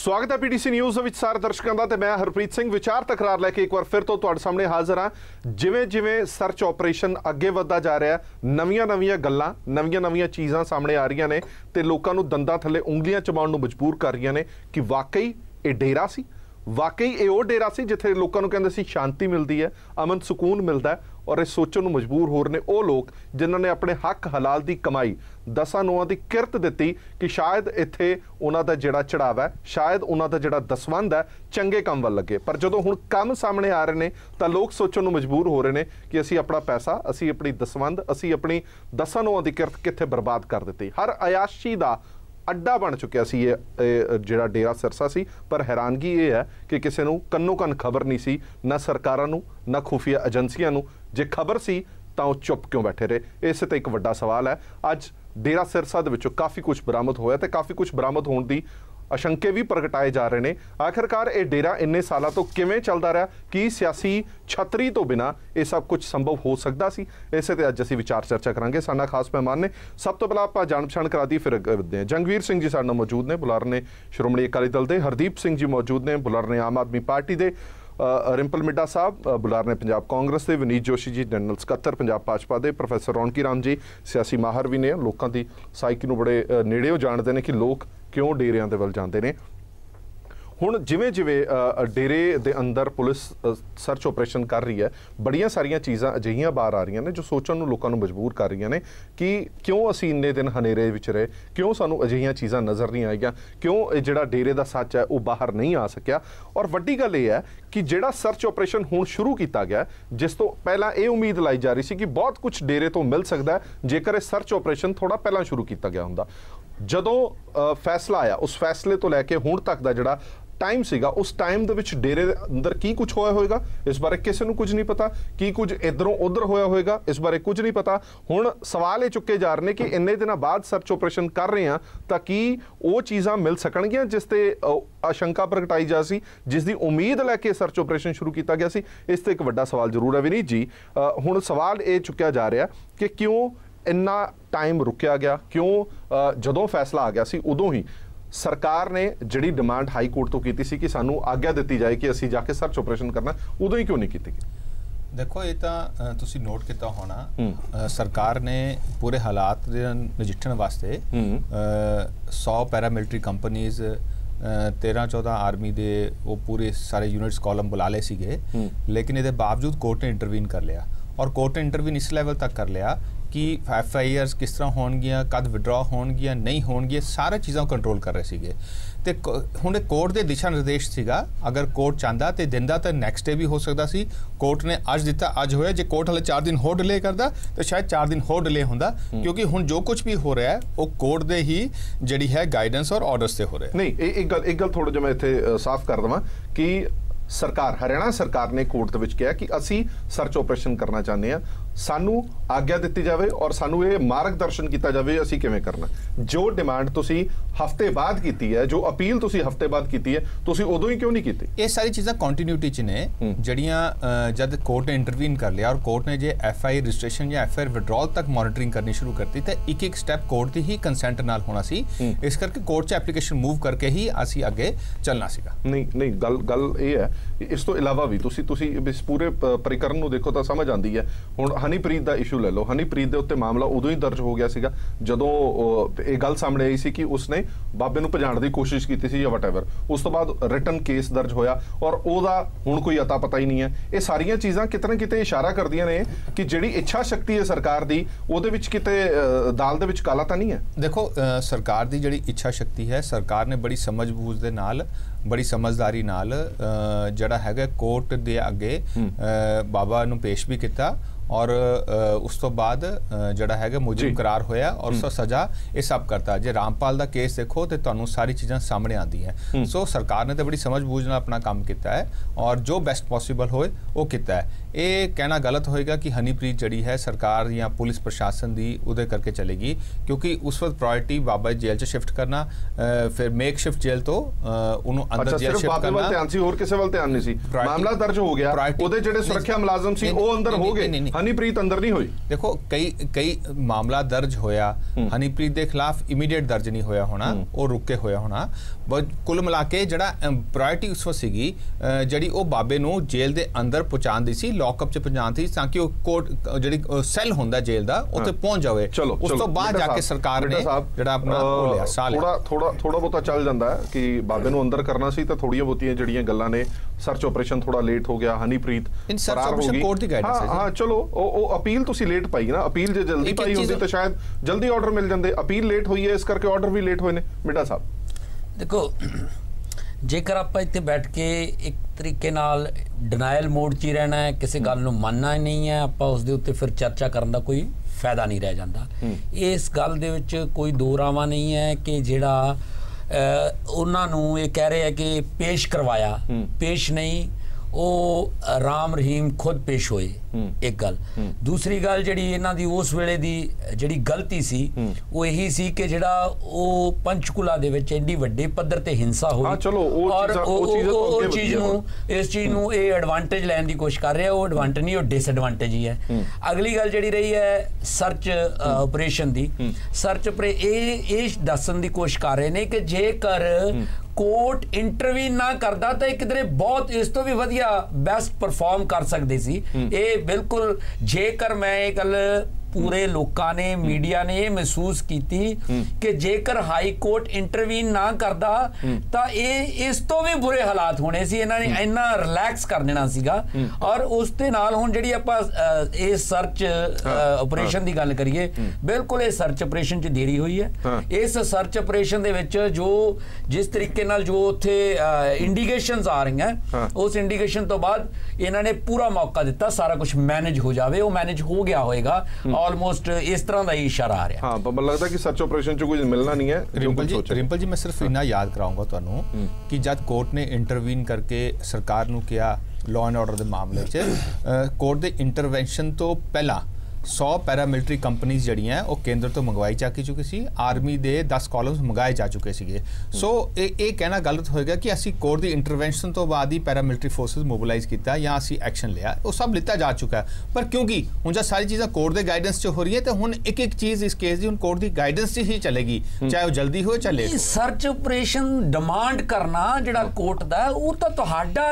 स्वागत है PTC news which सारे दर्शकों का। मैं हरप्रीत सिंह विचार तकरार लैके एक बार फिर तो तुहाडे सामने हाजिर हाँ। जिवें जिवें सर्च ऑपरेशन अगे वधदा जा रहा है, नवीं नवीं गल्लां नवीं नवीं चीज़ां सामने आ रही ने ते लोकां नूं दंदां थल्ले उंगलियां चबाउण नूं मजबूर कर रही ने कि वाकई ये डेरा सी, वाकई ये वो डेरा सी जिथे लोकां नूं कहंदे सी शांति मिलती है, अमन सुकून मिलता है। और इस सोचण नूं मजबूर हो रहे ने वो लोग जिन्हां ने अपने हक हलाल की कमाई 10 नौआं की किरत दी कि शायद इत्थे उन्हां दा जिहड़ा चढ़ावा है, शायद उन्हां दा जिहड़ा दसवंध है चंगे काम वल लगे। पर जदों हुण काम सामने आ रहे ने तां लोग सोचण नूं मजबूर हो रहे ने कि असीं अपना पैसा, असीं अपनी दसवंध, असीं अपनी 10 नौआं की किरत कित्थे बर्बाद कर दित्ती। हर अयाशी दा अड्डा बन चुकिया सी ये जिहड़ा डेरा सिरसा सी। पर हैरानगी ये है कि किसी नूं कन्नो कन खबर नहीं सी, ना सरकारां नूं ना खुफिया एजेंसियां नूं। जे खबर सी तां ओह चुप क्यों बैठे रहे, इस ते एक वड्डा सवाल है। अज डेरा सिरसा दे विचों काफ़ी कुछ बरामद होया ते काफ़ी कुछ बरामद होण दी आशंके भी प्रगटाए जा रहे हैं। आखिरकार ये डेरा इन्ने सालों तो किवें चलता रहा, कि सियासी छतरी तो बिना ये सब कुछ संभव हो सकता सी। इसे ते अज असीं विचार चर्चा करांगे। साडा खास मेहमान ने, सब तो पहला आपां जाण पछाण करा दी, फिर वधदे हां। जंगवीर सिंह जी साडे नाल मौजूद ने, बुलार ने श्रोमणी अकाली दल दे। हरदीप सिंह जी मौजूद ने, बुलार ने आम आदमी पार्टी दे। रिंपल मिड्डा साहब बुलार ने पंजाब कांग्रेस के। विनीत जोशी जी जनरल सकत्तर पंजाब भाजपा के। प्रोफैसर रौनकी राम जी सियासी माहर भी ने, लोगों की साइकी नूं बड़े नेड़ेओ जानते हैं कि लोग क्यों डेरियां दे वल जांदे ने। हुण जिवें जिवें डेरे दे अंदर पुलिस सर्च ऑपरेशन कर रही है, बड़ियां सारियां चीज़ां अजिहियां बाहर आ रही ने जो सोचण नूं लोकां नूं मजबूर कर रही ने कि क्यों असीं इन्ने दिन हनेरे विच रहे, क्यों सानूं अजिहियां चीज़ां नज़र नहीं आईयां, क्यों जिहड़ा डेरे दा सच है वो बाहर नहीं आ सकिया। और वड्डी गल ये है कि जिहड़ा सर्च ऑपरेशन हुण शुरू किया गया, जिस तो पहलां ये उम्मीद लाई जा रही सी कि बहुत कुछ डेरे तो मिल सकता है जेकर सर्च ऑपरेशन थोड़ा पहलां शुरू किया गया हुंदा। जदों फैसला आया, उस फैसले तो लैके हुण तक दा जिहड़ा टाइम सीगा, उस टाइम दे विच डेरे अंदर की कुछ होया होएगा इस बारे किसी नूं कुछ नहीं पता, की कुछ इधरों उधर होया होएगा इस बारे कुछ नहीं पता। हुण सवाल ये चुके जा रहे हैं कि इन्ने दिनों बाद सर्च ऑपरेशन कर रहे हैं तां की वो चीज़ां मिल सकणगियां जिस ते आशंका प्रगटाई जा सी, जिस दी उम्मीद लैके सर्च ऑपरेशन शुरू किया गया सी। इस ते एक वड्डा सवाल जरूर है। विनीत जी, हुण सवाल ये चुकिया जा रहा कि क्यों इन्ना टाइम रुकिया गया, क्यों जदों फैसला आ गया सी उदों ही सरकार ने जिहड़ी डिमांड हाई कोर्ट तो की सी कि सानू आग्ञा दी जाए कि असीं जाके सर्च ऑपरेशन करना, उदों ही क्यों नहीं की गई? देखो ये तो तुसी नोट किया होना, सरकार ने पूरे हालात दे नजिठण वास्ते 100 पैरामिलिटरी कंपनीज 13-14 आर्मी दे वो पूरे सारे यूनिट्स कॉलम बुला ले सीगे, लेकिन ये बावजूद कोर्ट ने इंटरवीन कर लिया। और कोर्ट ने इंटरवीन इस लैवल तक कर लिया कि FIRs किस तरह होणगियां, कद विड्रॉ होणगियां नहीं होणगियां, सारी चीज़ां कंट्रोल कर रहे सीगे। ते हुण कोर्ट के दिशा निर्देश सीगा, अगर कोर्ट चाहता तो दिंदा तो नैक्सट डे भी हो सकता सी। कोर्ट ने अज दिता, अज होया। जे कोर्ट हले 4 दिन होर डिले करता तो शायद 4 दिन होर डिले होंदा, क्योंकि हुण जो कुछ भी हो रहा है वो कोर्ट दे ही जिहड़ी है गाइडेंस और ऑर्डर्स से हो रहा है। नहीं, एक गल थोड़ा जिहा मैं इत्थे साफ कर देवां कि सरकार, हरियाणा सरकार ने कोर्ट दे विच कहा कि असी सर्च ऑपरेशन करना चाहते हैं, सानू आग्ञा दी जाए और सानू ये मार्गदर्शन किया जाए असी किवें करना। जो डिमांड तुसी हफ्ते बाद की है, जो अपील तुसी हफ्ते बाद की है, तुसी उदों ही क्यों नहीं की? ये सारी चीज़ां कंटिन्यूटी च ने, जड़ियां जब कोर्ट ने इंटरवीन कर लिया और कोर्ट ने जे FIR रजिस्ट्रेशन या FIR विड्रॉल तक मॉनिटरिंग करनी शुरू करती तो एक स्टैप कोर्ट की ही कंसेंट नाल होना सी। इस करके कोर्ट च एप्लीकेशन मूव करके ही असी अगे चलना सीगा। नहीं, गल ये है, इस तो इलावा भी तुसी इस पूरे परिकरण नूं देखो तो समझ आती है। हुण हनीप्रीत का इशू ले लो, हनीप्रीत के उत्ते मामला उदों ही दर्ज हो गया सीगा जदों ये गल सामने आई सी कि उसने बाबे नूं भजाण की कोशिश की सी या वटएवर। उस तो बाद रिटन केस दर्ज होया और ओहदा हुण कोई अता पता ही नहीं है। ये सारियां चीज़ां किते ना किते इशारा करदियां ने कि जिहड़ी इच्छा शक्ति है सरकार दी, उहदे विच किते दाल दे विच काला तां नहीं है। देखो सरकार दी जिहड़ी इच्छा शक्ति है, सरकार ने बड़ी समझ बूझ दे नाल, बड़ी समझदारी नाल जिहड़ा हैगा कोर्ट दे अगे बाबा नूं पेश भी किया और उस तो बाद जिहड़ा हैगा मुजरिम करार होया और उसका सज़ा ये सब करता। जे रामपाल का केस देखो तो तुहानूं सारी चीज़ां सामने आती हैं। सो सरकार ने तो बड़ी समझ बूझ नाल अपना काम किया है और जो बेस्ट पॉसिबल होए वो किया है। ये कहना गलत होएगा कि हनीप्रीत जड़ी है सरकार या पुलिस प्रशासन दी उदे करके चलेगी, क्योंकि उस वक्त प्रायोरिटी बाबा जेल च शिफ्ट करना, फिर मेक शिफ्ट जेल तो उन्होंने अंदर जेल शिफ्ट करना। ध्यान सी, होर किसे वल ध्यान नहीं सी। मामला दर्ज हो गया, ओदे जिहड़े सुरक्षा मुलाजम सी वो अंदर हो गए। ਹਨੀਪ੍ਰੀਤ ਅੰਦਰ ਨਹੀਂ ਹੋਈ। देखो कई मामला दर्ज होया, हनीप्रीत के खिलाफ इमीडिएट दर्ज नहीं होया होना, वो रुक के होया होना। कुल मिला के जड़ा प्रायोरिटी उस वक्त सीगी जड़ी वो बाबे नूं जेल दे अंदर पहुंचाण दी सी, लॉकअप च पहुंचाण दी ताकि वो कोर्ट जड़ी सैल हुंदा जेल दा उत्ते पहुंच जावे। उस तो बाद जाके सरकार ने जड़ा अपना वो लिया साल थोड़ा बहुता चल जांदा है कि बाबे नूं अंदर करना सी, तो थोड़ियां बहुतियां जड़ियां गल्लां ने सर्च ऑपरेशन थोड़ा लेट हो गया, हनीप्रीत फरार हो गई। हाँ चलो वो अपील तुसी लेट पाई ना, अपील जे जल्दी पाई होंदी तो शायद जल्दी ऑर्डर मिल जांदे, अपील लेट हुई है इस करके ऑर्डर भी लेट होए ने। मिड्डा साहब देखो, जेकर ਆਪਾਂ ਇੱਥੇ ਬੈਠ ਕੇ ਇੱਕ ਤਰੀਕੇ ਨਾਲ ਡਿਨਾਈਲ ਮੋਡ 'ਚ ਹੀ ਰਹਿਣਾ ਹੈ, ਕਿਸੇ ਗੱਲ ਨੂੰ ਮੰਨਣਾ ਹੀ ਨਹੀਂ ਹੈ, ਆਪਾਂ ਉਸ ਦੇ ਉੱਤੇ ਫਿਰ ਚਰਚਾ ਕਰਨ ਦਾ ਕੋਈ ਫਾਇਦਾ ਨਹੀਂ ਰਹਿ ਜਾਂਦਾ। ਇਸ ਗੱਲ ਦੇ ਵਿੱਚ ਕੋਈ ਦੋ ਰਾਵਾਂ ਨਹੀਂ ਹੈ ਕਿ ਜਿਹੜਾ ਉਹਨਾਂ ਨੂੰ ਇਹ ਕਹਿ ਰਹੇ ਹੈ ਕਿ ਪੇਸ਼ ਕਰਵਾਇਆ, ਪੇਸ਼ ਨਹੀਂ, ਉਹ ਰਾਮ ਰਹੀਮ खुद पेश होए। एक गल, दूसरी गल जिहड़ी इन्हां दी उस वेले दी जिहड़ी गलती सी वो यही सी कि जिहड़ा वो पंचकुला दे विच एडी वड्डे पद्धर ते हिंसा होई। और वो चीज़ नूं इस चीज़ नूं ये एडवांटेज लैण दी कोशिश कर रहे हैं, वो एडवांटेज नहीं, वो डिसएडवांटेज ही है। अगली गल जिहड़ी रही है सर्च ऑपरेशन दी, सर्च ये दस्सण दी कोशिश कर रहे ने कि जेकर कोर्ट इंटरवीन ना करता तो किधरे बहुत इस तो भी वधिया बेस्ट परफॉर्म कर सकते सी। ये बिल्कुल जेकर मैं ये गल पूरे लोगों ने मीडिया ने ये महसूस की कि जेकर हाई कोर्ट इंटरवीन ना करता तो ये इस तो भी बुरे हालात होने सी, इन्होंने इन्ना रिलैक्स कर देना सीगा। और उस दे नाल हुण जिहड़ी आपां इस सर्च ऑपरेशन की गल करिए, बिल्कुल ये सर्च ऑपरेशन च देरी हुई है। इस सर्च ऑपरेशन दे विच जो जिस तरीके नाल जो उत्थे इंडिकेशंस आ रही हैं, उस इंडिकेशन तो बाद इन्होंने पूरा मौका दिता सारा कुछ मैनेज हो जाए, वो मैनेज हो गया होएगा ऑलमोस्ट इस तरह का ही इशारा आ रहा। हाँ, पर लगता है कि सर्च ऑपरेशन च कुछ मिलना नहीं है। रिंपल जी मैं सिर्फ इतना याद कराऊंगा तुहानू कि जब कोर्ट ने इंटरवीन करके सरकार नू किया लॉ एंड ऑर्डर के मामले च, कोर्ट के इंटरवेंशन तो पहला 100 पैरामिलिटरी कंपनीज जड़ियां वो केंद्र तो मंगवाई जा चुकी सी, आर्मी के 10 कॉलम्स मंगाए जा चुके थे। सो ये कहना गलत होएगा कि असी कोर्ट की इंटरवेंशन तो बाद ही पैरामिलिटरी फोर्सेस मोबिलाइज किया या असी एक्शन लिया, वो सब लिता जा चुका है। पर क्योंकि हुण जब सारी चीज़ां कोर्ट के गाइडेंस च हो रही है तो हुण एक एक चीज़ इस केस की हुण कोर्ट की गाइडेंस ही चलेगी, चाहे वो जल्दी हो चाहे लेट हो। सर्च ऑपरेशन डिमांड करना जिहड़ा कोर्ट दा वो तो तुहाडा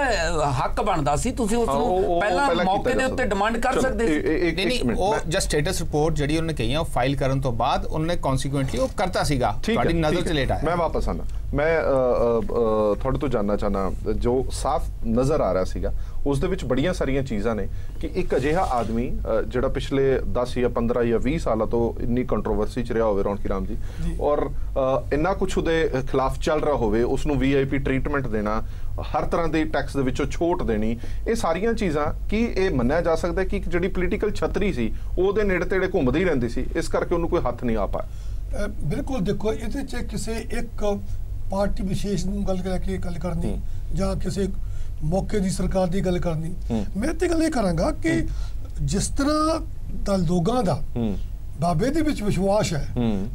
हक बनदा सी, तुसीं उस नूं पहिलां मौके दे उत्ते डिमांड कर सकदे सी। नहीं जस्ट स्टेटस रिपोर्ट जड़ी उन्होंने कही है फाइल करने तो बाद उन्होंने कॉन्सिक्वेंटली वो करता सीगा, थोड़ी नजर से लेट आया। मैं वापस आना, मैं थोड़े तो जानना चाहना जो साफ नज़र आ रहा सीगा उस दे विच बड़ियां सारियां चीज़ां ने कि एक अजिहा आदमी जिहड़ा पिछले 10 या 15 या 20 साल तो इन्नी कंट्रोवर्सी च रहा होवे रौनकी राम जी, और इन्ना कुछ उहदे खिलाफ चल रहा होवे, उसनूं VIP ट्रीटमेंट देना, हर तरह की टैक्स दे विचों छूट देनी, ये सारियां चीज़ां कि ये मन्निया जा सकता है कि जिहड़ी पोलीटिकल छतरी सी ਉਹਦੇ ਨੇੜੇ ਤੇੜੇ ਘੁੰਮਦੀ ਹੀ ਰਹਿੰਦੀ ਸੀ, ਇਸ ਕਰਕੇ ਉਹਨੂੰ ਕੋਈ ਹੱਥ ਨਹੀਂ ਆ ਪਾਇਆ। ਬਿਲਕੁਲ ਦੇਖੋ, ਇਹਦੇ 'ਚ ਕਿਸੇ ਇੱਕ ਪਾਰਟੀ ਵਿਸ਼ੇਸ਼ ਨੂੰ ਗੱਲ ਕਰਕੇ ਗੱਲ ਕਰਨੀ ਜਾਂ ਕਿਸੇ ਮੌਕੇ ਦੀ ਸਰਕਾਰ ਦੀ ਗੱਲ ਕਰਨੀ, ਮੈਂ ਤੇ ਗੱਲ ਇਹ ਕਰਾਂਗਾ ਕਿ ਜਿਸ ਤਰ੍ਹਾਂ ਦਾ ਲੋਕਾਂ ਦਾ ਬਾਬੇ ਦੇ ਵਿੱਚ ਵਿਸ਼ਵਾਸ ਹੈ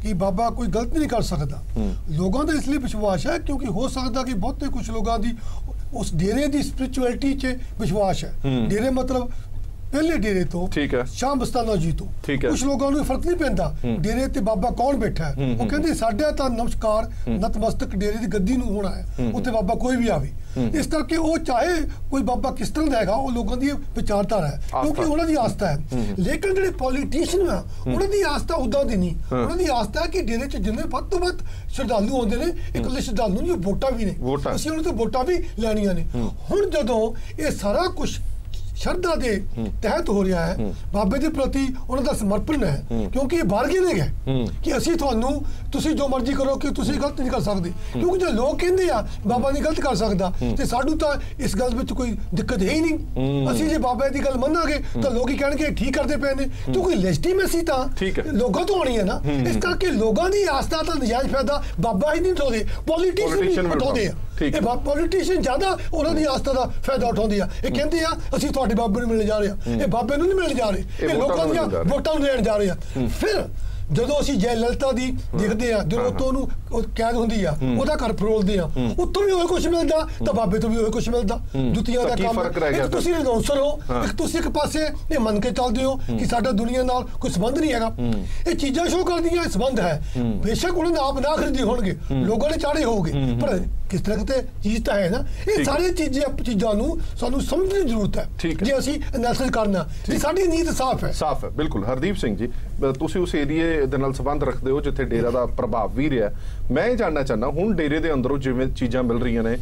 ਕਿ ਬਾਬਾ ਕੋਈ ਗਲਤ ਨਹੀਂ ਕਰ ਸਕਦਾ, ਲੋਕਾਂ ਦਾ ਇਸ ਲਈ ਵਿਸ਼ਵਾਸ ਹੈ ਕਿਉਂਕਿ ਹੋ ਸਕਦਾ ਕਿ ਬਹੁਤੇ ਕੁਝ ਲੋਕਾਂ ਦੀ ਉਸ ਡੇਰੇ ਦੀ ਸਪਿਰਿਚੁਅਲਿਟੀ 'ਚ ਵਿਸ਼ਵਾਸ ਹੈ। ਡੇਰੇ ਮਤਲਬ पहले डेरे तो शाम बस्ताना जी तो कुछ लोगों को फर्क नहीं पैंदा डेरे ते बाबा कौन बैठा है, वो कहते साडा तां नमस्कार नतमस्तक डेरे दी गद्दी नूं होना है, उत्ते बाबा कोई भी आवे। इस करके वो चाहे कोई बाबा किस तरह दा हैगा, वो लोगों दी विचारधारा है क्योंकि उन्हां दी आस्था है। लेकिन जिहड़े पॉलिटिशियन आ उन्हां दी आस्था उदां दी नहीं, उन्हां दी आस्था है कि डेरे च जिन्ने वध तो वध श्रद्धालु आउंदे ने, इकल्ले श्रद्धालु नहीं वोटां भी ने, असीं उन्हां तो वोटां भी लैणीਆਂ ने। हुण जदों ये सारा कुछ श्रद्धा के तहत हो रहा है, बाबे के प्रति उन्होंने समर्पण है क्योंकि ये बारगेनिंग है कि असी थानू तुसी जो मर्जी करो कि तुसी गलत नहीं कर सकते, क्योंकि जो लोग कहते हैं बाबा नहीं गलत कर सकता तो सानू तो इस गल में कोई दिक्कत है ही नहीं। असी जो बाबे की गल मनांगे तो लोग कहेंगे ठीक करते पे ने, क्योंकि लेजिटिमेसी तो लोगों तो आनी है ना। इस करके लोगों की आस्था का नजायज फायदा बाबा ही नहीं उठाते, पॉलिटिशियन उठाते हैं। पॉलिटिशियन ज्यादा उन्होंने आस्था का फायदा उठाते हैं, ये कहते हैं असी बाबे मिलने जा रहे हैं, ये बाबे नहीं मिलने जा रहे, ये लोगों दी वोटां लैण जा रहे हैं। फिर ਜਦੋਂ ਅਸੀਂ ਜੈ ਲਲਿਤਾ ਦੀ ਦੇਖਦੇ ਆ, ਜਦੋਂ ਤੋਂ ਉਹਨੂੰ ਕੈਦ ਹੁੰਦੀ ਆ, ਉਹਦਾ ਘਰ ਫਰੋਲਦੇ ਆ, ਉੱਥੋਂ ਵੀ ਉਹ ਕੁਝ ਮਿਲਦਾ ਤਾਂ ਬਾਬੇ ਤੋਂ ਵੀ ਉਹ ਕੁਝ ਮਿਲਦਾ। ਜੁੱਤੀਆਂ ਦਾ ਕੰਮ। ਇੱਕ ਤੁਸੀਂ ਅਨਾਉਂਸਰ ਹੋ, ਇੱਕ ਤੁਸੀਂ ਇੱਕ ਪਾਸੇ ਇਹ ਮੰਨ ਕੇ ਚੱਲਦੇ ਹੋ ਕਿ ਸਾਡਾ ਦੁਨੀਆ ਨਾਲ ਕੋਈ ਸੰਬੰਧ ਨਹੀਂ ਹੈਗਾ। ਇਹ ਚੀਜ਼ਾਂ ਸ਼ੋਅ ਕਰਦੀਆਂ ਸੰਬੰਧ ਹੈ। ਬੇਸ਼ੱਕ ਉਹਨਾਂ ਨੇ ਆਪ ਨਾ ਖਰੀਦੇ ਹੋਣਗੇ, ਲੋਕਾਂ ਨੇ ਚਾੜੇ ਹੋਗੇ, ਪਰ ਕਿਸ ਤਰ੍ਹਾਂ ਕਿਤੇ ਚੀਜ਼ ਤਾਂ ਹੈ ਨਾ। ਇਹ ਸਾਰੀਆਂ ਚੀਜ਼ਾਂ ਨੂੰ ਸਾਨੂੰ ਸਮਝਣ ਦੀ ਜ਼ਰੂਰਤ ਹੈ ਜੇ ਅਸੀਂ ਐਨਾਲਿਸਿਸ ਕਰਨਾ। ਸਾਡੀ ਨੀਤ ਸਾਫ਼ ਹੈ। ਸਾਫ਼ ਹੈ, ਬਿਲਕੁਲ। ਹਰਦੀਪ ਸਿੰਘ ਜੀ, ਤੁਸੀਂ ਉਸ ਏਰੀਏ ਦੇ ਨਾਲ ਸੰਬੰਧ ਰੱਖਦੇ ਹੋ ਜਿੱਥੇ ਡੇਰਾ ਦਾ ਪ੍ਰਭਾਵ ਵੀ ਰਿਹਾ। ਮੈਂ ਇਹ ਜਾਣਨਾ ਚਾਹੁੰਦਾ, ਹੁਣ ਡੇਰੇ ਦੇ ਅੰਦਰੋਂ ਜਿਵੇਂ ਚੀਜ਼ਾਂ ਮਿਲ ਰਹੀਆਂ ਨੇ,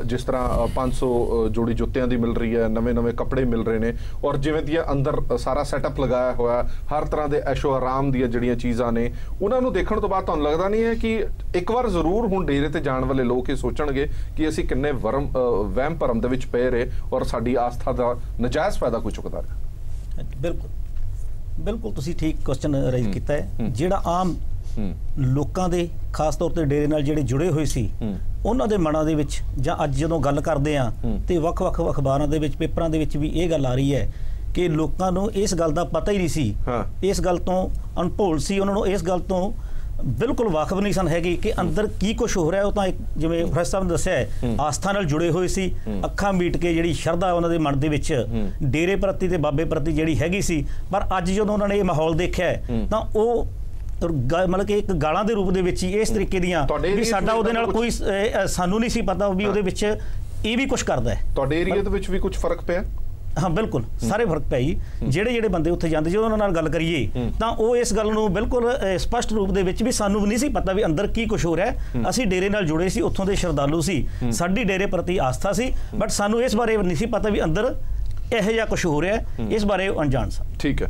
ਜਿਸ ਤਰ੍ਹਾਂ 500 ਜੋੜੀ ਜੁੱਤਿਆਂ ਦੀ ਮਿਲ ਰਹੀ ਹੈ, ਨਵੇਂ ਕੱਪੜੇ ਮਿਲ ਰਹੇ ਨੇ, ਔਰ ਜਿਵੇਂ ਦੀਆਂ ਅੰਦਰ ਸਾਰਾ ਸੈਟਅਪ ਲਗਾਇਆ ਹੋਇਆ, ਹਰ ਤਰ੍ਹਾਂ ਦੇ ਐਸ਼ੋ ਆਰਾਮ ਦੀਆਂ ਜਿਹੜੀਆਂ ਚੀਜ਼ਾਂ ਨੇ, ਉਹਨਾਂ ਨੂੰ ਦੇਖਣ ਤੋਂ ਬਾਅਦ ਤੁਹਾਨੂੰ ਲੱਗਦਾ ਨਹੀਂ ਹੈ ਕਿ ਇੱਕ ਵਾਰ ਜ਼ਰੂਰ ਹੁਣ ਡੇਰੇ ਤੇ ਜਾਣ ਵਾਲੇ ਲੋਕ ਇਹ ਸੋਚਣਗੇ ਕਿ ਅਸੀਂ ਕਿੰਨੇ ਵਹਿਮ ਭਰਮ ਦੇ ਵਿੱਚ ਪਏ ਰਹੇ ਔਰ ਸਾਡੀ ਆਸਥਾ ਦਾ ਨਜਾਇਜ਼ ਫਾਇਦਾ ਕੋਈ ਚੁੱਕਦਾ ਰਿਹਾ? ਬਿਲਕੁਲ ਤੁਸੀਂ ਠੀਕ ਕੁਐਸਚਨ ਰੇਜ਼ ਕੀਤਾ ਹੈ। ਜਿਹੜਾ ਆਮ ਲੋਕਾਂ ਦੇ ਖਾਸ ਤੌਰ ਤੇ ਡੇਰੇ ਨਾਲ ਜਿਹੜੇ ਜੁੜੇ ਹੋਏ ਸੀ, ਉਹਨਾਂ ਦੇ ਮਨਾਂ ਦੇ ਵਿੱਚ ਜਾਂ ਅੱਜ ਜਦੋਂ ਗੱਲ ਕਰਦੇ ਆ ਤੇ ਵੱਖ-ਵੱਖ ਅਖਬਾਰਾਂ ਦੇ ਵਿੱਚ, ਪੇਪਰਾਂ ਦੇ ਵਿੱਚ ਵੀ ਇਹ ਗੱਲ ਆ ਰਹੀ ਹੈ ਕਿ ਲੋਕਾਂ ਨੂੰ ਇਸ ਗੱਲ ਦਾ ਪਤਾ ਹੀ ਨਹੀਂ ਸੀ, ਇਸ ਗੱਲ ਤੋਂ ਅਣਭੋਲ ਸੀ, ਉਹਨਾਂ ਨੂੰ ਇਸ ਗੱਲ ਤੋਂ ਬਿਲਕੁਲ ਵਾਕਫ ਨਹੀਂ ਸਨ ਹੈਗੇ ਕਿ ਅੰਦਰ ਕੀ ਕੁਝ ਹੋ ਰਿਹਾ। ਉਹ ਤਾਂ ਜਿਵੇਂ ਫਰੈਸ਼ ਸਾਹਿਬ ਨੇ ਦੱਸਿਆ ਹੈ, ਆਸਥਾ ਨਾਲ ਜੁੜੇ ਹੋਏ ਸੀ, ਅੱਖਾਂ ਮੀਟ ਕੇ ਜਿਹੜੀ ਸ਼ਰਧਾ ਉਹਨਾਂ ਦੇ ਮਨ ਦੇ ਵਿੱਚ ਡੇਰੇ ਪ੍ਰਤੀ ਤੇ ਬਾਬੇ ਪ੍ਰਤੀ ਜਿਹੜੀ ਹੈਗੀ ਸੀ। ਪਰ ਅੱਜ ਜਦੋਂ ਉਹਨਾਂ ਨੇ ਇਹ ਮਾਹੌਲ ਦੇਖਿਆ ਤਾਂ ਉਹ ਮਤਲਬ ਕਿ ਇੱਕ ਗਾਲਾਂ ਦੇ ਰੂਪ ਦੇ ਵਿੱਚ ਹੀ ਇਸ ਤਰੀਕੇ ਦੀਆਂ ਵੀ ਸਾਡਾ ਉਹਦੇ ਨਾਲ ਕੋਈ, ਸਾਨੂੰ ਨਹੀਂ ਸੀ ਪਤਾ ਵੀ ਉਹਦੇ ਵਿੱਚ ਇਹ ਵੀ ਕੁਝ ਕਰਦਾ ਹੈ। ਤੁਹਾਡੇ ਏਰੀਆ ਦੇ ਵਿੱਚ ਵੀ ਕੁਝ ਫਰਕ ਪਿਆ? ਹਾਂ, ਬਿਲਕੁਲ ਸਾਰੇ ਫਰਕ ਪਿਆ ਜੀ। ਜਿਹੜੇ ਬੰਦੇ ਉੱਥੇ ਜਾਂਦੇ ਜਦੋਂ ਉਹਨਾਂ ਨਾਲ ਗੱਲ ਕਰੀਏ ਤਾਂ ਉਹ ਇਸ ਗੱਲ ਨੂੰ ਬਿਲਕੁਲ ਸਪਸ਼ਟ ਰੂਪ ਦੇ ਵਿੱਚ ਵੀ ਸਾਨੂੰ ਨਹੀਂ ਸੀ ਪਤਾ ਵੀ ਅੰਦਰ ਕੀ ਕੁਝ ਹੋ ਰਿਹਾ। ਅਸੀਂ ਡੇਰੇ ਨਾਲ ਜੁੜੇ ਸੀ, ਉੱਥੋਂ ਦੇ ਸ਼ਰਧਾਲੂ ਸੀ, ਸਾਡੀ ਡੇਰੇ ਪ੍ਰਤੀ ਆਸਥਾ ਸੀ, ਬਟ ਸਾਨੂੰ ਇਸ ਬਾਰੇ ਨਹੀਂ ਸੀ ਪਤਾ ਵੀ ਅੰਦਰ ਇਹੋ ਜਿਹਾ ਕੁਝ ਹੋ ਰਿਹਾ, ਇਸ ਬਾਰੇ ਅਣਜਾਣ ਸੀ। ਠੀਕ ਹੈ।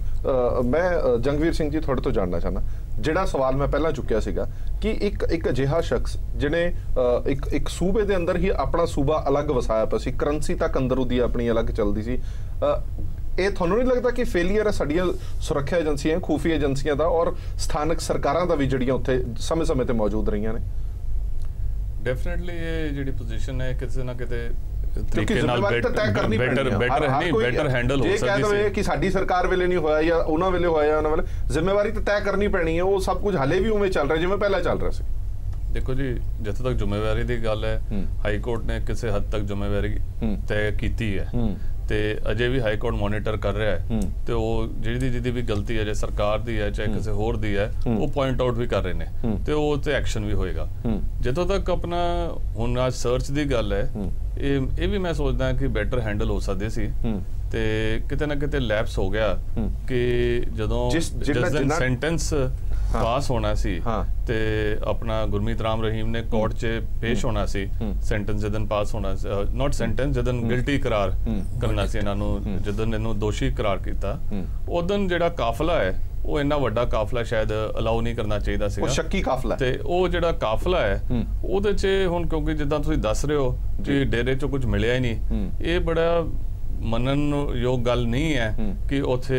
ਮੈਂ ਜੰਗਵੀਰ ਸਿੰਘ ਜੀ ਤੁਹਾਡੇ ਤੋਂ ਜਾਣਨਾ ਚਾਹੁੰਦਾ, ਜਿਹੜਾ ਸਵਾਲ ਮੈਂ ਪਹਿਲਾਂ ਚੁੱਕਿਆ ਸੀਗਾ ਕਿ ਇੱਕ ਅਜਿਹਾ ਸ਼ਖਸ ਜਿਹਨੇ ਇੱਕ ਸੂਬੇ ਦੇ ਅੰਦਰ ਹੀ ਆਪਣਾ ਸੂਬਾ ਅਲੱਗ ਵਸਾਇਆ ਪਿਆ ਸੀ, ਕਰੰਸੀ ਤੱਕ ਅੰਦਰ ਉਹਦੀ ਆਪਣੀ ਅਲੱਗ ਚੱਲਦੀ ਸੀ, ਇਹ ਤੁਹਾਨੂੰ ਨਹੀਂ ਲੱਗਦਾ ਕਿ ਫੇਲੀਅਰ ਹੈ ਸਾਡੀਆਂ ਸੁਰੱਖਿਆ ਏਜੰਸੀਆਂ, ਖੂਫੀਆ ਏਜੰਸੀਆਂ ਦਾ ਔਰ ਸਥਾਨਕ ਸਰਕਾਰਾਂ ਦਾ ਵੀ ਜਿਹੜੀਆਂ ਉੱਥੇ ਸਮੇਂ-ਸਮੇਂ ਤੇ ਮੌਜੂਦ ਰਹੀਆਂ ਨੇ? ਡੈਫੀਨਿਟਲੀ ਇਹ ਜਿਹੜੀ ਪੋਜੀਸ਼ਨ ਹੈ ਕਿਸੇ ਨਾ ਕਿਤੇ ਤਰੀਕੇ ਨਾਲ ਬੈਟਰ ਹੈਂਡਲ ਹੋ ਸਕਦੀ ਸੀ। ਕਿ ਸਾਡੀ ਸਰਕਾਰ ਵੇਲੇ ਨਹੀਂ ਹੋਇਆ ਜਾਂ ਉਹਨਾਂ ਵੇਲੇ ਹੋਇਆ, ਉਹਨਾਂ ਵੇਲੇ ਜ਼ਿੰਮੇਵਾਰੀ ਤਾਂ ਤੈਅ ਕਰਨੀ ਪੈਣੀ ਹੈ। ਉਹ ਸਭ ਕੁਝ ਹਲੇ ਵੀ ਉਵੇਂ ਚੱਲ ਰਿਹਾ ਜਿਵੇਂ ਪਹਿਲਾਂ ਚੱਲ ਰਿਹਾ ਸੀ। ਦੇਖੋ ਜੀ, ਜਿੱਥੇ ਤੱਕ ਜ਼ਿੰਮੇਵਾਰੀ ਦੀ ਗੱਲ ਹੈ, ਹਾਈ ਕੋਰਟ ਨੇ ਕਿਸੇ ਹੱਦ ਤੱਕ ਜ਼ਿੰਮੇਵਾਰੀ ਤੈਅ ਕੀਤੀ ਹੈ ਤੇ ਅਜੇ ਵੀ ਹਾਈ ਕੋਰਟ ਮੋਨੀਟਰ ਕਰ ਰਿਹਾ ਹੈ ਤੇ ਉਹ ਜਿਹਦੀ ਵੀ ਗਲਤੀ ਹੈ, ਜੇ ਸਰਕਾਰ ਦੀ ਹੈ ਚਾਹੇ ਕਿਸੇ ਹੋਰ ਦੀ ਹੈ, ਉਹ ਪੁਆਇੰਟ ਆਊਟ ਵੀ ਕਰ ਰਹੇ ਨੇ ਤੇ ਉਹ ਤੇ ਐਕਸ਼ਨ ਵੀ ਹੋਏਗਾ। ਜਿੱਥੋਂ ਤੱਕ ਆਪਣਾ ਹੁਣ ਅੱਜ ਸਰਚ ਦੀ ਗੱਲ ਹੈ, ਇਹ ਵੀ ਮੈਂ ਸੋਚਦਾ ਕਿ ਬੈਟਰ ਹੈਂਡਲ ਹੋ ਸਕਦੇ ਸੀ ਤੇ ਕਿਤੇ ਨਾ ਕਿਤੇ ਲੈਪਸ ਹੋ ਗਿਆ ਕਿ ਜਦੋਂ ਸੈਂਟੈਂਸ ਪਾਸ ਹੋਣਾ ਸੀ ਤੇ ਆਪਣਾ ਗੁਰਮੀਤ ਰਾਮ ਰਹੀਮ ਨੇ ਕੋਰਟ 'ਚ ਪੇਸ਼ ਹੋਣਾ ਸੀ, ਸੈਂਟੈਂਸ ਜਦੋਂ ਪਾਸ ਹੋਣਾ ਸੀ, ਨਾਟ ਸੈਂਟੈਂਸ, ਜਦੋਂ ਗਿਲਟੀ ਕਰਾਰ ਕਰਨਾ ਸੀ ਇਹਨਾਂ ਨੂੰ, ਜਦੋਂ ਇਹਨੂੰ ਦੋਸ਼ੀ ਕਰਾਰ ਕੀਤਾ, ਉਦੋਂ ਜਿਹੜਾ ਕਾਫਲਾ ਹੈ ਉਹ ਇੰਨਾ ਵੱਡਾ ਕਾਫਲਾ ਸ਼ਾਇਦ ਅਲਾਉ ਨਹੀਂ ਕਰਨਾ ਚਾਹੀਦਾ ਸੀਗਾ, ਸ਼ੱਕੀ ਕਾਫਲਾ। ਤੇ ਉਹ ਜਿਹੜਾ ਕਾਫਲਾ ਹੈ ਉਹਦੇ 'ਚ ਹੁਣ ਕਿਉਂਕਿ ਜਿੱਦਾਂ ਤੁਸੀਂ ਦੱਸ ਰਹੇ ਹੋ ਕਿ ਡੇਰੇ 'ਚੋਂ ਕੁਝ ਮਿਲਿਆ ਹੀ ਨਹੀਂ, ਇਹ ਬੜਾ ਮੰਨਣ ਯੋਗ ਗੱਲ ਨਹੀਂ ਹੈ ਕਿ ਉੱਥੇ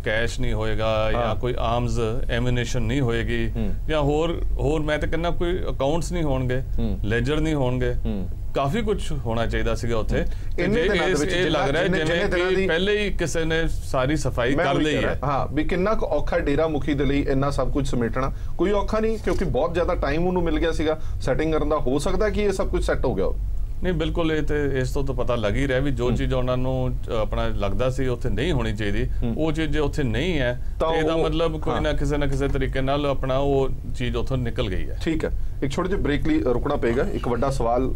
ਕੈਸ਼ ਨਹੀਂ ਹੋਏਗਾ ਜਾਂ ਕੋਈ ਆਰਮਸ ਐਮੂਨੇਸ਼ਨ ਨਹੀਂ ਹੋਏਗੀ ਜਾਂ ਹੋਰ ਮੈਂ ਤਾਂ ਕਹਿੰਦਾ ਕੋਈ ਅਕਾਊਂਟਸ ਨਹੀਂ ਹੋਣਗੇ, ਲੈਜਰ ਨਹੀਂ ਹੋਣਗੇ, ਕਾਫੀ ਕੁਝ ਹੋਣਾ ਚਾਹੀਦਾ ਸੀਗਾ ਉੱਥੇ। ਇਹ ਲੱਗ ਰਿਹਾ ਜਿਵੇਂ ਕਿ ਪਹਿਲੇ ਹੀ ਕਿਸੇ ਨੇ ਸਾਰੀ ਸਫਾਈ ਕਰ ਲਈ ਹੈ। ਹਾਂ, ਵੀ ਕਿੰਨਾ ਕੁ ਔਖਾ ਡੇਰਾ ਮੁਖੀ ਦੇ ਲਈ ਇੰਨਾ ਸਭ ਕੁਝ ਸਮੇਟਣਾ, ਕੋਈ ਔਖਾ ਨਹੀਂ ਕਿਉਂਕਿ ਬਹੁਤ ਜ਼ਿਆਦਾ ਟਾਈਮ ਉਹਨੂੰ ਮਿਲ ਗਿਆ ਸੀਗਾ ਸੈਟਿੰਗ ਕਰਨ ਦਾ। ਹੋ ਸਕਦਾ ਕਿ ਇਹ ਸਭ ਕੁਝ ਸੈੱਟ ਹੋ ਗਿਆ। ਨਹੀਂ, ਬਿਲਕੁਲ ਇਹ ਤੇ ਇਸ ਤੋਂ ਤਾਂ ਪਤਾ ਲੱਗ ਹੀ ਰਿਹਾ ਵੀ ਜੋ ਚੀਜ਼ ਉਹਨਾਂ ਨੂੰ ਆਪਣਾ ਲੱਗਦਾ ਸੀ ਉੱਥੇ ਨਹੀਂ ਹੋਣੀ ਚਾਹੀਦੀ, ਉਹ ਚੀਜ਼ ਜੇ ਉੱਥੇ ਨਹੀਂ ਹੈ ਤਾਂ ਇਹਦਾ ਮਤਲਬ ਕੋਈ ਨਾ ਕਿਸੇ ਤਰੀਕੇ ਨਾਲ ਆਪਣਾ ਉਹ ਚੀਜ਼ ਉੱਥੋਂ ਨਿਕਲ ਗਈ ਹੈ। ਠੀਕ ਹੈ, ਇੱਕ ਛੋਟੇ ਜਿਹੇ ਬ੍ਰੇਕ ਲਈ ਰੁਕਣਾ ਪਏਗਾ। ਇੱਕ ਵੱਡਾ ਸਵਾਲ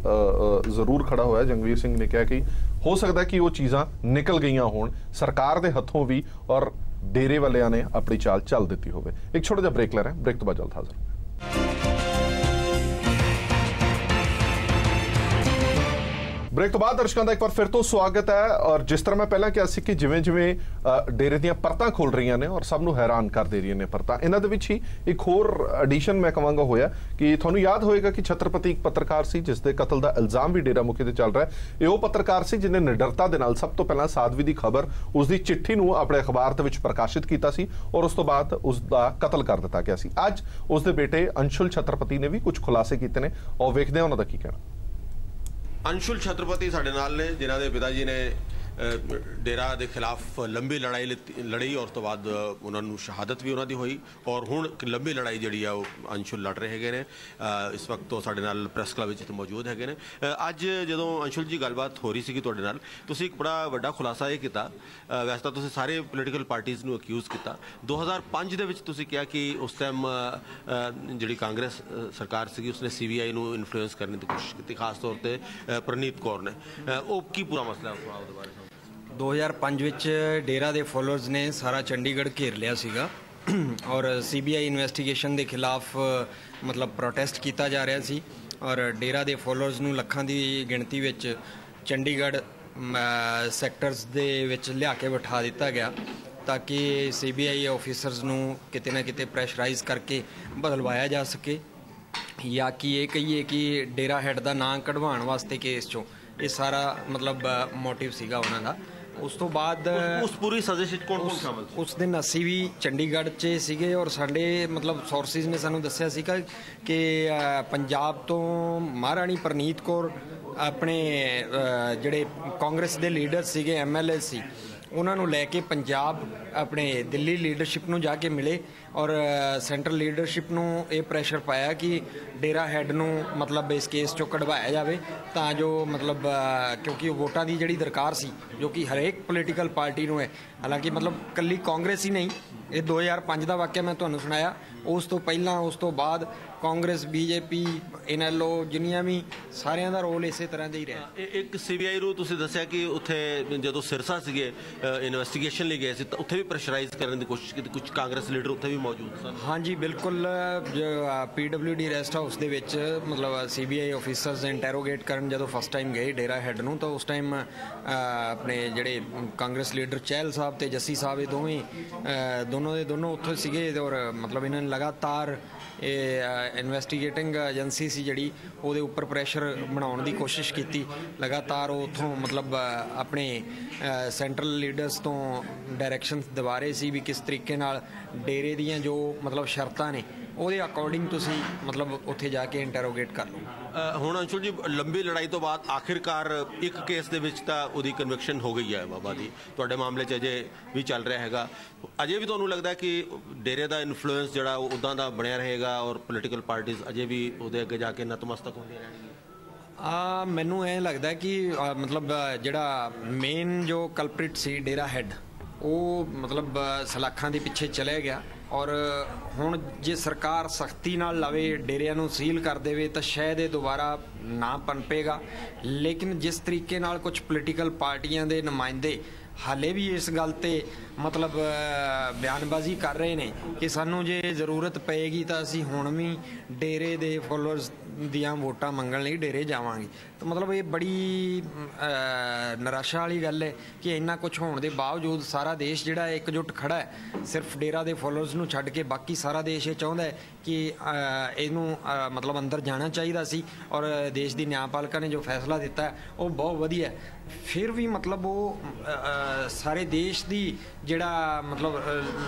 ਜ਼ਰੂਰ ਖੜਾ ਹੋਇਆ। ਜੰਗਵੀਰ ਸਿੰਘ ਨੇ ਕਿਹਾ ਕਿ ਹੋ ਸਕਦਾ ਕਿ ਉਹ ਚੀਜ਼ਾਂ ਨਿਕਲ ਗਈਆਂ ਹੋਣ ਸਰਕਾਰ ਦੇ ਹੱਥੋਂ ਵੀ ਔਰ ਡੇਰੇ ਵਾਲਿਆਂ ਨੇ ਆਪਣੀ ਚਾਲ ਚੱਲ ਦਿੱਤੀ ਹੋਵੇ। ਇੱਕ ਛੋਟਾ ਜਿਹਾ ਬ੍ਰੇਕ ਲੈ ਰਹੇ, ਬ੍ਰੇਕ ਤੋਂ ਬਾਅਦ ਜਲਦ ਹਾਜ਼ਰ। ਬ੍ਰੇਕ ਤੋਂ ਬਾਅਦ ਦਰਸ਼ਕਾਂ ਦਾ ਇੱਕ ਵਾਰ ਫਿਰ ਤੋਂ ਸਵਾਗਤ ਹੈ। ਔਰ ਜਿਸ ਤਰ੍ਹਾਂ ਮੈਂ ਪਹਿਲਾਂ ਕਿਹਾ ਸੀ ਕਿ ਜਿਵੇਂ ਡੇਰੇ ਦੀਆਂ ਪਰਤਾਂ ਖੁੱਲ ਰਹੀਆਂ ਨੇ ਔਰ ਸਭ ਨੂੰ ਹੈਰਾਨ ਕਰ ਦੇ ਰਹੀਆਂ ਨੇ ਪਰਤਾਂ, ਇਹਨਾਂ ਦੇ ਵਿੱਚ ਹੀ ਇੱਕ ਹੋਰ ਐਡੀਸ਼ਨ ਮੈਂ ਕਹਾਂਗਾ ਹੋਇਆ ਕਿ ਤੁਹਾਨੂੰ ਯਾਦ ਹੋਏਗਾ ਕਿ ਛਤਰਪਤੀ ਇੱਕ ਪੱਤਰਕਾਰ ਸੀ ਜਿਸ ਦੇ ਕਤਲ ਦਾ ਇਲਜ਼ਾਮ ਵੀ ਡੇਰਾ ਮੁਖੀ ਤੇ ਚੱਲ ਰਿਹਾ ਹੈ। ਇਹ ਉਹ ਪੱਤਰਕਾਰ ਸੀ ਜਿਹਨੇ ਨਿਡਰਤਾ ਦੇ ਨਾਲ ਸਭ ਤੋਂ ਪਹਿਲਾਂ ਸਾਧਵੀ ਦੀ ਖਬਰ, ਉਸ ਦੀ ਚਿੱਠੀ ਨੂੰ ਆਪਣੇ ਅਖਬਾਰ ਦੇ ਵਿੱਚ ਪ੍ਰਕਾਸ਼ਿਤ ਕੀਤਾ ਸੀ ਔਰ ਉਸ ਤੋਂ ਬਾਅਦ ਉਸ ਦਾ ਕਤਲ ਕਰ ਦਿੱਤਾ ਗਿਆ ਸੀ। ਅੱਜ ਉਸ ਦੇ ਬੇਟੇ ਅੰਸ਼ੁਲ ਛਤਰਪਤੀ ਨੇ ਵੀ ਕੁਝ ਖੁਲਾਸੇ ਕੀਤੇ ਨੇ, ਔਰ ਵੇਖਦੇ ਹਾਂ ਉਹਨਾਂ ਦਾ ਕੀ ਕਹਿਣਾ। ਅੰਸ਼ੁਲ ਛਤਰਪਤੀ ਸਾਡੇ ਨਾਲ ਨੇ, ਜਿਨ੍ਹਾਂ ਦੇ ਪਿਤਾ ਜੀ ਨੇ ਡੇਰਾ ਦੇ ਖਿਲਾਫ ਲੰਬੀ ਲੜਾਈ ਔਰ ਤੋਂ ਬਾਅਦ ਉਹਨਾਂ ਨੂੰ ਸ਼ਹਾਦਤ ਵੀ ਉਹਨਾਂ ਦੀ ਹੋਈ ਔਰ ਹੁਣ ਲੰਬੀ ਲੜਾਈ ਜਿਹੜੀ ਆ ਉਹ ਅੰਸ਼ੁਲ ਲੜ ਰਹੇ ਹੈਗੇ ਨੇ। ਇਸ ਵਕਤ ਉਹ ਸਾਡੇ ਨਾਲ ਪ੍ਰੈਸ ਕਲੱਬ ਵਿੱਚ ਮੌਜੂਦ ਹੈਗੇ ਨੇ। ਅੱਜ ਜਦੋਂ ਅੰਸ਼ੁਲ ਜੀ ਗੱਲਬਾਤ ਹੋ ਰਹੀ ਸੀਗੀ ਤੁਹਾਡੇ ਨਾਲ, ਤੁਸੀਂ ਇੱਕ ਬੜਾ ਵੱਡਾ ਖੁਲਾਸਾ ਇਹ ਕੀਤਾ। ਵੈਸੇ ਤਾਂ ਤੁਸੀਂ ਸਾਰੇ ਪੋਲੀਟੀਕਲ ਪਾਰਟੀਜ਼ ਨੂੰ ਅਕਿਊਜ਼ ਕੀਤਾ। 2005 ਦੇ ਵਿੱਚ ਤੁਸੀਂ ਕਿਹਾ ਕਿ ਉਸ ਟਾਈਮ ਜਿਹੜੀ ਕਾਂਗਰਸ ਸਰਕਾਰ ਸੀਗੀ ਉਸਨੇ CBI ਨੂੰ ਇਨਫਲੂਐਂਸ ਕਰਨ ਦੀ ਕੋਸ਼ਿਸ਼ ਕੀਤੀ, ਖਾਸ ਤੌਰ ਤੇ ਪ੍ਰਨੀਤ ਕੌਰ ਨੇ। ਉਹ ਕੀ ਪੂਰਾ ਮਸਲਾ ਹੈ ਉਹਦੇ ਬਾਰੇ? 2005 ਵਿੱਚ ਡੇਰਾ ਦੇ ਫੋਲੋਅਰਸ ਨੇ ਸਾਰਾ ਚੰਡੀਗੜ੍ਹ ਘੇਰ ਲਿਆ ਸੀਗਾ ਔਰ CBI ਇਨਵੈਸਟੀਗੇਸ਼ਨ ਦੇ ਖਿਲਾਫ ਮਤਲਬ ਪ੍ਰੋਟੈਸਟ ਕੀਤਾ ਜਾ ਰਿਹਾ ਸੀ ਔਰ ਡੇਰਾ ਦੇ ਫੋਲੋਅਰਸ ਨੂੰ ਲੱਖਾਂ ਦੀ ਗਿਣਤੀ ਵਿੱਚ ਚੰਡੀਗੜ੍ਹ ਸੈਕਟਰਸ ਦੇ ਵਿੱਚ ਲਿਆ ਕੇ ਬਿਠਾ ਦਿੱਤਾ ਗਿਆ ਤਾਂ ਕਿ CBI ਆਫੀਸਰਸ ਨੂੰ ਕਿਤੇ ਨਾ ਕਿਤੇ ਪ੍ਰੈਸ਼ਰਾਈਜ਼ ਕਰਕੇ ਬਦਲਵਾਇਆ ਜਾ ਸਕੇ, ਜਾਂ ਕਿ ਇਹ ਕਹੀਏ ਕਿ ਡੇਰਾ ਹੈਡ ਦਾ ਨਾਂ ਕਢਵਾਉਣ ਵਾਸਤੇ ਕੇਸ 'ਚੋਂ ਇਹ ਸਾਰਾ ਮਤਲਬ ਮੋਟਿਵ ਸੀਗਾ ਉਹਨਾਂ ਦਾ। ਉਸ ਤੋਂ ਬਾਅਦ ਉਸ ਪੂਰੀ ਸਾਜ਼ਿਸ਼ ਵਿੱਚ ਕੌਣ ਸ਼ਾਮਲ ਸੀ? ਉਸ ਦਿਨ ਅਸੀਂ ਵੀ ਚੰਡੀਗੜ੍ਹ 'ਚ ਸੀਗੇ ਔਰ ਸਾਡੇ ਮਤਲਬ ਸੋਰਸਿਸ ਨੇ ਸਾਨੂੰ ਦੱਸਿਆ ਸੀਗਾ ਕਿ ਪੰਜਾਬ ਤੋਂ ਮਹਾਰਾਣੀ ਪ੍ਰਨੀਤ ਕੌਰ ਆਪਣੇ ਜਿਹੜੇ ਕਾਂਗਰਸ ਦੇ ਲੀਡਰ ਸੀਗੇ MLA ਸੀ ਉਹਨਾਂ ਨੂੰ ਲੈ ਕੇ ਪੰਜਾਬ ਆਪਣੇ ਦਿੱਲੀ ਲੀਡਰਸ਼ਿਪ ਨੂੰ ਜਾ ਕੇ ਮਿਲੇ ਔਰ ਸੈਂਟਰਲ ਲੀਡਰਸ਼ਿਪ ਨੂੰ ਇਹ ਪ੍ਰੈਸ਼ਰ ਪਾਇਆ ਕਿ ਡੇਰਾ ਹੈਡ ਨੂੰ ਮਤਲਬ ਇਸ ਕੇਸ 'ਚੋਂ ਕਢਵਾਇਆ ਜਾਵੇ ਤਾਂ ਜੋ ਮਤਲਬ ਕਿਉਂਕਿ ਉਹ ਵੋਟਾਂ ਦੀ ਜਿਹੜੀ ਦਰਕਾਰ ਸੀ ਜੋ ਕਿ ਹਰੇਕ ਪੋਲੀਟੀਕਲ ਪਾਰਟੀ ਨੂੰ ਹੈ, ਹਾਲਾਂਕਿ ਮਤਲਬ ਕੱਲੀ ਕਾਂਗਰਸ ਹੀ ਨਹੀਂ, ਇਹ 2005 ਦਾ ਵਾਕਿਆ ਮੈਂ ਤੁਹਾਨੂੰ ਸੁਣਾਇਆ। ਉਸ ਤੋਂ ਪਹਿਲਾਂ ਉਸ ਤੋਂ ਬਾਅਦ ਕਾਂਗਰਸ BJP NLO ਜਿੰਨੀਆਂ ਵੀ ਸਾਰਿਆਂ ਦਾ ਰੋਲ ਇਸੇ ਤਰ੍ਹਾਂ ਦਾ ਹੀ ਰਿਹਾ। ਇੱਕ CBI ਨੂੰ ਤੁਸੀਂ ਦੱਸਿਆ ਕਿ ਉੱਥੇ ਜਦੋਂ ਸਿਰਸਾ ਸੀਗੇ ਇਨਵੈਸਟੀਗੇਸ਼ਨ ਲਈ ਗਏ ਸੀ ਤਾਂ ਉੱਥੇ ਵੀ ਪ੍ਰੈਸ਼ਰਾਈਜ਼ ਕਰਨ ਦੀ ਕੋਸ਼ਿਸ਼ ਕੀਤੀ, ਕੁਝ ਕਾਂਗਰਸ ਲੀਡਰ ਉੱਥੇ ਵੀ ਮੌਜੂਦ ਸਨ। ਹਾਂਜੀ ਬਿਲਕੁਲ, PWD ਰੈਸਟ ਹਾਊਸ ਦੇ ਵਿੱਚ ਮਤਲਬ CBI ਆਫੀਸਰਸ ਇੰਟਰੋਗੇਟ ਕਰਨ ਜਦੋਂ ਫਸਟ ਟਾਈਮ ਗਏ ਡੇਰਾ ਹੈਡ ਨੂੰ ਤਾਂ ਉਸ ਟਾਈਮ ਆਪਣੇ ਜਿਹੜੇ ਕਾਂਗਰਸ ਲੀਡਰ ਚਹਿਲ ਸਾਹਿਬ ਤੇ ਜੱਸੀ ਸਾਹਿਬ ਇਹ ਦੋਨੋਂ ਦੇ ਦੋਨੋਂ ਉੱਥੇ ਸੀਗੇ ਔਰ ਮਤਲਬ ਇਹਨਾਂ ਨੇ ਲਗਾਤਾਰ ਇਹ ਇਨਵੈਸਟੀਗੇਟਿੰਗ ਏਜੰਸੀ ਸੀ ਜਿਹੜੀ ਉਹਦੇ ਉੱਪਰ ਪ੍ਰੈਸ਼ਰ ਬਣਾਉਣ ਦੀ ਕੋਸ਼ਿਸ਼ ਕੀਤੀ। ਲਗਾਤਾਰ ਉਹ ਉੱਥੋਂ ਮਤਲਬ ਆਪਣੇ ਸੈਂਟਰਲ ਲੀਡਰਸ ਤੋਂ ਡਾਇਰੈਕਸ਼ਨਸ ਦਿਵਾ ਰਹੇ ਸੀ ਵੀ ਕਿਸ ਤਰੀਕੇ ਨਾਲ ਡੇਰੇ ਦੀਆਂ ਜੋ ਮਤਲਬ ਸ਼ਰਤਾਂ ਨੇ ਉਹਦੇ ਅਕੋਰਡਿੰਗ ਤੁਸੀਂ ਮਤਲਬ ਉੱਥੇ ਜਾ ਕੇ ਇੰਟਰੋਗੇਟ ਕਰ ਲਓ। ਹੁਣ ਅੰਸ਼ੁਲ ਜੀ ਲੰਬੀ ਲੜਾਈ ਤੋਂ ਬਾਅਦ ਆਖਿਰਕਾਰ ਇੱਕ ਕੇਸ ਦੇ ਵਿੱਚ ਤਾਂ ਉਹਦੀ ਕਨਵਿਕਸ਼ਨ ਹੋ ਗਈ ਹੈ ਬਾਬਾ ਦੀ, ਤੁਹਾਡੇ ਮਾਮਲੇ 'ਚ ਅਜੇ ਵੀ ਚੱਲ ਰਿਹਾ ਹੈਗਾ। ਅਜੇ ਵੀ ਤੁਹਾਨੂੰ ਲੱਗਦਾ ਕਿ ਡੇਰੇ ਦਾ ਇਨਫਲੂਐਂਸ ਜਿਹੜਾ ਉਹ ਉੱਦਾਂ ਦਾ ਬਣਿਆ ਰਹੇਗਾ ਔਰ ਪੋਲੀਟੀਕਲ ਪਾਰਟੀਜ਼ ਅਜੇ ਵੀ ਉਹਦੇ ਅੱਗੇ ਜਾ ਕੇ ਨਤਮਸਤਕ ਹੁੰਦੀਆਂ ਰਹਿਣਗੀਆਂ? ਮੈਨੂੰ ਇਹ ਲੱਗਦਾ ਕਿ ਮਤਲਬ ਜਿਹੜਾ ਮੇਨ ਜੋ ਕਲਪ੍ਰਿਟ ਸੀ ਡੇਰਾ ਹੈਡ ਉਹ ਮਤਲਬ ਸਲਾਖਾਂ ਦੇ ਪਿੱਛੇ ਚਲੇ ਗਿਆ ਔਰ ਹੁਣ ਜੇ ਸਰਕਾਰ ਸਖਤੀ ਨਾਲ ਲਵੇ ਡੇਰਿਆਂ ਨੂੰ ਸੀਲ ਕਰ ਦੇਵੇ ਤਾਂ ਸ਼ਾਇਦ ਇਹ ਦੁਬਾਰਾ ਨਾ ਪਨਪੇਗਾ। ਲੇਕਿਨ ਜਿਸ ਤਰੀਕੇ ਨਾਲ ਕੁਝ ਪੋਲੀਟੀਕਲ ਪਾਰਟੀਆਂ ਦੇ ਨੁਮਾਇੰਦੇ ਹਾਲੇ ਵੀ ਇਸ ਗੱਲ ਤੇ ਮਤਲਬ ਬਿਆਨਬਾਜ਼ੀ ਕਰ ਰਹੇ ਨੇ ਕਿ ਸਾਨੂੰ ਜੇ ਜ਼ਰੂਰਤ ਪਏਗੀ ਤਾਂ ਅਸੀਂ ਹੁਣ ਵੀ ਡੇਰੇ ਦੇ ਫੋਲੋਅਰਸ ਦੀਆਂ ਵੋਟਾਂ ਮੰਗਣ ਲਈ ਡੇਰੇ ਜਾਵਾਂਗੇ, ਤਾਂ ਮਤਲਬ ਇਹ ਬੜੀ ਨਿਰਾਸ਼ਾ ਵਾਲੀ ਗੱਲ ਹੈ ਕਿ ਇੰਨਾ ਕੁਝ ਹੋਣ ਦੇ ਬਾਵਜੂਦ ਸਾਰਾ ਦੇਸ਼ ਜਿਹੜਾ ਇਕਜੁੱਟ ਖੜਾ ਹੈ। ਸਿਰਫ ਡੇਰਾ ਦੇ ਫੋਲੋਅਰਸ ਨੂੰ ਛੱਡ ਕੇ ਬਾਕੀ ਸਾਰਾ ਦੇਸ਼ ਇਹ ਚਾਹੁੰਦਾ ਹੈ ਕਿ ਇਹਨੂੰ ਮਤਲਬ ਅੰਦਰ ਜਾਣਾ ਚਾਹੀਦਾ ਸੀ ਔਰ ਦੇਸ਼ ਦੀ ਨਿਆਂਪਾਲਿਕਾ ਨੇ ਜੋ ਫੈਸਲਾ ਦਿੱਤਾ ਉਹ ਬਹੁਤ ਵਧੀਆ ਹੈ। ਫਿਰ ਵੀ ਮਤਲਬ ਉਹ ਸਾਰੇ ਦੇਸ਼ ਦੀ ਜਿਹੜਾ ਮਤਲਬ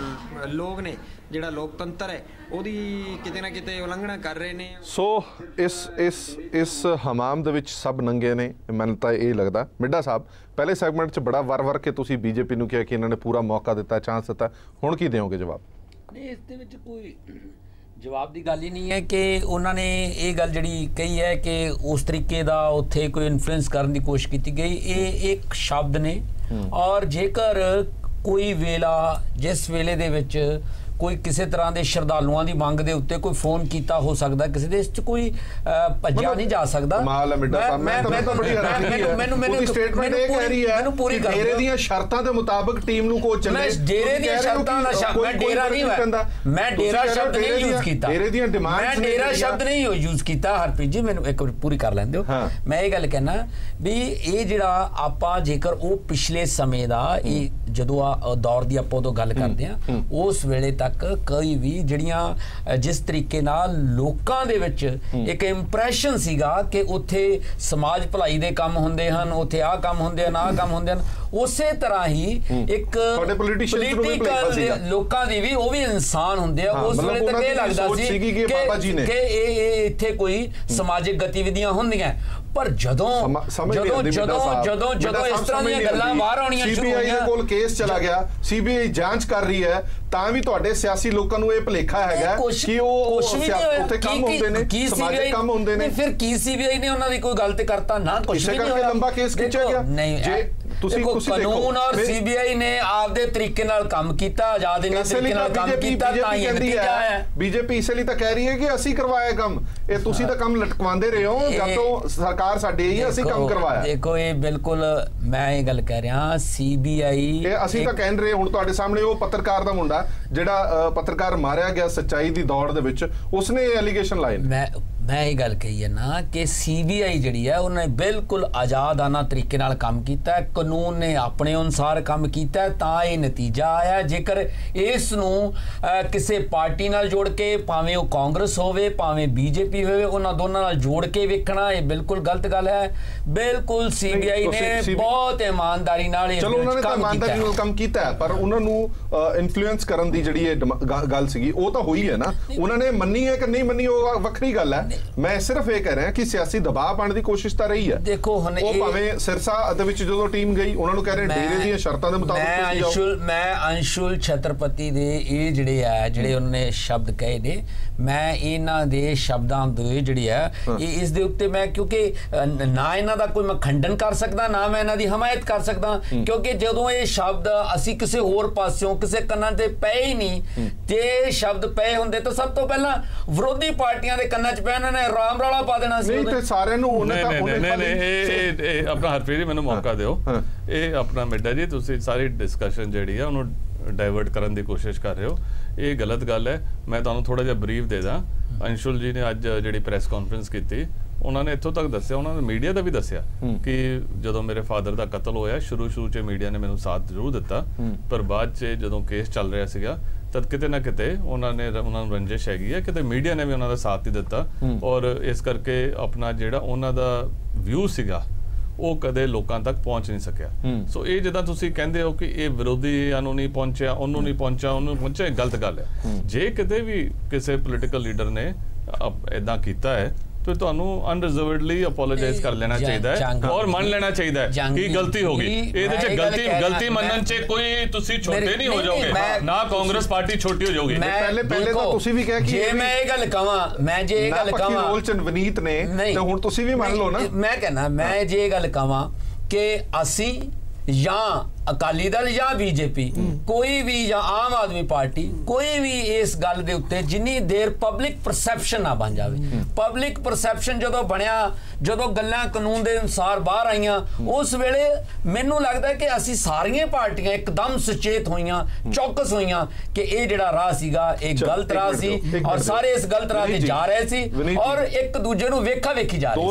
ਲੋਕ ਨੇ ਜਿਹੜਾ ਲੋਕਤੰਤਰ ਹੈ ਉਹਦੀ ਕਿਤੇ ਨਾ ਕਿਤੇ ਉਲੰਘਣਾ ਕਰ ਰਹੇ ਨੇ। ਸੋ ਇਸ ਹਮਾਮ ਦੇ ਵਿੱਚ ਸਭ ਨੰਗੇ ਨੇ, ਮੈਨੂੰ ਤਾਂ ਇਹ ਲੱਗਦਾ। ਮਿੱਡਾ ਸਾਹਿਬ ਪਹਿਲੇ ਸੈਗਮੈਂਟ 'ਚ ਬੜਾ ਵਰ ਕੇ ਤੁਸੀਂ BJP ਨੂੰ ਕਿਹਾ ਕਿ ਇਹਨਾਂ ਨੇ ਪੂਰਾ ਮੌਕਾ ਦਿੱਤਾ, ਚਾਂਸ ਦਿੱਤਾ, ਹੁਣ ਕੀ ਦਿਓਗੇ ਜਵਾਬ? ਨਹੀਂ, ਇਸ ਦੇ ਵਿੱਚ ਕੋਈ ਜਵਾਬ ਦੀ ਗੱਲ ਹੀ ਨਹੀਂ ਹੈ ਕਿ ਉਹਨਾਂ ਨੇ ਇਹ ਗੱਲ ਜਿਹੜੀ ਕਹੀ ਹੈ ਕਿ ਉਸ ਤਰੀਕੇ ਦਾ ਉੱਥੇ ਕੋਈ ਇਨਫਲੂਐਂਸ ਕਰਨ ਦੀ ਕੋਸ਼ਿਸ਼ ਕੀਤੀ ਗਈ, ਇਹ ਇੱਕ ਸ਼ਬਦ ਨੇ। ਔਰ ਜੇਕਰ ਕੋਈ ਵੇਲਾ ਜਿਸ ਵੇਲੇ ਦੇ ਵਿੱਚ ਕੋਈ ਕਿਸੇ ਤਰ੍ਹਾਂ ਦੇ ਸ਼ਰਧਾਲੂਆਂ ਦੀ ਮੰਗ ਦੇ ਉੱਤੇ ਕੋਈ ਫੋਨ ਕੀਤਾ ਹੋ ਸਕਦਾ, ਕਿਸੇ ਦੇ ਇਸ 'ਚ ਕੋਈ ਭੱਜਿਆ ਨਹੀਂ ਜਾ ਸਕਦਾ। ਮੈਨੂੰ ਸਟੇਟਮੈਂਟ ਇਹ ਕਹਿ ਰਹੀ ਹੈ ਕਿ ਡੇਰੇ ਦੀਆਂ ਸ਼ਰਤਾਂ ਦੇ ਮੁਤਾਬਕ ਟੀਮ ਨੂੰ ਕੋਚ ਚੱਲੇ। ਮੈਂ ਡੇਰੇ ਦੀਆਂ ਸ਼ਰਤਾਂ ਦਾ ਸ਼ਬਦ, ਮੈਂ ਡੇਰਾ ਨਹੀਂ, ਮੈਂ ਡੇਰਾ ਸ਼ਬਦ ਨਹੀਂ ਯੂਜ਼ ਕੀਤਾ, ਡੇਰੇ ਦੀਆਂ ਡਿਮਾਂਡਸ, ਮੈਂ ਡੇਰਾ ਸ਼ਬਦ ਨਹੀਂ ਯੂਜ਼ ਕੀਤਾ। ਹਰਪ੍ਰੀਤ ਜੀ ਮੈਨੂੰ ਇੱਕ ਪੂਰੀ ਕਰ ਲੈਣ ਦਿਓ। ਮੈਂ ਇਹ ਗੱਲ ਕਹਿਣਾ ਵੀ ਇਹ ਜਿਹੜਾ ਆਪਾਂ ਜੇਕਰ ਉਹ ਪਿਛਲੇ ਸਮੇਂ ਦਾ ਇਹ ਜਦੋਂ ਆ ਦੌਰ ਦੀ ਆਪਾਂ ਉਦੋਂ ਗੱਲ ਕਰਦੇ ਹਾਂ ਉਸ ਵੇਲੇ ਤੱਕ ਕਈ ਵੀ ਜਿਹੜੀਆਂ ਜਿਸ ਤਰੀਕੇ ਨਾਲ ਲੋਕਾਂ ਦੇ ਵਿੱਚ ਇੱਕ ਇੰਪ੍ਰੈਸ਼ਨ ਸੀਗਾ ਕਿ ਉੱਥੇ ਸਮਾਜ ਭਲਾਈ ਦੇ ਕੰਮ ਹੁੰਦੇ ਹਨ, ਉੱਥੇ ਆਹ ਕੰਮ ਹੁੰਦੇ ਹਨ, ਆਹ ਕੰਮ ਹੁੰਦੇ ਹਨ, ਉਸੇ ਤਰ੍ਹਾਂ ਹੀ ਇੱਕ ਪੋਲੀਟੀਕਲ ਲੋਕਾਂ ਦੀ ਵੀ ਉਹ ਵੀ ਇਨਸਾਨ ਹੁੰਦੇ ਆ। ਉਸ ਵੇਲੇ ਤੱਕ ਇਹ ਲੱਗਦਾ ਸੀ ਕਿ ਇਹ ਇੱਥੇ ਕੋਈ ਸਮਾਜਿਕ ਗਤੀਵਿਧੀਆਂ ਹੁੰਦੀਆਂ, ਪਰ ਜਦੋਂ ਇਸ ਤਰ੍ਹਾਂ ਦੀਆਂ ਗੱਲਾਂ ਬਾਹਰ ਆਉਣੀਆਂ ਸ਼ੁਰੂ ਹੋਈਆਂ, ਸੀਬੀਆਈ ਕੋਲ ਕੇਸ ਚਲਾ ਗਿਆ, ਸੀਬੀਆਈ ਜਾਂਚ ਕਰ ਰਹੀ ਹੈ, ਤਾਂ ਵੀ ਤੁਹਾਡੇ ਸਿਆਸੀ ਲੋਕਾਂ ਨੂੰ ਇਹ ਭੁਲੇਖਾ ਹੈਗਾ ਕਿ ਉਹ ਉੱਥੇ ਕੰਮ ਹੁੰਦੇ ਨੇ, ਸਮਾਜਿਕ ਕੰਮ ਹੁੰਦੇ ਨੇ। ਫਿਰ ਕੀ ਸੀਬੀਆਈ ਨੇ ਉਹਨਾਂ ਦੀ ਕੋਈ ਗੱਲ ਤੇ ਕਰਤਾ ਨਾ, ਕੁਝ ਵੀ ਨਹੀਂ ਹੋਇਆ, ਲੰਬਾ ਕੇਸ ਖਿੱਚਿਆ ਗਿਆ। ਨਹੀਂ, ਤੁਸੀਂ ਕਾਨੂੰਨ ਔਰ ਸੀਬੀਆਈ ਨੇ ਆਪਦੇ ਤਰੀਕੇ ਨਾਲ ਕੰਮ ਕੀਤਾ, ਆਜ਼ਾਦ ਇਹਨਾਂ ਤਰੀਕੇ ਨਾਲ ਕੰਮ ਕੀਤਾ, ਤਾਂ ਹੀ ਨਤੀਜਾ ਆਇਆ। ਬੀਜੇਪੀ ਇਸੇ ਲਈ ਤਾਂ ਕਹਿ ਰਹੀ ਹੈ ਕਿ ਅਸੀਂ ਕਰਵਾਇਆ ਕੰਮ, ਇਹ ਤੁਸੀਂ ਤਾਂ ਕੰਮ ਲਟਕਵਾਉਂਦੇ ਰਹੇ ਹੋ ਜਦ ਤੋਂ ਸਰਕਾਰ ਸਾਡੀ ਹੀ, ਅਸੀਂ ਕੰਮ ਕਰਵਾਇਆ। ਦੇਖੋ ਇਹ ਬਿਲਕੁਲ ਮੈਂ ਇਹ ਗੱਲ ਕਹਿ ਰਿਹਾ, ਸੀਬੀਆਈ ਇਹ ਅਸੀਂ ਤਾਂ ਕਹਿ ਰਹੇ ਹੁਣ ਤੁਹਾਡੇ ਸਾਹਮਣੇ ਉਹ ਪੱਤਰਕਾਰ ਦਾ ਮੁੰਡਾ ਜਿਹੜਾ ਪੱਤਰਕਾਰ ਮਾਰਿਆ ਗਿਆ ਸੱਚਾਈ ਦੀ ਦੌੜ ਦੇ ਵਿੱਚ, ਉਸਨੇ ਇਹ ਐਲੀਗੇਸ਼ਨ ਲਾਏ। ਮੈਂ ਇਹ ਗੱਲ ਕਹੀ ਹੈ ਨਾ ਕਿ ਸੀਬੀਆਈ ਜਿਹੜੀ ਹੈ ਉਹਨੇ ਬਿਲਕੁਲ ਆਜ਼ਾਦਾਨਾ ਤਰੀਕੇ ਨਾਲ ਕੰਮ ਕੀਤਾ, ਕਾਨੂੰਨ ਨੇ ਆਪਣੇ ਅਨੁਸਾਰ ਕੰਮ ਕੀਤਾ, ਤਾਂ ਇਹ ਨਤੀਜਾ ਆਇਆ। ਜੇਕਰ ਇਸ ਨੂੰ ਕਿਸੇ ਪਾਰਟੀ ਨਾਲ ਜੋੜ ਕੇ, ਭਾਵੇਂ ਉਹ ਕਾਂਗਰਸ ਹੋਵੇ ਭਾਵੇਂ ਬੀਜੇਪੀ ਹੋਵੇ, ਉਹਨਾਂ ਦੋਨਾਂ ਨਾਲ ਜੋੜ ਕੇ ਵੇਖਣਾ ਇਹ ਬਿਲਕੁਲ ਗਲਤ ਗੱਲ ਹੈ। ਬਿਲਕੁਲ ਸੀਬੀਆਈ ਨੇ ਬਹੁਤ ਇਮਾਨਦਾਰੀ ਨਾਲ ਇਹ ਕੰਮ ਕੀਤਾ, ਪਰ ਉਹਨਾਂ ਨੂੰ ਇਨਫਲੂਐਂਸ ਕਰਨ ਦੀ ਜਿਹੜੀ ਇਹ ਗੱਲ ਸੀਗੀ ਉਹ ਤਾਂ ਹੋਈ ਹੈ ਨਾ। ਉਹਨਾਂ ਨੇ ਮੰਨੀ ਹੈ ਕਿ ਨਹੀਂ ਮੰਨੀ ਉਹ ਵੱਖਰੀ ਗੱਲ ਹੈ। ਮੈਂ ਸਿਰਫ ਇਹ ਕਹਿ ਰਿਹਾ ਕਿ ਸਿਆਸੀ ਦਬਾਅ ਪਾਉਣ ਦੀ ਕੋਸ਼ਿਸ਼ ਤਾਂ ਰਹੀ ਹੈ। ਦੇਖੋ ਹੁਣ ਉਹ ਭਾਵੇਂ ਸਿਰਸਾ ਦੇ ਵਿੱਚ ਜਦੋਂ ਟੀਮ ਗਈ ਉਹਨਾਂ ਨੂੰ ਕਹਿ ਰਹੇ ਡੇਰੇ ਦੀਆਂ ਸ਼ਰਤਾਂ ਦੇ ਮੁਤਾਬਕ ਮੈਂ ਅੰਸ਼ੁਲ ਛਤਰਪਤੀ ਦੇ ਇਹ ਜਿਹੜੇ ਉਹਨਾਂ ਨੇ ਸ਼ਬਦ ਕਹੇ ਨੇ, ਮੈਂ ਇਹਨਾਂ ਦੇ ਸ਼ਬਦਾਂ ਦੇ ਜਿਹੜੇ ਆ ਇਸ ਦੇ ਉੱਤੇ ਮੈਂ, ਕਿਉਂਕਿ ਨਾ ਇਹਨਾਂ ਦਾ ਕੋਈ ਮੈਂ ਖੰਡਨ ਕਰ ਸਕਦਾ, ਨਾ ਮੈਂ ਇਹਨਾਂ ਦੀ ਹਮਾਇਤ ਕਰ ਸਕਦਾ, ਕਿਉਂਕਿ ਜਦੋਂ ਇਹ ਸ਼ਬਦ ਅਸੀਂ ਕਿਸੇ ਹੋਰ ਪਾਸਿਓਂ ਕਿਸੇ ਕੰਨਾਂ ਤੇ ਪਏ ਹੀ ਨਹੀਂ, ਤੇ ਸ਼ਬਦ ਪਏ ਹੁੰਦੇ ਤਾਂ ਸਭ ਤੋਂ ਪਹਿਲਾਂ ਵਿਰੋਧੀ ਪਾਰਟੀਆਂ ਦੇ ਕੰਨਾਂ 'ਚ ਪਏ ਇਹਨਾਂ ਨੇ ਰਾਮ ਰੌਲਾ ਪਾ ਦੇਣਾ ਸੀ। ਨਹੀਂ ਤੇ ਸਾਰਿਆਂ ਨੂੰ ਉਹਨੇ ਤਾਂ ਇਹ ਆਪਣਾ ਹਰਪ੍ਰੀਤ ਜੀ ਮੈਨੂੰ ਮੌਕਾ ਦਿਓ। ਇਹ ਆਪਣਾ ਮਿੱਡਾ ਜੀ ਤੁਸੀਂ ਸਾਰੀ ਡਿਸਕਸ਼ਨ ਜਿਹੜੀ ਆ ਉਹਨੂੰ ਡਾਇਵਰਟ ਕਰਨ ਦੀ ਕੋਸ਼ਿਸ਼ ਕਰ ਰਹੇ ਹੋ, ਇਹ ਗਲਤ ਗੱਲ ਹੈ। ਮੈਂ ਤੁਹਾਨੂੰ ਥੋੜਾ ਜਿਹਾ ਬਰੀਫ ਦੇ ਦਾਂ। ਅੰਸ਼ੁਲ ਜੀ ਨੇ ਅੱਜ ਜਿਹੜੀ ਪ੍ਰੈਸ ਕਾਨਫਰੰਸ ਕੀਤੀ, ਉਹਨਾਂ ਨੇ ਇੱਥੋਂ ਤੱਕ ਦੱਸਿਆ, ਉਹਨਾਂ ਨੇ ਮੀਡੀਆ ਦਾ ਵੀ ਦੱਸਿਆ ਕਿ ਜਦੋਂ ਮੇਰੇ ਫਾਦਰ ਦਾ ਕਤਲ ਹੋਇਆ ਸ਼ੁਰੂ 'ਚ ਮੀਡੀਆ ਨੇ ਮੈਨੂੰ ਸਾਥ ਜ਼ਰੂਰ ਦਿੱਤਾ, ਪਰ ਬਾਅਦ 'ਚ ਜਦੋਂ ਕੇਸ ਚੱਲ ਰਿਹਾ ਸੀਗਾ ਤਦ ਕਿਤੇ ਨਾ ਕਿਤੇ ਉਹਨਾਂ ਨੂੰ ਰੰਜਿਸ਼ ਹੈਗੀ ਹੈ, ਕਿਤੇ ਮੀਡੀਆ ਨੇ ਵੀ ਉਹਨਾਂ ਦਾ ਸਾਥ ਨਹੀਂ ਦਿੱਤਾ, ਔਰ ਇਸ ਕਰਕੇ ਆਪਣਾ ਜਿਹੜਾ ਉਹਨਾਂ ਦਾ ਵਿਊ ਸੀਗਾ ਉਹ ਕਦੇ ਲੋਕਾਂ ਤੱਕ ਪਹੁੰਚ ਨਹੀਂ ਸਕਿਆ। ਸੋ ਇਹ ਜਿੱਦਾਂ ਤੁਸੀਂ ਕਹਿੰਦੇ ਹੋ ਕਿ ਇਹ ਵਿਰੋਧੀਆਂ ਨੂੰ ਨਹੀਂ ਪਹੁੰਚਿਆ, ਉਹਨੂੰ ਨਹੀਂ ਪਹੁੰਚਿਆ, ਉਹਨੂੰ ਪਹੁੰਚਿਆ, ਗਲਤ ਗੱਲ ਹੈ। ਜੇ ਕਿਤੇ ਵੀ ਕਿਸੇ ਪੋਲੀਟੀਕਲ ਲੀਡਰ ਨੇ ਇਦਾਂ ਕੀਤਾ ਹੈ तो ਤੁਹਾਨੂੰ ਅਨਰਿਜ਼ਰਵਡਲੀ ਅਪੋਲੋਜਾਈਜ਼ ਕਰ ਲੈਣਾ ਚਾਹੀਦਾ ਹੈ ਔਰ ਮੰਨ ਲੈਣਾ ਚਾਹੀਦਾ ਹੈ ਕਿ ਗਲਤੀ ਹੋ ਗਈ। ਇਹਦੇ 'ਚ ਗਲਤੀ ਮੰਨਣ 'ਚ ਕੋਈ ਤੁਸੀਂ ਛੋਟੇ ਨਹੀਂ ਹੋ ਜਾਓਗੇ, ਨਾ ਕਾਂਗਰਸ ਪਾਰਟੀ ਛੋਟੀ ਹੋ ਜਾਓਗੀ। ਪਹਿਲੇ ਤਾਂ ਤੁਸੀਂ ਵੀ ਕਿਹਾ ਕਿ ਜੇ ਮੈਂ ਇਹ ਗੱਲ ਕਹਾਂ, ਮੈਂ ਜੇ ਇਹ ਗੱਲ ਕਹਾਂ ਰੋਲ 'ਚ ਨਵਨੀਤ ਨੇ, ਤੇ ਹੁਣ ਤੁਸੀਂ ਵੀ ਮੰਨ ਲਓ ਨਾ। ਮੈਂ ਕਹਿੰਦਾ ਮੈਂ ਜੇ ਇਹ ਗੱਲ ਕਹਾਂ ਕਿ ਅਸੀਂ ਜਾਂ ਅਕਾਲੀ ਦਲ ਜਾਂ ਬੀਜੇਪੀ ਕੋਈ ਵੀ ਜਾਂ ਆਮ ਆਦਮੀ ਪਾਰਟੀ ਕੋਈ ਵੀ ਇਸ ਗੱਲ ਦੇ ਉੱਤੇ ਜਿੰਨੀ ਦੇਰ ਪਬਲਿਕ ਪਰਸੈਪਸ਼ਨ ਨਾ ਬਣ ਜਾਵੇ, ਪਬਲਿਕ ਪਰਸੈਪਸ਼ਨ ਜਦੋਂ ਬਣਿਆ, ਜਦੋਂ ਗੱਲਾਂ ਕਾਨੂੰਨ ਦੇ ਅਨੁਸਾਰ ਬਾਹਰ ਆਈਆਂ, ਉਸ ਵੇਲੇ ਮੈਨੂੰ ਲੱਗਦਾ ਕਿ ਅਸੀਂ ਸਾਰੀਆਂ ਪਾਰਟੀਆਂ ਇੱਕਦਮ ਸੁਚੇਤ ਹੋਈਆਂ, ਚੌਕਸ ਹੋਈਆਂ ਕਿ ਇਹ ਜਿਹੜਾ ਰਾਹ ਸੀਗਾ ਇਹ ਗਲਤ ਰਾਹ ਸੀ ਔਰ ਸਾਰੇ ਇਸ ਗਲਤ ਰਾਹ ਤੇ ਜਾ ਰਹੇ ਸੀ ਔਰ ਇੱਕ ਦੂਜੇ ਨੂੰ ਵੇਖਾ ਵੇਖੀ ਜਾ ਰਹੇ ਸੀ।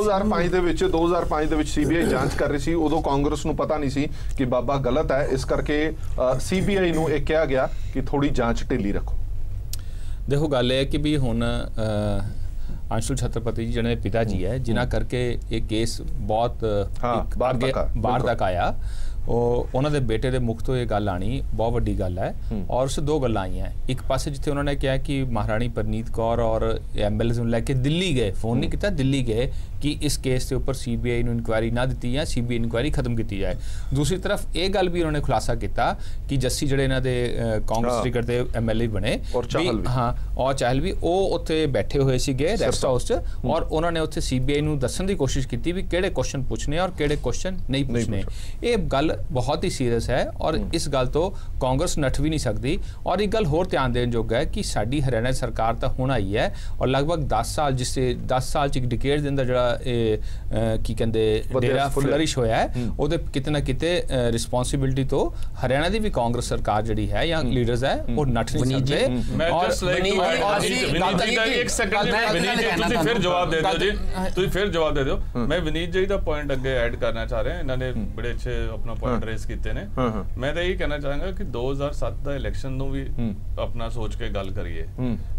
2005 ਦੇ ਵਿੱਚ ਸੀਬੀਆਈ ਜਾਂਚ ਕਰ ਰਹੀ ਸੀ, ਉਦੋਂ ਕਾਂਗਰਸ ਨੂੰ ਪਤਾ ਨਹੀਂ ਸੀ ਕਿ ਬਾਬਾ ਗਲਤ ਹੈ, ਇਸ ਕਰਕੇ ਸੀਬੀਆਈ ਨੂੰ ਇਹ ਕਿਹਾ ਗਿਆ ਕਿ ਥੋੜੀ ਜਾਂਚ ਢਿੱਲੀ ਰੱਖੋ। ਦੇਖੋ ਗੱਲ ਇਹ ਹੈ ਕਿ ਵੀ ਹੁਣ ਅੰਸ਼ੁਲ ਛਤਰਪਤੀ ਜੀ ਜਿਹੜੇ ਪਿਤਾ ਜੀ ਹੈ, ਜਿਨ੍ਹਾਂ ਕਰਕੇ ਇਹ ਕੇਸ ਬਹੁਤ ਬਾਹਰ ਤੱਕ ਆਇਆ, ਉਹਨਾਂ ਦੇ ਬੇਟੇ ਦੇ ਮੁਖ ਤੋਂ ਇਹ ਗੱਲ ਆਣੀ ਬਹੁਤ ਵੱਡੀ ਗੱਲ ਹੈ। ਔਰ ਉਸ ਦੋ ਗੱਲਾਂ ਆਈਆਂ, ਇੱਕ ਪਾਸੇ ਜਿੱਥੇ ਉਹਨਾਂ ਨੇ ਕਿਹਾ ਕਿ ਮਹਾਰਾਣੀ ਪਰਨੀਤ ਕੌਰ ਔਰ ਐਮਐਲਏ ਨੂੰ ਲੈ ਕੇ ਦਿੱਲੀ ਗਏ, ਫੋਨ ਨਹੀਂ ਕੀਤਾ, ਦਿੱਲੀ ਗਏ ਕਿ ਇਸ ਕੇਸ ਦੇ ਉੱਪਰ ਸੀਬੀਆਈ ਨੂੰ ਇਨਕੁਆਇਰੀ ਨਾ ਦਿੱਤੀ ਜਾਏ, ਸੀਬੀਆਈ ਇਨਕੁਆਇਰੀ ਖਤਮ ਕੀਤੀ ਜਾਏ। ਦੂਸਰੀ ਤਰਫ ਇਹ ਗੱਲ ਵੀ ਉਹਨਾਂ ਨੇ ਖੁਲਾਸਾ ਕੀਤਾ ਕਿ ਜੱਸੀ ਜਿਹੜੇ ਇਹਨਾਂ ਦੇ ਕਾਂਗਰਸ ਟਿਕਟ ਦੇ ਐਮਐਲਏ ਬਣੇ, ਹਾਂ ਔਰ ਚਾਹਲ ਵੀ ਉਹ ਉੱਥੇ ਬੈਠੇ ਹੋਏ ਸੀਗੇ ਰੈਸਟ ਹਾਊਸ 'ਚ, ਔਰ ਉਹਨਾਂ ਨੇ ਉੱਥੇ ਸੀਬੀਆਈ ਨੂੰ ਦੱਸਣ ਦੀ ਕੋਸ਼ਿਸ਼ ਕੀਤੀ ਵੀ ਕਿਹੜੇ ਕੁਐਸਚਨ ਪੁੱਛਣੇ ਔਰ ਕਿਹੜੇ ਕੁਐਸਚਨ ਨਹੀਂ ਪੁੱਛਣੇ। ਇਹ ਗੱਲ ਬਹੁਤ ਹੀ ਸੀਰੀਅਸ ਹੈ ਔਰ ਇਸ ਗੱਲ ਤੋਂ ਕਾਂਗਰਸ ਨੱਠ ਵੀ ਨਹੀਂ ਸਕਦੀ। ਔਰ ਇੱਕ ਗੱਲ ਹੋਰ ਧਿਆਨ ਦੇਣ ਯੋਗ ਹੈ ਕਿ ਸਾਡੀ ਹਰਿਆਣਾ ਸਰਕਾਰ ਤਾਂ ਹੁਣ ਆਈ ਹੈ ਔਰ ਲਗਭਗ 10 ਸਾਲ ਜਿਸੇ 10 ਸਾਲ 'ਚ ਇੱਕ ਡਿਕੇਡ ਦੇ ਅੰਦਰ ਜਿਹੜਾ ਇਹ ਕੀ ਕਹਿੰਦੇ ਡੇਰਾ ਫਲਰਿਸ਼ ਹੋਇਆ ਹੈ, ਉਹਦੇ ਕਿਤੇ ਨਾ ਕਿਤੇ ਰਿਸਪੌਂਸਿਬਿਲਿਟੀ ਤੋਂ ਹਰਿਆਣਾ ਦੀ ਵੀ ਕਾਂਗਰਸ ਸਰਕਾਰ ਜਿਹੜੀ ਹੈ ਜਾਂ ਲੀਡਰਸ ਹੈ ਉਹ ਨੱਠ ਨਹੀਂ ਸਕਦੇ। ਤੁਸੀਂ ਫਿਰ ਜਵਾਬ ਦੇ ਦਿਓ ਜੀ, ਤੁਸੀਂ ਫਿਰ ਜਵਾਬ ਦੇ ਦਿਓ। ਮੈਂ ਵਿਨੀਤ ਜੀ ਦਾ ਪੁਆਇੰਟ ਅੱਗੇ ਐਡ ਕਰਨਾ ਚਾਹ ਰਿਹਾ, ਇਹਨਾਂ ਨੇ ਬੜੇ ਅੱਛੇ ਆਪਣਾ ਪੁਆਇੰਟ ਰੇਸ ਕੀਤੇ ਨੇ। ਮੈਂ ਤਾਂ ਇਹ ਕਹਿਣਾ ਚਾਹਾਂਗਾ ਕਿ 2007 ਦਾ ਇਲੈਕਸ਼ਨ ਨੂੰ ਵੀ ਆਪਣਾ ਸੋਚ ਕੇ ਗੱਲ ਕਰੀਏ।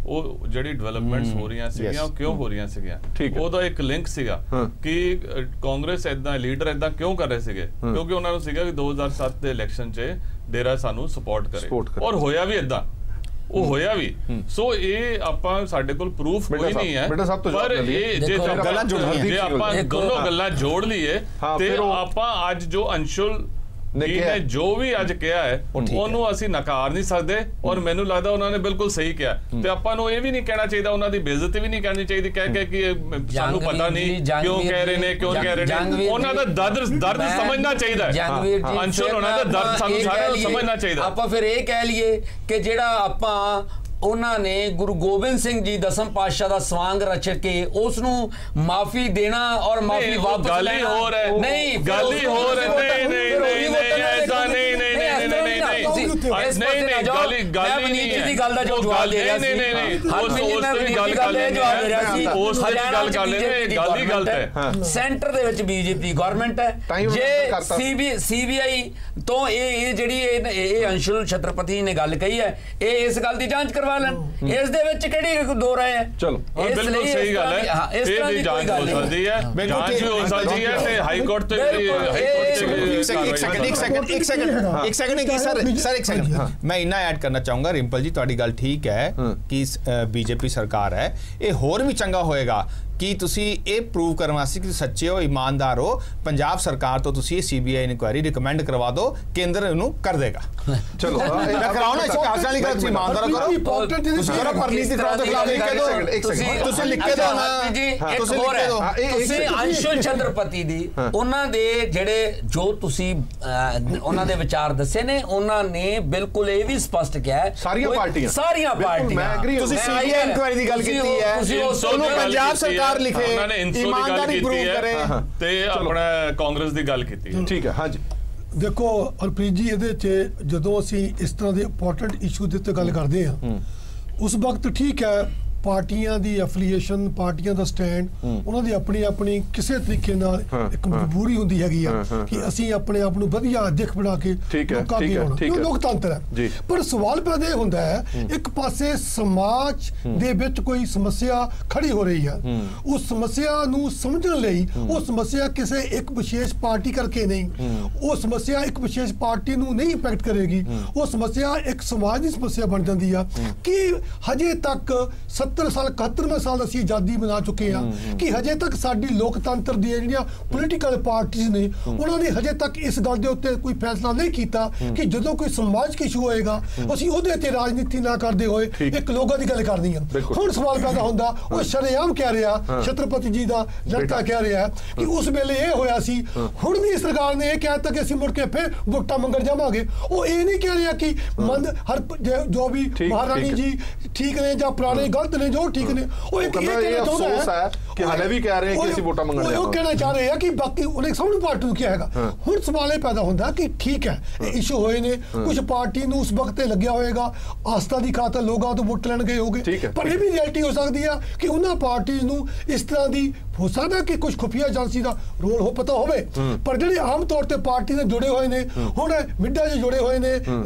ਉਹ ਜਿਹੜੀ ਡਿਵੈਲਪਮੈਂਟਸ ਹੋ ਰਹੀਆਂ ਸੀਗੀਆਂ ਉਹ ਕਿਉਂ ਹੋ ਰਹੀਆਂ ਸੀਗੀਆਂ, ਉਹਦਾ ਇੱਕ ਲਿੰਕ ਸੀਗਾ ਕਿ ਕਾਂਗਰਸ ਇਦਾਂ ਲੀਡਰ ਇਦਾਂ ਕਿਉਂ ਕਰ ਰਹੇ ਸੀਗੇ, ਕਿਉਂਕਿ ਉਹਨਾਂ ਨੂੰ ਸੀਗਾ ਕਿ 2007 ਦੇ ਇਲੈਕਸ਼ਨ 'ਚ ਡੇਰਾ ਸਾਨੂੰ ਸਪੋਰਟ ਕਰੇ, ਔਰ ਹੋਇਆ ਵੀ ਇਦਾਂ, ਉਹ ਹੋਇਆ ਵੀ। ਸੋ ਇਹ ਆਪਾਂ ਸਾਡੇ ਕੋਲ ਪ੍ਰੂਫ ਕੋਈ ਨਹੀਂ ਹੈ, ਪਰ ਇਹ ਜੇ ਆਪਾਂ ਦੋਨੋਂ ਗੱਲਾਂ ਜੋੜ ਲਈਏ ਤੇ ਆਪਾਂ ਅੱਜ ਜੋ ਅੰਸ਼ੁਲ ਨੇ ਜੋ ਵੀ ਅੱਜ ਕਿਹਾ ਹੈ ਉਹਨੂੰ ਅਸੀਂ ਨਕਾਰ ਨਹੀਂ ਸਕਦੇ, ਔਰ ਮੈਨੂੰ ਲੱਗਦਾ ਉਹਨਾਂ ਨੇ ਬਿਲਕੁਲ ਸਹੀ ਕਿਹਾ। ਤੇ ਆਪਾਂ ਨੂੰ ਇਹ ਵੀ ਨਹੀਂ ਕਹਿਣਾ ਚਾਹੀਦਾ, ਉਹਨਾਂ ਦੀ ਬੇਇੱਜ਼ਤੀ ਵੀ ਨਹੀਂ ਕਰਨੀ ਚਾਹੀਦੀ ਕਹਿ ਕੇ ਕਿ ਸਾਨੂੰ ਪਤਾ ਨਹੀਂ ਕਿਉਂ ਕਹਿ ਰਹੇ ਨੇ, ਕਿਉਂ ਕਹਿ ਰਹੇ ਨੇ। ਉਹਨਾਂ ਦਾ ਦਰਦ ਸਮਝਣਾ ਚਾਹੀਦਾ ਹੈ, ਅੰਸ਼ੁਲ ਉਹਨਾਂ ਦਾ ਦਰਦ ਸਾਨੂੰ ਸਾਰਿਆਂ ਨੂੰ ਸਮਝਣਾ ਚਾਹੀਦਾ। ਆਪਾਂ ਫਿਰ ਇਹ ਕਹਿ ਲਈਏ ਕਿ ਜਿਹੜਾ ਆਪਾਂ ਉਹਨਾਂ ਨੇ ਗੁਰੂ ਗੋਬਿੰਦ ਸਿੰਘ ਜੀ ਦਸਮ ਪਾਤਸ਼ਾਹ ਦਾ ਸਵਾਂਗ ਰਚ ਕੇ ਉਸ ਨੂੰ ਮਾਫੀ ਦੇਣਾ ਔਰ ਮਾਫੀ ਵਾਪਸ ਗੱਲ ਹੀ ਹੋਰ ਹੈ, ਨਹੀਂ ਗੱਲ ਹੀ ਹੋਰ ਹੈ, ਨਹੀਂ ਨਹੀਂ ਨਹੀਂ ਐਸਾ ਨਹੀਂ ਨਹੀਂ ਨਹੀਂ ਨਹੀਂ ਗੱਲ ਦਾ ਜੋ ਜਵਾਬ ਦੇ ਰਿਹਾ ਸੀ, ਨਹੀਂ ਨਹੀਂ ਉਸ ਦੀ ਗੱਲ ਕਰ ਲੈਣੇ, ਗੱਲ ਹੀ ਗਲਤ ਹੈ। ਸੈਂਟਰ ਦੇ ਵਿੱਚ ਬੀਜੇਪੀ ਗਵਰਨਮੈਂਟ ਹੈ, ਜੇ ਸੀਬੀਆਈ ਤੋਂ ਇਹ ਜਿਹੜੀ ਇਹ ਅੰਸ਼ੁਲ ਛਤਰਪਤੀ ਨੇ ਗੱਲ ਕਹੀ ਹੈ, ਇਹ ਇਸ ਗੱਲ ਦੀ ਜਾਂਚ ਕਰਵਾ ਲੈਣ, ਇਸ ਦੇ ਵਿੱਚ ਕਿਹੜੀ ਦੋ ਰਾਏ ਹੈ। ਚਲੋ ਬਿਲਕੁਲ ਸਹੀ ਗੱਲ ਹੈ, ਇਸ ਤਰ੍ਹਾਂ ਦੀ ਜਾਂਚ ਹੋ ਸਕਦੀ ਹੈ, ਜਾਂਚ ਵੀ ਹੋ ਸਕਦੀ ਹੈ ਤੇ ਹਾਈ ਕੋਰਟ ਤੇ मैं इन्ना ऐड करना चाहूंगा रिंपल जी, तुहाडी गल ठीक है कि बीजेपी सरकार है, ये होर भी चंगा होएगा कि तुसी ये प्रूव करने वास्ते कि सच्चे हो, ईमानदार हो, पंजाब सरकार तो तुसी सीबीआई इंक्वायरी रिकमेंड करवा दो, केंद्र इन्हू कर देगा। चलो कराओ ना, इसको हासिल नहीं करो, ईमानदार करो, तुसी करो परनीत करो तो खिलाफ लिख के दो, तुसी लिख के दो ना जी। एक और है, तुसी अंशुल छत्रपति दी ਉਹਨਾਂ ਦੇ ਜਿਹੜੇ ਜੋ ਤੁਸੀਂ ਉਹਨਾਂ ਦੇ ਵਿਚਾਰ ਦੱਸੇ ਨੇ, ਉਹਨਾਂ ਨੇ ਬਿਲਕੁਲ ਇਹ ਵੀ ਸਪਸ਼ਟ ਕਿਹਾ ਹੈ ਸਾਰੀਆਂ ਪਾਰਟੀਆਂ ਤੁਸੀਂ ਸੀਬੀਆਈ ਇਨਕੁਆਇਰੀ ਦੀ ਗੱਲ ਕੀਤੀ ਹੈ, ਉਹਨੂੰ ਪੰਜਾਬ ਸਰਕਾਰ ਲਿਖੇ, ਉਹਨਾਂ ਨੇ ਇਮਾਨਦਾਰੀ ਪ੍ਰੂਵ ਕਰੇ ਤੇ ਆਪਣਾ ਕਾਂਗਰਸ ਦੀ ਗੱਲ ਕੀਤੀ। ਠੀਕ ਹੈ, ਹਾਂਜੀ ਦੇਖੋ ਹਰਪ੍ਰੀਤ ਜੀ, ਇਹਦੇ 'ਚ ਜਦੋਂ ਅਸੀਂ ਇਸ ਤਰ੍ਹਾਂ ਦੇ ਇੰਪੋਰਟੈਂਟ ਇਸ਼ੂ ਦੇ ਉੱਤੇ ਗੱਲ ਕਰਦੇ ਹਾਂ, ਉਸ ਵਕਤ ਠੀਕ ਹੈ ਪਾਰਟੀਆਂ ਦੀ ਐਫੀਲੀਏਸ਼ਨ, ਪਾਰਟੀਆਂ ਦਾ ਸਟੈਂਡ, ਉਹਨਾਂ ਦੀ ਆਪਣੀ ਆਪਣੀ ਕਿਸੇ ਤਰੀਕੇ ਨਾਲ ਇੱਕ ਮਜਬੂਰੀ ਹੁੰਦੀ ਹੈਗੀ ਆ ਕਿ ਅਸੀਂ ਆਪਣੇ ਆਪ ਨੂੰ ਵਧੀਆ ਦਿੱਖ ਬਣਾ ਕੇ ਲੋਕਾਂ ਅੱਗੇ ਆਉਣਾ, ਇਹ ਲੋਕਤੰਤਰ ਹੈ। ਪਰ ਸਵਾਲ ਪੈਦਾ ਇਹ ਹੁੰਦਾ ਹੈ, ਇੱਕ ਪਾਸੇ ਸਮਾਜ ਦੇ ਵਿੱਚ ਕੋਈ ਸਮੱਸਿਆ ਖੜੀ ਹੋ ਰਹੀ ਹੈ, ਉਸ ਸਮੱਸਿਆ ਨੂੰ ਸਮਝਣ ਲਈ ਉਹ ਸਮੱਸਿਆ ਕਿਸੇ ਇੱਕ ਵਿਸ਼ੇਸ਼ ਪਾਰਟੀ ਕਰਕੇ ਨਹੀਂ, ਉਹ ਸਮੱਸਿਆ ਇੱਕ ਵਿਸ਼ੇਸ਼ ਪਾਰਟੀ ਨੂੰ ਨਹੀਂ ਇੰਪੈਕਟ ਕਰੇਗੀ, ਉਹ ਸਮੱਸਿਆ ਇੱਕ ਸਮਾਜ ਦੀ ਸਮੱਸਿਆ ਬਣ ਜਾਂਦੀ ਆ ਕਿ ਹਜੇ ਤੱਕ 70 ਸਾਲ 71ਵਾਂ ਸਾਲ ਅਸੀਂ ਆਜ਼ਾਦੀ ਮਨਾ ਚੁੱਕੇ ਹਾਂ ਕਿ ਹਜੇ ਤੱਕ ਸਾਡੀ ਲੋਕਤੰਤਰ ਦੀਆਂ ਜਿਹੜੀਆਂ ਪੋਲੀਟੀਕਲ ਪਾਰਟੀਆਂ ਨੇ ਉਹਨਾਂ ਨੇ ਹਜੇ ਤੱਕ ਇਸ ਗੱਲ ਦੇ ਉੱਤੇ ਕੋਈ ਫੈਸਲਾ ਨਹੀਂ ਕੀਤਾ ਕਿ ਜਦੋਂ ਕੋਈ ਸਮਾਜਿਕ ਇਸ਼ੂ ਹੋਏਗਾ ਅਸੀਂ ਉਹਦੇ ਤੇ ਰਾਜਨੀਤੀ ਨਾ ਕਰਦੇ ਹੋਏ ਇੱਕ ਲੋਕਾਂ ਦੀ ਗੱਲ ਕਰਨੀ ਹੈ। ਹੁਣ ਸਵਾਲ ਪੈਦਾ ਹੁੰਦਾ, ਉਹ ਸ਼ਰੇਆਮ ਕਹਿ ਰਿਹਾ, ਛਤਰਪਤੀ ਜੀ ਦਾ ਲੜਕਾ ਕਹਿ ਰਿਹਾ ਕਿ ਉਸ ਵੇਲੇ ਇਹ ਹੋਇਆ ਸੀ, ਹੁਣ ਵੀ ਸਰਕਾਰ ਨੇ ਇਹ ਕਹਿਤਾ ਕਿ ਅਸੀਂ ਮੁੜ ਕੇ ਫਿਰ ਵੋਟਾਂ ਮੰਗਣ ਜਾਵਾਂਗੇ। ਉਹ ਇਹ ਨਹੀਂ ਕਹਿ ਰਿਹਾ ਕਿ ਹਰ ਜੋ ਵੀ ਮਹਾਰਾਣੀ ਜੀ ਠੀਕ ਨੇ ਜਾਂ ਪੁਰਾਣੇ ਗਲਤ ਨੇ ਜੋ ਠੀਕ ਨੇ, ਉਹ ਇੱਕ ਇਹ ਕਹਿਣਾ ਚਾਹੁੰਦਾ ਹੈ ਕਿ ਹਾਲੇ ਵੀ ਕਹਿ ਰਹੇ ਕਿ ਅਸੀਂ ਵੋਟਾਂ ਮੰਗਣ ਜਾਵਾਂਗੇ, ਉਹ ਕਹਿਣਾ ਚਾਹ ਰਹੇ ਆ ਕਿ ਬਾਕੀ ਉਹਨੇ ਸਾਹਮਣੇ ਪਾਰਟੀ ਨੂੰ ਕਿਹਾ ਹੈਗਾ। ਹੁਣ ਸਵਾਲ ਇਹ ਪੈਦਾ ਹੁੰਦਾ ਕਿ ਠੀਕ ਹੈ ਇਹ ਇਸ਼ੂ ਹੋਏ ਨੇ, ਕੁਝ ਪਾਰਟੀ ਨੂੰ ਉਸ ਵਕਤ ਤੇ ਲੱਗਿਆ ਹੋਏਗਾ ਆਸਥਾ ਦੀ ਖਾਤਰ ਲੋਕਾਂ ਤੋਂ ਵੋਟ ਲੈਣ ਗਏ ਹੋਗੇ, ਪਰ ਇਹ ਵੀ ਰਿਐਲਿਟੀ ਹੋ ਸਕਦੀ ਆ ਕਿ ਉਹਨਾਂ ਪਾਰਟੀਆਂ ਨੂੰ ਇਸ ਤਰ੍ਹਾਂ ਦੀ ਹੋ ਸਕਦਾ ਕਿ ਕੁਝ ਖੁਫੀਆ ਏਜੰਸੀ ਦਾ ਰੋਲ ਹੋ ਪਤਾ ਹੋਵੇ, ਪਰ ਜਿਹੜੇ ਆਮ ਤੌਰ ਤੇ ਪਾਰਟੀ ਨਾਲ ਜੁੜੇ ਹੋਏ ਨੇ, ਹੁਣ ਮਿੱਡਾ ਜੀ ਜੁੜੇ ਹੋਏ ਨੇ,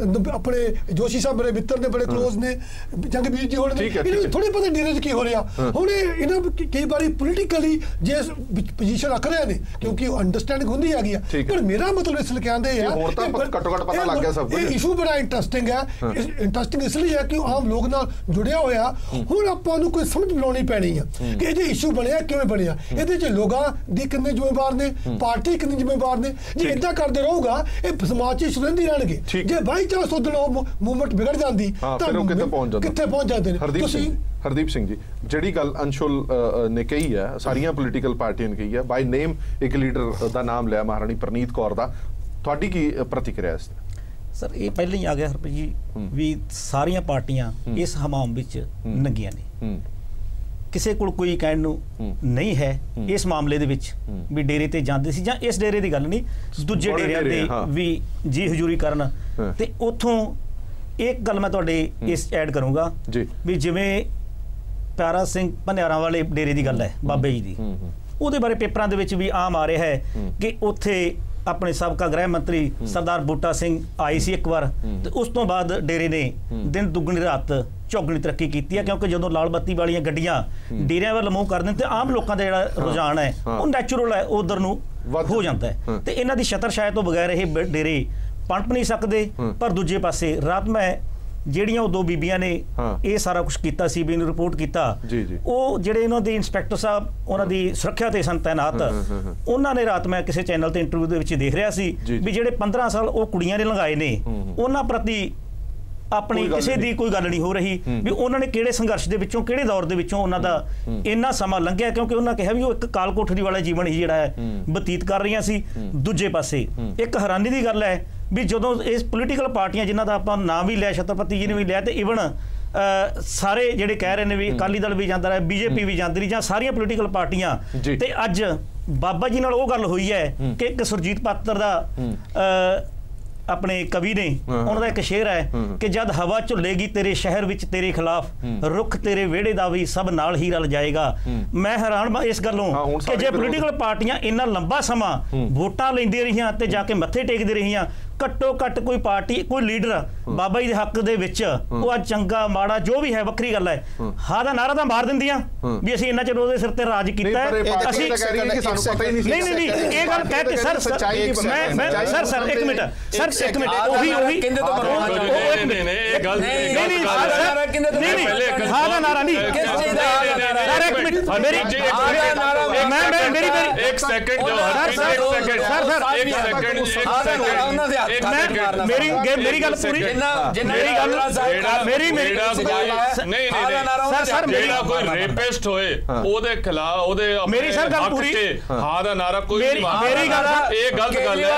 ਆਪਣੇ ਜੋਸ਼ੀ ਸਾਹਿਬ ਮੇਰੇ ਮਿੱਤਰ ਨੇ, ਬੜੇ ਕਲੋਜ਼ ਨੇ, ਜੰਗਬੀਰ ਜੀ ਹੋਣ ਨੇ, ਇਹਨਾਂ ਥੋੜੀ ਪਤਾ ਡੀਰੇ 'ਚ ਕੀ ਹੋ ਰਿਹਾ। ਹੁਣ ਇਹਨਾਂ ਕਈ ਵਾਰੀ ਪੋਲੀਟੀਕਲੀ ਜੇ ਪੋਜੀਸ਼ਨ ਰੱਖ ਰਹੇ ਨੇ ਕਿਉਂਕਿ ਅੰਡਰਸਟੈਂਡਿੰਗ ਹੁੰਦੀ ਹੈਗੀ ਆ, ਪਰ ਮੇਰਾ ਮਤਲਬ ਇਸ ਲਈ ਕਹਿੰਦੇ ਆ ਘੱਟੋ ਘੱਟ ਪਤਾ ਲੱਗ ਗਿਆ ਸਭ ਕੁਝ। ਇਹ ਇਸ਼ੂ ਬੜਾ ਇੰਟਰਸਟਿੰਗ ਹੈ, ਇੰਟਰਸਟਿੰਗ ਇਸ ਲਈ ਹੈ ਕਿ ਆਮ ਲੋਕ ਨਾਲ ਜੁੜਿਆ ਹੋਇਆ। ਹੁਣ ਆਪਾਂ ਨੂੰ ਕੋਈ ਸਮਝ ਬਣਾਉਣੀ ਪੈਣੀ ਆ ਕਿ ਇਹ ਜੇ ਇਸ਼ੂ ਬਣਿਆ ਕਿਵੇਂ ਬਣਿਆ, ਇਹਦੇ 'ਚ ਲੋਕਾਂ ਦੀ ਕਿੰਨੇ ਜ਼ਿੰਮੇਵਾਰ ਨੇ, ਪਾਰਟੀ ਕਿੰਨੀ ਜ਼ਿੰਮੇਵਾਰ ਨੇ। ਜੇ ਇਦਾਂ ਕਰਦੇ ਰਹੂਗਾ ਇਹ ਸਮਾਜ 'ਚ ਇਸ਼ੂ ਰਹਿੰਦੇ ਰਹਿਣਗੇ। ਜੇ ਬਾਈ ਚਾਂਸ ਉਦੋਂ ਉਹ ਮੂਵਮੈਂਟ ਵਿਗੜ ਜਾਂਦੀ ਤਾਂ ਕਿੱਥੇ ਪਹੁੰਚ ਜਾਂਦੇ ਨੇ। ਤੁਸੀਂ ਹਰਦੀਪ ਸਿੰਘ ਜੀ, ਜਿਹੜੀ ਗੱਲ ਅੰਸ਼ੁਲ ਨੇ ਕਹੀ ਹੈ, ਸਾਰੀਆਂ ਪੋਲੀਟੀਕਲ ਪਾਰਟੀਆਂ ਨੇ ਕਹੀ ਹੈ, ਬਾਈ ਨੇਮ ਇੱਕ ਲੀਡਰ ਦਾ ਨਾਮ ਲਿਆ ਮਹਾਰਾਣੀ ਪ੍ਰਨੀਤ ਕੌਰ ਦਾ, ਤੁਹਾਡੀ ਕੀ ਪ੍ਰਤੀਕਿਰਿਆ ਇਸ ਤੇ? ਸਰ ਇਹ ਪਹਿਲਾਂ ਹੀ ਆ ਗਿਆ ਹਰਪ੍ਰੀਤ ਜੀ ਵੀ ਸਾਰੀਆਂ ਪਾਰਟੀਆਂ ਇਸ ਹਮਾਮ ਵਿੱਚ ਨੰਗੀਆਂ ਨੇ, ਕਿਸੇ ਕੋਲ ਕੋਈ ਕਹਿਣ ਨੂੰ ਨਹੀਂ ਹੈ ਇਸ ਮਾਮਲੇ ਦੇ ਵਿੱਚ ਵੀ ਡੇਰੇ ਤੇ ਜਾਂਦੇ ਸੀ ਜਾਂ ਇਸ ਡੇਰੇ ਦੀ ਗੱਲ ਨਹੀਂ, ਦੂਜੇ ਡੇਰਿਆਂ ਦੇ ਵੀ ਜੀ ਹਜ਼ੂਰੀ ਕਰਨ। ਤੇ ਉੱਥੋਂ ਇੱਕ ਗੱਲ ਮੈਂ ਤੁਹਾਡੇ ਇਸ ਐਡ ਕਰੂੰਗਾ ਵੀ ਜਿਵੇਂ ਪਿਆਰਾ ਸਿੰਘ ਭਨਿਆਰਾਂ ਵਾਲੇ ਡੇਰੇ ਦੀ ਗੱਲ ਹੈ ਬਾਬੇ ਜੀ ਦੀ, ਉਹਦੇ ਬਾਰੇ ਪੇਪਰਾਂ ਦੇ ਵਿੱਚ ਵੀ ਆਮ ਆ ਰਿਹਾ ਹੈ ਕਿ ਉੱਥੇ ਆਪਣੇ ਸਾਬਕਾ ਗ੍ਰਹਿ ਮੰਤਰੀ ਸਰਦਾਰ ਬੂਟਾ ਸਿੰਘ ਆਏ ਸੀ ਇੱਕ ਵਾਰ, ਤੇ ਉਸ ਤੋਂ ਬਾਅਦ ਡੇਰੇ ਨੇ ਦਿਨ ਦੁੱਗਣੀ ਰਾਤ ਚੌਗਣੀ ਤਰੱਕੀ ਕੀਤੀ ਹੈ, ਕਿਉਂਕਿ ਜਦੋਂ ਲਾਲ ਬੱਤੀ ਵਾਲੀਆਂ ਗੱਡੀਆਂ ਡੇਰਿਆਂ ਵੱਲ ਮੂੰਹ ਕਰਦੇ ਨੇ ਤੇ ਆਮ ਲੋਕਾਂ ਦਾ ਜਿਹੜਾ ਰੁਝਾਨ ਹੈ ਉਹ ਨੈਚੁਰਲ ਹੈ, ਉਧਰ ਨੂੰ ਹੋ ਜਾਂਦਾ ਹੈ। ਤੇ ਇਹਨਾਂ ਦੀ ਛਤਰ ਛਾਇਆ ਤੋਂ ਬਗੈਰ ਇਹ ਡੇਰੇ ਪਣਪ ਨਹੀਂ ਸਕਦੇ। ਪਰ ਦੂਜੇ ਪਾਸੇ ਰਾਤ ਮੈਂ ਜਿਹੜੀਆਂ ਉਹ ਦੋ ਬੀਬੀਆਂ ਨੇ ਇਹ ਸਾਰਾ ਕੁਝ ਕੀਤਾ, ਸੀਬੀ ਨੂੰ ਰਿਪੋਰਟ ਕੀਤਾ, ਉਹ ਜਿਹੜੇ ਇਹਨਾਂ ਦੇ ਇੰਸਪੈਕਟਰ ਸਾਹਿਬ ਉਹਨਾਂ ਦੀ ਸੁਰੱਖਿਆ ਤੇ ਸਨ ਤੈਨਾਤ, ਉਹਨਾਂ ਨੇ ਰਾਤ ਮੈਂ ਕਿਸੇ ਚੈਨਲ ਤੇ ਇੰਟਰਵਿਊ ਦੇ ਵਿੱਚ ਦੇਖ ਰਿਹਾ ਸੀ ਵੀ ਜਿਹੜੇ 15 ਸਾਲ ਉਹ ਕੁੜੀਆਂ ਨੇ ਲੰਘਾਏ ਨੇ ਉਹਨਾਂ ਪ੍ਰਤੀ ਆਪਣੀ ਕਿਸੇ ਦੀ ਕੋਈ ਗੱਲ ਨਹੀਂ ਹੋ ਰਹੀ ਵੀ ਉਹਨਾਂ ਨੇ ਕਿਹੜੇ ਸੰਘਰਸ਼ ਦੇ ਵਿੱਚੋਂ, ਕਿਹੜੇ ਦੌਰ ਦੇ ਵਿੱਚੋਂ ਉਹਨਾਂ ਦਾ ਇੰਨਾ ਸਮਾਂ ਲੰਘਿਆ, ਕਿਉਂਕਿ ਉਹਨਾਂ ਕਿਹਾ ਵੀ ਉਹ ਇੱਕ ਕਾਲ ਕੋਠੜੀ ਵਾਲਾ ਜੀਵਨ ਹੀ ਜਿਹੜਾ ਹੈ ਬਤੀਤ ਕਰ ਰਹੀਆਂ ਸੀ। ਦੂਜੇ ਪਾਸੇ ਇੱਕ ਹੈਰਾਨੀ ਦੀ ਗੱਲ ਹੈ ਵੀ ਜਦੋਂ ਇਸ ਪੋਲੀਟੀਕਲ ਪਾਰਟੀਆਂ ਜਿਨ੍ਹਾਂ ਦਾ ਆਪਾਂ ਨਾਮ ਵੀ ਲਿਆ, ਛਤਰਪਤੀ ਜੀ ਨੇ ਵੀ ਲਿਆ, ਤੇ ਈਵਨ ਸਾਰੇ ਜਿਹੜੇ ਕਹਿ ਰਹੇ ਨੇ ਵੀ ਅਕਾਲੀ ਦਲ ਵੀ ਜਾਂਦਾ ਰਿਹਾ, ਬੀਜੇਪੀ ਵੀ ਜਾਂਦੀ ਰਹੀ, ਜਾਂ ਸਾਰੀਆਂ ਪੋਲੀਟੀਕਲ ਪਾਰਟੀਆਂ, ਤੇ ਅੱਜ ਬਾਬਾ ਜੀ ਨਾਲ ਉਹ ਗੱਲ ਹੋਈ ਹੈ ਕਿ ਇੱਕ ਸੁਰਜੀਤ ਪਾਤਰ ਦਾ ਆਪਣੇ ਕਵੀ ਨੇ ਉਹਨਾਂ ਦਾ ਇੱਕ ਸ਼ੇਰ ਹੈ ਕਿ ਜਦ ਹਵਾ ਝੁੱਲੇਗੀ ਤੇਰੇ ਸ਼ਹਿਰ ਵਿੱਚ ਤੇਰੇ ਖਿਲਾਫ, ਰੁੱਖ ਤੇਰੇ ਵਿਹੜੇ ਦਾ ਵੀ ਸਭ ਨਾਲ ਹੀ ਰਲ ਜਾਏਗਾ। ਮੈਂ ਹੈਰਾਨ ਇਸ ਗੱਲੋਂ ਕਿ ਜੇ ਪੋਲੀਟੀਕਲ ਪਾਰਟੀਆਂ ਇੰਨਾ ਲੰਬਾ ਸਮਾਂ ਵੋਟਾਂ ਲੈਂਦੀਆਂ ਰਹੀਆਂ ਤੇ ਜਾ ਕੇ ਮੱਥੇ ਟੇਕਦੇ ਰਹੀਆਂ, ਘੱਟੋ ਘੱਟ ਕੋਈ ਪਾਰਟੀ, ਕੋਈ ਲੀਡਰ ਬਾਬਾ ਜੀ ਦੇ ਹੱਕ ਦੇ ਵਿੱਚ ਉਹ ਅੱਜ ਚੰਗਾ ਮਾੜਾ ਜੋ ਵੀ ਹੈ ਵੱਖਰੀ ਗੱਲ ਹੈ, ਹਾਂ ਦਾ ਨਾਰਾ ਤਾਂ ਮਾਰ ਦਿੰਦੀਆਂ ਵੀ ਅਸੀਂ ਇੰਨਾ ਚਿਰ ਉਹਦੇ ਸਿਰ ਤੇ ਰਾਜ ਕੀਤਾ ਹੈ। ਅਸੀਂ ਨਹੀਂ ਇਹ ਗੱਲ ਕਹਿ ਕੇ ਸਰ ਸਰ ਇੱਕ ਮਿੰਟ ਉਹੀ ਹਾਂ ਦਾ ਨਾਰਾ ਨਹੀਂ ਸਰ, ਇੱਕ ਮਿੰਟ ਮੇਰੀ ਗੱਲ ਪੂਰੀ, ਜਿਹੜਾ ਕੋਈ ਰੇਪਿਸਟ ਹੋਏ ਉਹਦੇ ਖਿਲਾਫ, ਉਹਦੇ ਮੇਰੀ ਸਰ ਗੱਲ ਪੂਰੀ, ਹਾਂ ਦਾ ਨਾਰਾ ਕੋਈ ਨਹੀਂ ਮਾਰਦਾ। ਮੇਰੀ ਗੱਲ ਇਹ ਗਲਤ ਗੱਲ ਹੈ।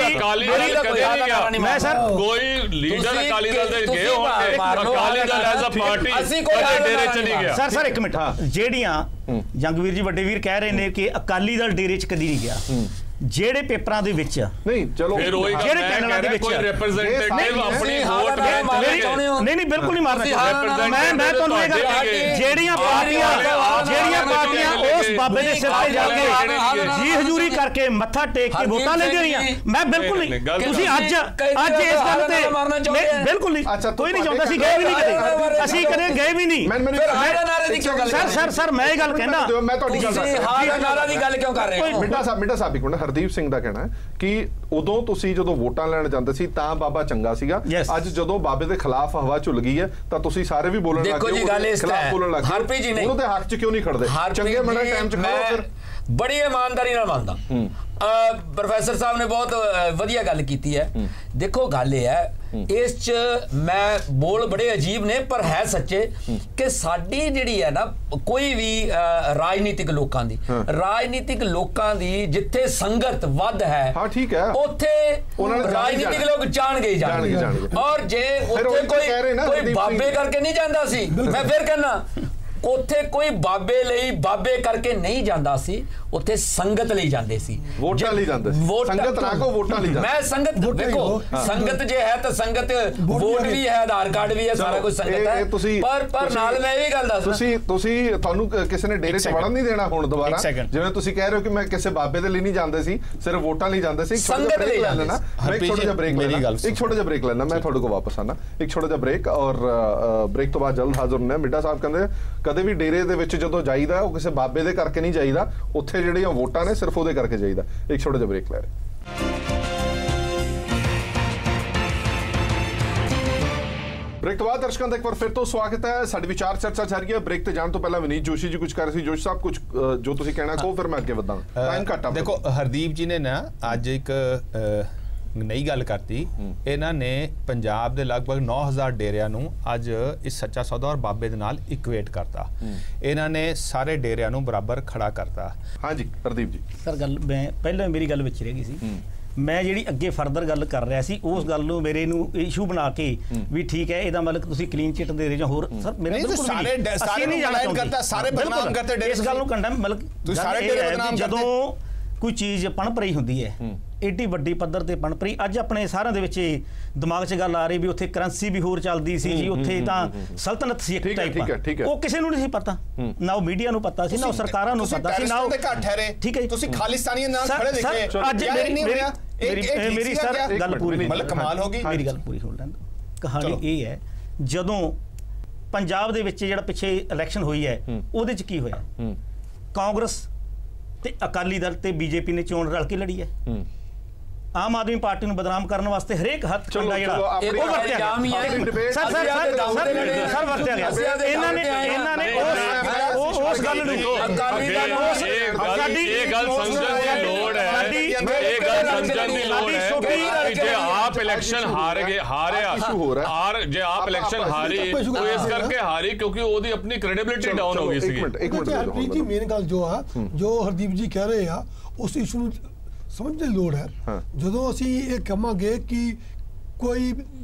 ਅਕਾਲੀ ਦਲ ਕਦੇ ਨਹੀਂ ਗਿਆ, ਮੈਂ ਸਰ ਕੋਈ ਲੀਡਰ ਅਕਾਲੀ ਦਲ ਦੇ ਗਏ ਹੋਣਗੇ, Akali Dal as a party ਕਦੇ ਡੇਰੇ ਚ ਨਹੀਂ ਗਿਆ। ਸਰ ਇੱਕ ਮਿੰਟ, ਜਿਹੜੀਆਂ ਜੰਗਵੀਰ ਜੀ ਵੱਡੇ ਵੀਰ ਕਹਿ ਰਹੇ ਨੇ ਕਿ ਅਕਾਲੀ ਦਲ ਡੇਰੇ ਚ ਕਦੀ ਨਹੀਂ ਗਿਆ, ਜਿਹੜੇ ਪੇਪਰਾਂ ਦੇ ਵਿੱਚ ਨਹੀਂ, ਚਲੋ ਜਿਹੜੇ ਚੈਨਲਾਂ ਦੇ ਵਿੱਚ ਕੋਈ ਰਿਪਰੈਜ਼ੈਂਟੇਟਿਵ ਆਪਣੀ ਵੋਟ ਨਹੀਂ ਬਿਲਕੁਲ ਨਹੀਂ ਮਾਰਨਾ। ਮੈਂ ਤੁਹਾਨੂੰ ਇਹ ਗੱਲ, ਜਿਹੜੀਆਂ ਪਾਰਟੀਆਂ ਉਸ ਬਾਬੇ ਦੇ ਸਿਰ ਤੇ ਜਾ ਕੇ ਜੀ ਹਜ਼ੂਰੀ ਕਰਕੇ ਮੱਥਾ ਟੇਕ ਕੇ ਵੋਟਾਂ ਲੈਂਦੀਆਂ ਰਹੀਆਂ, ਮੈਂ ਬਿਲਕੁਲ ਨਹੀਂ, ਤੁਸੀਂ ਅੱਜ ਇਸ ਗੱਲ ਤੇ ਬਿਲਕੁਲ ਨਹੀਂ, ਕੋਈ ਨਹੀਂ ਚਾਹੁੰਦਾ, ਅਸੀਂ ਗਏ ਵੀ ਨਹੀਂ ਕਦੇ, ਅਸੀਂ ਕਦੇ ਗਏ ਵੀ ਨਹੀਂ। ਸਰ ਮੈਂ ਇਹ ਗੱਲ ਕਹਿੰਦਾ, ਮੈਂ ਤੁਹਾਡੀ ਨਾਰਾ ਦੀ ਗੱਲ ਕਿਉਂ ਕਰ ਰਹੇ ਹੋ? ਮਿੰਟਾ ਸਾਹਿਬ ਇੱਕ ਮਿੰਟ, ਹਰਦੀਪ ਸਿੰਘ ਦਾ ਕਹਿਣਾ ਹੈ ਕਿ ਉਦੋਂ ਤੁਸੀਂ ਜਦੋਂ ਵੋਟਾਂ ਲੈਣ ਜਾਂਦੇ ਸੀ ਤਾਂ ਬਾਬਾ ਚੰਗਾ ਸੀਗਾ, ਅੱਜ ਜਦੋਂ ਬਾਬੇ ਦੇ ਖਿਲਾਫ ਹਵਾ ਝੁੱਲ ਗਈ ਹੈ ਤਾਂ ਤੁਸੀਂ ਸਾਰੇ ਵੀ ਬੋਲਣ ਲੱਗ ਗਏ, ਖਿਲਾਫ ਬੋਲਣ ਲੱਗ ਗਏ। ਹਰਪ੍ਰੀਤ ਜੀ ਨੇ ਉਹਦੇ ਹੱਕ 'ਚ ਕਿਉਂ ਨਹੀਂ ਖੜਦੇ? ਚੰਗੇ ਮਾੜੇ ਟਾਈਮ 'ਚ ਖੜੋ ਫਿਰ। ਬੜੀ ਇਮਾਨਦਾਰੀ ਨਾਲ ਮੰਨਦਾ। ਪ੍ਰੋਫੈਸਰ ਸਾਹਿਬ ਨੇ ਬਹੁਤ ਵਧੀਆ ਗੱਲ ਕੀਤੀ ਹੈ। ਦੇਖੋ ਗੱਲ ਇਹ ਹੈ, ਇਸ 'ਚ ਮੈਂ ਬੋਲ ਬੜੇ ਅਜੀਬ ਨੇ ਪਰ ਹੈ ਸੱਚੇ ਕਿ ਸਾਡੀ ਜਿਹੜੀ ਹੈ ਨਾ ਕੋਈ ਵੀ ਰਾਜਨੀਤਿਕ ਲੋਕਾਂ ਦੀ ਜਿੱਥੇ ਸੰਗਤ ਵੱਧ ਹੈ, ਠੀਕ ਹੈ, ਉੱਥੇ ਰਾਜਨੀਤਿਕ ਲੋਕ ਜਾਣਗੇ। ਔਰ ਜੇ ਉੱਥੇ ਕੋਈ ਬਾਬੇ ਕਰਕੇ ਨਹੀਂ ਜਾਂਦਾ ਸੀ, ਮੈਂ ਫਿਰ ਕਹਿੰਦਾ ਉੱਥੇ ਕੋਈ ਬਾਬੇ ਲਈ ਬਾਬੇ ਕਰਕੇ ਨਹੀਂ ਜਾਂਦਾ ਸੀ, ਉੱਥੇ ਸੰਗਤ ਲਈ ਜਾਂਦੇ ਸੀ, ਵੋਟਾਂ ਲਈ ਜਾਂਦੇ ਸੀ। ਸੰਗਤ ਨਾ ਕੋ ਵੋਟਾਂ ਲਈ ਜਾਂਦੇ। ਮੈਂ ਸੰਗਤ ਦੇਖੋ, ਸੰਗਤ ਜੇ ਹੈ ਤਾਂ ਸੰਗਤ ਵੋਟ ਵੀ ਹੈ, ਆਧਾਰ ਕਾਰਡ ਵੀ ਹੈ, ਸਾਰਾ ਕੁਝ ਸੰਗਤ ਹੈ। ਪਰ ਨਾਲ ਮੈਂ ਇਹ ਵੀ ਗੱਲ ਦੱਸ, ਤੁਸੀਂ ਤੁਹਾਨੂੰ ਕਿਸੇ ਨੇ ਡੇਰੇ 'ਚ ਵੜਨ ਨਹੀਂ ਦੇਣਾ ਹੁਣ ਦੁਬਾਰਾ, ਜਿਵੇਂ ਤੁਸੀਂ ਕਹਿ ਰਹੇ ਹੋ ਕਿ ਮੈਂ ਕਿਸੇ ਬਾਬੇ ਦੇ ਲਈ ਨਹੀਂ ਜਾਂਦੇ ਸੀ, ਸਿਰਫ ਵੋਟਾਂ ਲਈ ਜਾਂਦੇ ਸੀ। ਸੰਗਤ ਲਈ ਜਾਂਦੇ ਨਾ। ਇੱਕ ਛੋਟਾ ਜਿਹਾ ਬ੍ਰੇਕ ਲੈਣਾ, ਮੈਂ ਤੁਹਾਡੇ ਕੋਲ ਵਾਪਸ ਆਣਾ, ਇੱਕ ਛੋਟਾ ਜਿਹਾ ਬ੍ਰੇਕ, ਔਰ ਬ੍ਰੇਕ ਤੋਂ ਬਾਅਦ ਜਲਦ ਹਾਜ਼ਰ ਹੁੰਦੇ ਹਾਂ। ਮਿੱਡਾ ਸਾਹਿਬ ਕਹਿੰਦੇ ਕਦੇ ਵੀ ਡੇਰੇ ਦੇ ਵਿੱਚ ਜਦੋਂ ਜਾਈਦਾ ਉਹ ਕਿਸੇ ਬਾਬੇ ਦੇ ਕਰਕੇ ਨਹੀਂ ਜਾਈਦਾ, ਉੱਥੇ ਜਿਹੜੀਆਂ ਵੋਟਾਂ ਨੇ ਸਿਰਫ ਉਹਦੇ ਕਰਕੇ ਜਾਈਦਾ। ਇੱਕ ਛੋਟਾ ਜਿਹਾ ਬ੍ਰੇਕ ਲੈ ਰਹੇ। ਬ੍ਰੇਕ ਤੋਂ ਬਾਅਦ ਦਰਸ਼ਕਾਂ ਦਾ ਇੱਕ ਵਾਰ ਫਿਰ ਤੋਂ ਸਵਾਗਤ ਹੈ। ਸਾਡੀ ਵਿਚਾਰ ਚਰਚਾ ਜਾਰੀ ਹੈ। ਬ੍ਰੇਕ ਤੇ ਜਾਣ ਤੋਂ ਪਹਿਲਾਂ ਵਿਨੀਤ ਜੋਸ਼ੀ ਜੀ ਕੁਝ ਕਰ ਰਹੇ ਸੀ। ਜੋਸ਼ੀ ਸਾਹਿਬ ਕੁਝ ਜੋ ਤੁਸੀਂ ਕਹਿਣਾ ਕਹੋ, ਫਿਰ ਮੈਂ ਅੱਗੇ ਵਧਾਂ, ਟਾਈਮ ਘੱਟ ਆ। ਦੇਖੋ ਹਰਦੀਪ ਜੀ ਨੇ ਨਾ ਅੱਜ ਇੱਕ ਨਈ ਗੱਲ ਕਰਤੀ। ਇਹਨਾਂ ਨੇ ਪੰਜਾਬ ਦੇ ਲਗਭਗ 9000 ਡੇਰਿਆਂ ਨੂੰ ਅੱਜ ਇਸ ਸੱਚਾ ਸੌਦਾ ਔਰ ਬਾਬੇ ਦੇ ਨਾਲ ਇਕੁਏਟ ਕਰਤਾ। ਇਹਨਾਂ ਨੇ ਸਾਰੇ ਡੇਰਿਆਂ ਨੂੰ ਬਰਾਬਰ ਖੜਾ ਕਰਤਾ। ਹਾਂਜੀ ਹਰਦੀਪ ਜੀ। ਸਰ ਗੱਲ ਮੈਂ ਪਹਿਲਾਂ ਮੇਰੀ ਗੱਲ ਵਿੱਚ ਰਹਿ ਗਈ ਸੀ, ਮੈਂ ਜਿਹੜੀ ਅੱਗੇ ਫਰਦਰ ਗੱਲ ਕਰ ਰਿਹਾ ਸੀ ਉਸ ਗੱਲ ਨੂੰ ਮੇਰੇ ਨੂੰ ਇਸ਼ੂ ਬਣਾ ਕੇ ਵੀ ਠੀਕ ਹੈ ਇਹਦਾ ਮਤਲਬ ਤੁਸੀਂ ਕਲੀਨ ਚਿੱਟ ਦੇ ਰਹੇ ਜਾਂ ਹੋਰ। ਸਰ ਮੇਰੇ ਬਿਲਕੁਲ ਸਾਰੇ ਨਹੀਂ ਜਾਣਾ ਚਾਹੁੰਦਾ, ਸਾਰੇ ਬਦਨਾਮ ਕਰਤੇ ਡੇਰੇ, ਇਸ ਗੱਲ ਨੂੰ ਕੰਡਮ ਮਤਲਬ ਤੁਸੀਂ ਸਾਰੇ ਡੇਰੇ ਬਦਨਾਮ ਕਰਦੇ। ਕੋਈ ਚੀਜ਼ ਪਣਪ ਰਹੀ ਹੁੰਦੀ ਹੈ ਏਡੀ ਵੱਡੀ ਪੱਧਰ ਤੇ ਪਣਪ ਰਹੀ। ਅੱਜ ਆਪਣੇ ਸਾਰਿਆਂ ਦੇ ਵਿੱਚ ਦਿਮਾਗ 'ਚ ਗੱਲ ਆ ਰਹੀ ਵੀ ਉੱਥੇ ਕਰੰਸੀ ਵੀ ਹੋਰ ਚੱਲਦੀ ਸੀ ਜੀ, ਉੱਥੇ ਤਾਂ ਸਲਤਨਤ ਸੀ ਇੱਕ ਟਾਈਪ, ਉਹ ਕਿਸੇ ਨੂੰ ਨਹੀਂ ਸੀ ਪਤਾ, ਨਾ ਉਹ ਮੀਡੀਆ ਨੂੰ ਪਤਾ ਸੀ, ਨਾ ਉਹ ਸਰਕਾਰਾਂ ਨੂੰ ਪਤਾ ਸੀ, ਨਾ ਉਹ ਠੀਕ ਹੈ। ਤੁਸੀਂ ਖਾਲਿਸਤਾਨੀਆਂ ਨਾਲ ਖੜੇ ਦੇਖੇ ਅੱਜ ਮੇਰੀ ਸਰ ਗੱਲ ਪੂਰੀ, ਮਤਲਬ ਕਮਾਲ ਹੋ ਗਈ, ਮੇਰੀ ਗੱਲ ਪੂਰੀ ਹੋ ਲੈਣ। ਕਹਾਣੀ ਇਹ ਹੈ, ਜਦੋਂ ਪੰਜਾਬ ਦੇ ਵਿੱਚ ਜਿਹੜਾ ਪਿੱਛੇ ਇਲੈਕਸ਼ਨ ਹੋਈ ਹੈ ਉਹਦੇ 'ਚ ਕੀ ਹੋਇਆ, ਕਾਂਗਰਸ ਤੇ ਅਕਾਲੀ ਦਲ ਤੇ ਬੀਜੇਪੀ ਨੇ ਚੋਣ ਰਲ ਕੇ ਲੜੀ ਹੈ। ਆਮ ਆਦਮੀ ਪਾਰਟੀ ਨੂੰ ਬਦਨਾਮ ਕਰਨ ਵਾਸਤੇ ਹਰੇਕ ਹੱਥ ਕੰਡਾ ਜਿਹੜਾ ਉਹ ਵਰਤਿਆ ਗਿਆ ਸਰ ਵਰਤਿਆ ਗਿਆ। ਇਹਨਾਂ ਨੇ ਉਸ ਗੱਲ ਨੂੰ ਇਹ ਗੱਲ ਸਮਝਣ ਦੀ ਲੋੜ ਹੈ, ਇਹ ਗੱਲ ਸਮਝਣ ਦੀ ਲੋੜ ਹੈ ਕਿ ਜੇ ਆਪ ਇਲੈਕਸ਼ਨ ਹਾਰਿਆ ਜੇ ਆਪ ਇਲੈਕਸ਼ਨ ਹਾਰੀ ਉਹ ਇਸ ਕਰਕੇ ਹਾਰੀ ਕਿਉਂਕਿ ਉਹਦੀ ਆਪਣੀ ਕ੍ਰੈਡੀਬਿਲਿਟੀ ਡਾਊਨ ਹੋ ਗਈ ਸੀ। ਹਰਪ੍ਰੀਤ ਜੀ ਮੇਨ ਗੱਲ ਜੋ ਹਰਦੀਪ ਜੀ ਕਹਿ ਰਹੇ ਆ ਉਸ ਇਸ਼ੂ ਨੂੰ ਸਮਝਣ ਦੀ ਲੋੜ ਹੈ। ਜਦੋਂ ਅਸੀਂ ਇਹ ਕਹਾਂਗੇ ਕਿ ਕੋਈ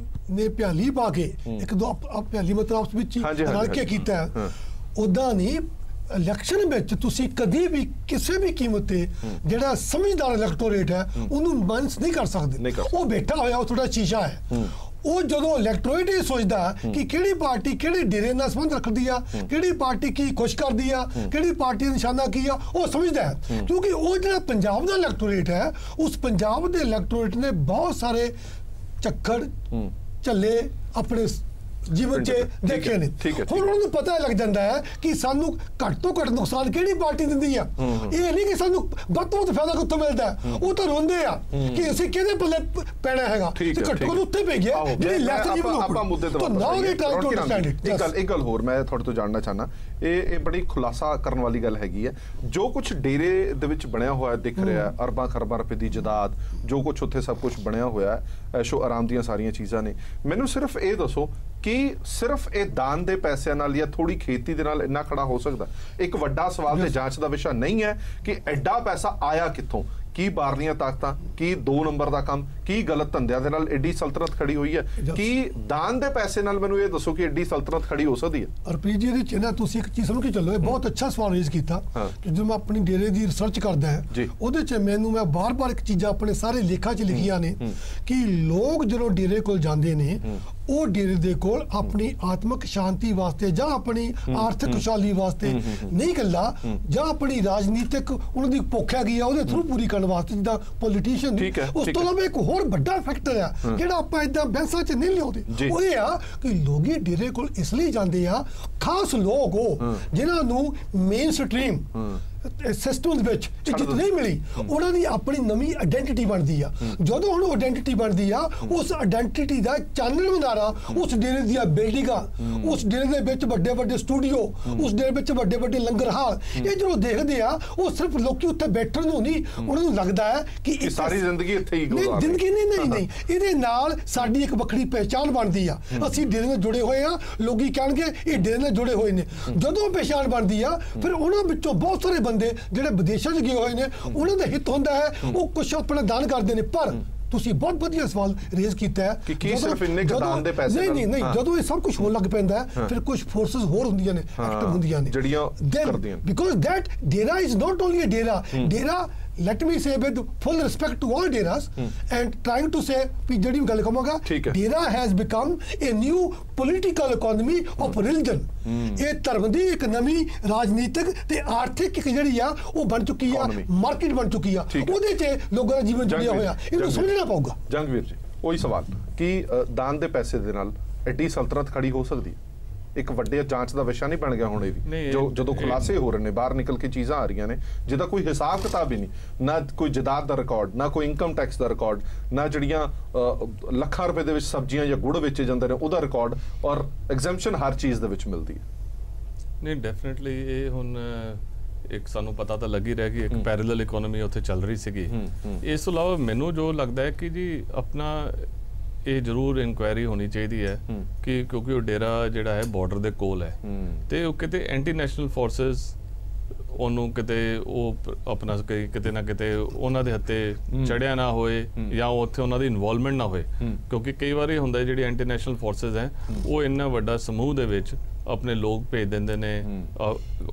ਨੇ ਭਿਆਲੀ ਪਾ ਕੇ ਇੱਕ ਦੋ ਭਿਆਲੀ ਮਤਲਬ ਆਪਸ ਵਿੱਚ ਰਲ ਕੇ ਕੀਤਾ, ਉਦਾਂ ਨਹੀਂ ਇਲੈਕਸ਼ਨ ਵਿੱਚ ਤੁਸੀਂ ਕਦੀ ਵੀ ਕਿਸੇ ਵੀ ਕੀਮਤ ਤੇ ਜਿਹੜਾ ਸਮਝਦਾਰ ਇਲੈਕਟੋਰੇਟ ਹੈ ਉਹਨੂੰ ਮਾਈਨਸ ਨਹੀਂ ਕਰ ਸਕਦੇ। ਉਹ ਬੈਠਾ ਹੋਇਆ ਉਹ ਥੋੜਾ ਸ਼ੀਸ਼ਾ ਹੈ। ਉਹ ਜਦੋਂ ਇਲੈਕਟੋਰੇਟ ਇਹ ਸੋਚਦਾ ਕਿ ਕਿਹੜੀ ਪਾਰਟੀ ਕਿਹੜੇ ਡੇਰੇ ਨਾਲ ਸੰਬੰਧ ਰੱਖਦੀ ਆ, ਕਿਹੜੀ ਪਾਰਟੀ ਕੀ ਖੁਸ਼ ਕਰਦੀ ਆ, ਕਿਹੜੀ ਪਾਰਟੀ ਦਾ ਨਿਸ਼ਾਨਾ ਕੀ ਆ, ਉਹ ਸਮਝਦਾ ਹੈ। ਕਿਉਂਕਿ ਉਹ ਜਿਹੜਾ ਪੰਜਾਬ ਦਾ ਇਲੈਕਟੋਰੇਟ ਹੈ, ਉਸ ਪੰਜਾਬ ਦੇ ਇਲੈਕਟੋਰੇਟ ਨੇ ਬਹੁਤ ਸਾਰੇ ਚੱਕਰ ਝੱਲੇ ਆਪਣੇ ਜੀਵਨ 'ਚ ਦੇਖੇ ਨੇ। ਹੁਣ ਉਹਨਾਂ ਨੂੰ ਪਤਾ ਲੱਗ ਜਾਂਦਾ ਹੈ ਕਿ ਸਾਨੂੰ ਘੱਟ ਤੋਂ ਘੱਟ ਨੁਕਸਾਨ ਕਿਹੜੀ ਪਾਰਟੀ ਦਿੰਦੀ ਆ। ਇਹ ਨਹੀਂ ਕਿ ਸਾਨੂੰ ਵੱਧ ਤੋਂ ਵੱਧ ਫਾਇਦਾ ਕਿੱਥੋਂ ਮਿਲਦਾ, ਉਹ ਤਾਂ ਰੋਂਦੇ ਆ ਕਿ ਅਸੀਂ ਕਿਹਦੇ ਪੱਲੇ ਪੈਣਾ ਹੈਗਾ ਤੇ ਘੱਟੋ ਘੱਟ ਉੱਤੇ ਪੈ ਗਿਆ ਜਿਹੜੀ ਲੈਸ ਜੀ ਬਣਾਉ। ਆਪਾਂ ਮੁੱਦੇ ਤੇ ਇੱਕ ਗੱਲ ਹੋਰ ਮੈਂ ਤੁਹਾਡੇ ਤੋਂ ਜਾਣਨਾ ਚਾਹਨਾ, ਇਹ ਬੜੀ ਖੁਲਾਸਾ ਕਰਨ ਵਾਲੀ ਗੱਲ ਹੈਗੀ ਹੈ। ਜੋ ਕੁਝ ਡੇਰੇ ਦੇ ਵਿੱਚ ਬਣਿਆ ਹੋਇਆ ਦਿਖ ਰਿਹਾ, ਅਰਬਾਂ ਖਰਬਾਂ ਰੁਪਏ ਦੀ ਜਾਇਦਾਦ, ਜੋ ਕੁਝ ਉੱਥੇ ਸਭ ਕੁਝ ਬਣਿਆ ਹੋਇਆ, ਐਸ਼ੋ ਆਰਾਮ ਦੀਆਂ ਸਾਰੀਆਂ ਚੀਜ਼ਾਂ ਨੇ। ਮੈਨੂੰ ਸਿਰਫ ਇਹ ਦੱਸੋ ਕਿ ਸਿਰਫ ਇਹ ਦਾਨ ਦੇ ਪੈਸਿਆਂ ਨਾਲ ਜਾਂ ਥੋੜੀ ਖੇਤੀ ਦੇ ਨਾਲ ਇੰਨਾ ਖੜਾ ਹੋ ਸਕਦਾ? ਇੱਕ ਵੱਡਾ ਸਵਾਲ ਤੇ ਜਾਂਚ ਦਾ ਵਿਸ਼ਾ ਨਹੀਂ ਹੈ ਕਿ ਐਡਾ ਪੈਸਾ ਆਇਆ ਕਿੱਥੋਂ, ਕੀ ਬਾਹਰਲੀਆਂ ਤਾਕਤਾਂ, ਕੀ 2 ਨੰਬਰ ਦਾ ਕੰਮ, ਕੀ ਗਲਤ ਧੰਦਿਆਂ ਦੇ ਨਾਲ ਐਡੀ ਸਲਤਨਤ ਖੜੀ ਹੋਈ ਹੈ, ਕੀ ਦਾਨ ਦੇ ਪੈਸੇ ਨਾਲ? ਮੈਨੂੰ ਇਹ ਦੱਸੋ ਕਿ ਐਡੀ ਸਲਤਨਤ ਖੜੀ ਹੋ ਸਕਦੀ ਹੈ? ਹਰਪ੍ਰੀਤ ਜੀ, ਇਹਦੇ ਚ ਨਾ ਤੁਸੀਂ ਇੱਕ ਚੀਜ਼ ਸਮਝ ਕੇ ਚੱਲੋ, ਇਹ ਬਹੁਤ ਅੱਛਾ ਸਵਾਲ ਰੇਜ਼ ਕੀਤਾ। ਜਦੋਂ ਮੈਂ ਆਪਣੀ ਡੇਰੇ ਦੀ ਰਿਸਰਚ ਕਰਦਾ ਹੈ ਉਹਦੇ ਚ ਮੈਂ ਬਾਰ-ਬਾਰ ਇੱਕ ਚੀਜ਼ਾਂ ਆਪਣੇ ਸਾਰੇ ਲੇਖਾਂ 'ਚ ਲਿਖੀਆਂ ਨੇ ਕਿ ਲੋਕ ਜਦੋਂ ਡੇਰੇ ਕੋਲ ਜਾਂਦੇ ਨੇ ਉਹ ਡੇਰੇ ਦੇ ਕੋਲ ਆਪਣੀ ਆਤਮਿਕ ਸ਼ਾਂਤੀ ਵਾਸਤੇ ਜਾਂ ਆਪਣੀ ਆਰਥਿਕ ਖੁਸ਼ਹਾਲੀ ਵਾਸਤੇ ਨਹੀਂ ਗੱਲਾਂ, ਜਾਂ ਆਪਣੀ ਰਾਜਨੀਤਿਕ ਉਹਨਾਂ ਦੀ ਭੁੱਖ ਹੈਗੀ ਆ ਉਹਦੇ ਥਰੂ ਪੂਰੀ ਕਰਨ ਵਾਸਤੇ, ਜਿੱਦਾਂ ਪੋਲੀਟੀਸ਼ੀਅਨ। ਉਸ ਤੋਂ ਇਲਾਵਾ ਇੱਕ ਹੋਰ ਵੱਡਾ ਫੈਕਟਰ ਆ ਜਿਹੜਾ ਆਪਾਂ ਇਦਾਂ ਬਹਿਸਾਂ 'ਚ ਨਹੀਂ ਲਿਆਉਂਦੇ, ਉਹ ਇਹ ਆ ਕਿ ਲੋਕੀ ਡੇਰੇ ਕੋਲ ਇਸ ਲਈ ਜਾਂਦੇ ਆ, ਖਾਸ ਲੋਕ ਉਹ ਜਿਨ੍ਹਾਂ ਨੂੰ ਮੇਨ ਸਟ੍ਰੀਮ ਸਿਸਟਮ ਵਿੱਚ ਇੱਜ਼ਤ ਨਹੀਂ ਮਿਲੀ, ਉਹਨਾਂ ਦੀ ਆਪਣੀ ਨਵੀਂ ਆਇਡੈਂਟੀਟੀ ਬਣਦੀ ਆ। ਜਦੋਂ ਹੁਣ ਆਇਡੈਂਟੀਟੀ ਬਣਦੀ ਆ, ਉਸ ਆਇਡੈਂਟੀਟੀ ਦਾ ਚਾਨਣ ਮਨਾਰਾ ਉਸ ਡੇਰੇ ਦੀਆਂ ਬਿਲਡਿੰਗਾਂ, ਉਸ ਡੇਰੇ ਦੇ ਵਿੱਚ ਵੱਡੇ ਵੱਡੇ ਸਟੂਡੀਓ, ਉਸ ਡੇਰੇ ਵਿੱਚ ਵੱਡੇ ਵੱਡੇ ਲੰਗਰ ਹਾਲ, ਇਹ ਜਦੋਂ ਦੇਖਦੇ ਆ ਉਹ ਸਿਰਫ ਲੋਕੀ ਉੱਥੇ ਬੈਠਣ ਨੂੰ ਨਹੀਂ, ਉਹਨਾਂ ਨੂੰ ਲੱਗਦਾ ਹੈ ਕਿ ਸਾਰੀ ਜ਼ਿੰਦਗੀ ਇੱਥੇ ਹੀ ਗੁਜ਼ਾਰ ਜ਼ਿੰਦਗੀ ਨਹੀਂ ਇਹਦੇ ਨਾਲ ਸਾਡੀ ਇੱਕ ਵੱਖਰੀ ਪਹਿਚਾਣ ਬਣਦੀ ਆ। ਅਸੀਂ ਡੇਰੇ ਨਾਲ ਜੁੜੇ ਹੋਏ ਆ, ਲੋਕੀ ਕਹਿਣਗੇ ਇਹ ਡੇਰੇ ਨਾਲ ਜੁੜੇ ਹੋਏ ਨੇ। ਜਦੋਂ ਪਹਿਚਾਣ ਬਣਦੀ ਆ ਫਿਰ ਉਹਨਾਂ ਵਿੱਚੋਂ ਬਹੁਤ ਸਾਰੇ ਜਿਹੜੇ ਵਿਦੇਸ਼ਾਂ 'ਚ ਗਏ ਹੋਏ ਨੇ ਉਹਨਾਂ ਦਾ ਹਿੱਤ ਹੁੰਦਾ ਹੈ, ਉਹ ਕੁਝ ਆਪਣਾ ਦਾਨ ਕਰਦੇ ਨੇ। ਪਰ ਤੁਸੀਂ ਬਹੁਤ ਵਧੀਆ ਸਵਾਲ ਰੇਜ਼ ਕੀਤਾ ਹੈ ਕਿ ਸਿਰਫ ਇੰਨੇ ਦਾਨ ਦੇ ਪੈਸੇ ਨਹੀਂ, ਜਦੋਂ ਇਹ ਸਭ ਕੁਝ ਹੋਣ ਲੱਗ ਪੈਂਦਾ ਹੈ ਫਿਰ ਕੁਝ ਫੋਰਸਸ ਹੋਰ ਹੁੰਦੀਆਂ ਨੇ, ਐਕਟਿਵ ਹੁੰਦੀਆਂ ਨੇ ਜਿਹੜੀਆਂ ਕਰਦੀਆਂ, because that dera is not only a dera let me say with full respect to all deras and trying to say ਵੀ ਜਿਹੜੀ ਗੱਲ ਕਹਾਂਗਾ, ਡੇਰਾ has become a new political economy of religion। ਇਹ ਧਰਮ ਦੀ ਇੱਕ ਨਵੀਂ ਰਾਜਨੀਤਿਕ ਤੇ ਆਰਥਿਕ ਇੱਕ ਜਿਹੜੀ ਆ ਉਹ ਬਣ ਚੁੱਕੀ ਆ, ਮਾਰਕੀਟ ਬਣ ਚੁੱਕੀ ਆ, ਉਹਦੇ 'ਚ ਲੋਕਾਂ ਦਾ ਜੀਵਨ ਜੁੜਿਆ ਹੋਇਆ, ਇਹਨੂੰ ਸਮਝਣਾ ਪਊਗਾ। ਜੰਗਵੀਰ ਜੀ, ਉਹੀ ਸਵਾਲ ਕਿ ਦਾਨ ਦੇ ਪੈਸੇ ਦੇ ਨਾਲ ਐਡੀ ਸਲਤਨਤ ਖੜੀ ਹੋ ਸਕਦੀ ਹੈ? ਇੱਕ ਵੱਡੇ ਜਾਂਚ ਦਾ ਵਿਸ਼ਾ ਨਹੀਂ ਬਣ ਗਿਆ ਹੁਣ ਇਹ ਵੀ, ਜਦੋਂ ਖੁਲਾਸੇ ਹੋ ਰਹੇ ਨੇ, ਬਾਹਰ ਨਿਕਲ ਕੇ ਚੀਜ਼ਾਂ ਆ ਰਹੀਆਂ ਨੇ ਜਿਹਦਾ ਕੋਈ ਹਿਸਾਬ ਕਿਤਾਬ ਹੀ ਨਹੀਂ, ਨਾ ਕੋਈ ਜਾਇਦਾਦ ਦਾ ਰਿਕਾਰਡ, ਨਾ ਕੋਈ ਇਨਕਮ ਟੈਕਸ ਦਾ ਰਿਕਾਰਡ, ਨਾ ਜਿਹੜੀਆਂ ਲੱਖਾਂ ਰੁਪਏ ਦੇ ਵਿੱਚ ਸਬਜ਼ੀਆਂ ਜਾਂ ਗੁੜ ਵੇਚੇ ਜਾਂਦੇ ਨੇ ਉਹਦਾ ਰਿਕਾਰਡ, ਔਰ ਐਗਜ਼ੈਂਪਸ਼ਨ ਹਰ ਚੀਜ਼ ਦੇ ਵਿੱਚ ਮਿਲਦੀ ਹੈ। ਨਹੀਂ, ਡੈਫੀਨਿਟਲੀ ਇਹ ਹੁਣ ਇੱਕ ਸਾਨੂੰ ਪਤਾ ਤਾਂ ਲੱਗ ਹੀ ਰਿਹਾ ਕਿ ਇੱਕ ਪੈਰਲਲ ਇਕਨੋਮੀ ਉੱਥੇ ਚੱਲ ਰਹੀ ਸੀਗੀ। ਇਸ ਤੋਂ ਇਲਾਵਾ ਮੈਨੂੰ ਜੋ ਲੱਗਦਾ ਹੈ ਕਿ ਜੀ ਆਪਣਾ ਇਹ ਜ਼ਰੂਰ ਇਨਕੁਆਇਰੀ ਹੋਣੀ ਚਾਹੀਦੀ ਹੈ ਕਿ ਕਿਉਂਕਿ ਉਹ ਡੇਰਾ ਜਿਹੜਾ ਹੈ ਬਾਰਡਰ ਦੇ ਕੋਲ ਹੈ ਤੇ ਉਹ ਕਿਤੇ ਐਂਟੀ ਨੈਸ਼ਨਲ ਫੋਰਸਸ ਉਹਨੂੰ ਕਿਤੇ ਉਹ ਆਪਣਾ ਕਿਤੇ ਨਾ ਕਿਤੇ ਉਹਨਾਂ ਦੇ ਹੱਥੇ ਚੜਿਆ ਨਾ ਹੋਏ ਜਾਂ ਉੱਥੇ ਉਹਨਾਂ ਦੀ ਇਨਵੋਲਵਮੈਂਟ ਨਾ ਹੋਏ, ਕਿਉਂਕਿ ਕਈ ਵਾਰੀ ਹੁੰਦਾ ਜਿਹੜੀ ਇੰਟਰਨੈਸ਼ਨਲ ਫੋਰਸਸ ਹੈ ਉਹ ਇੰਨਾ ਵੱਡਾ ਸਮੂਹ ਦੇ ਵਿੱਚ ਆਪਣੇ ਲੋਕ ਭੇਜ ਦਿੰਦੇ ਨੇ,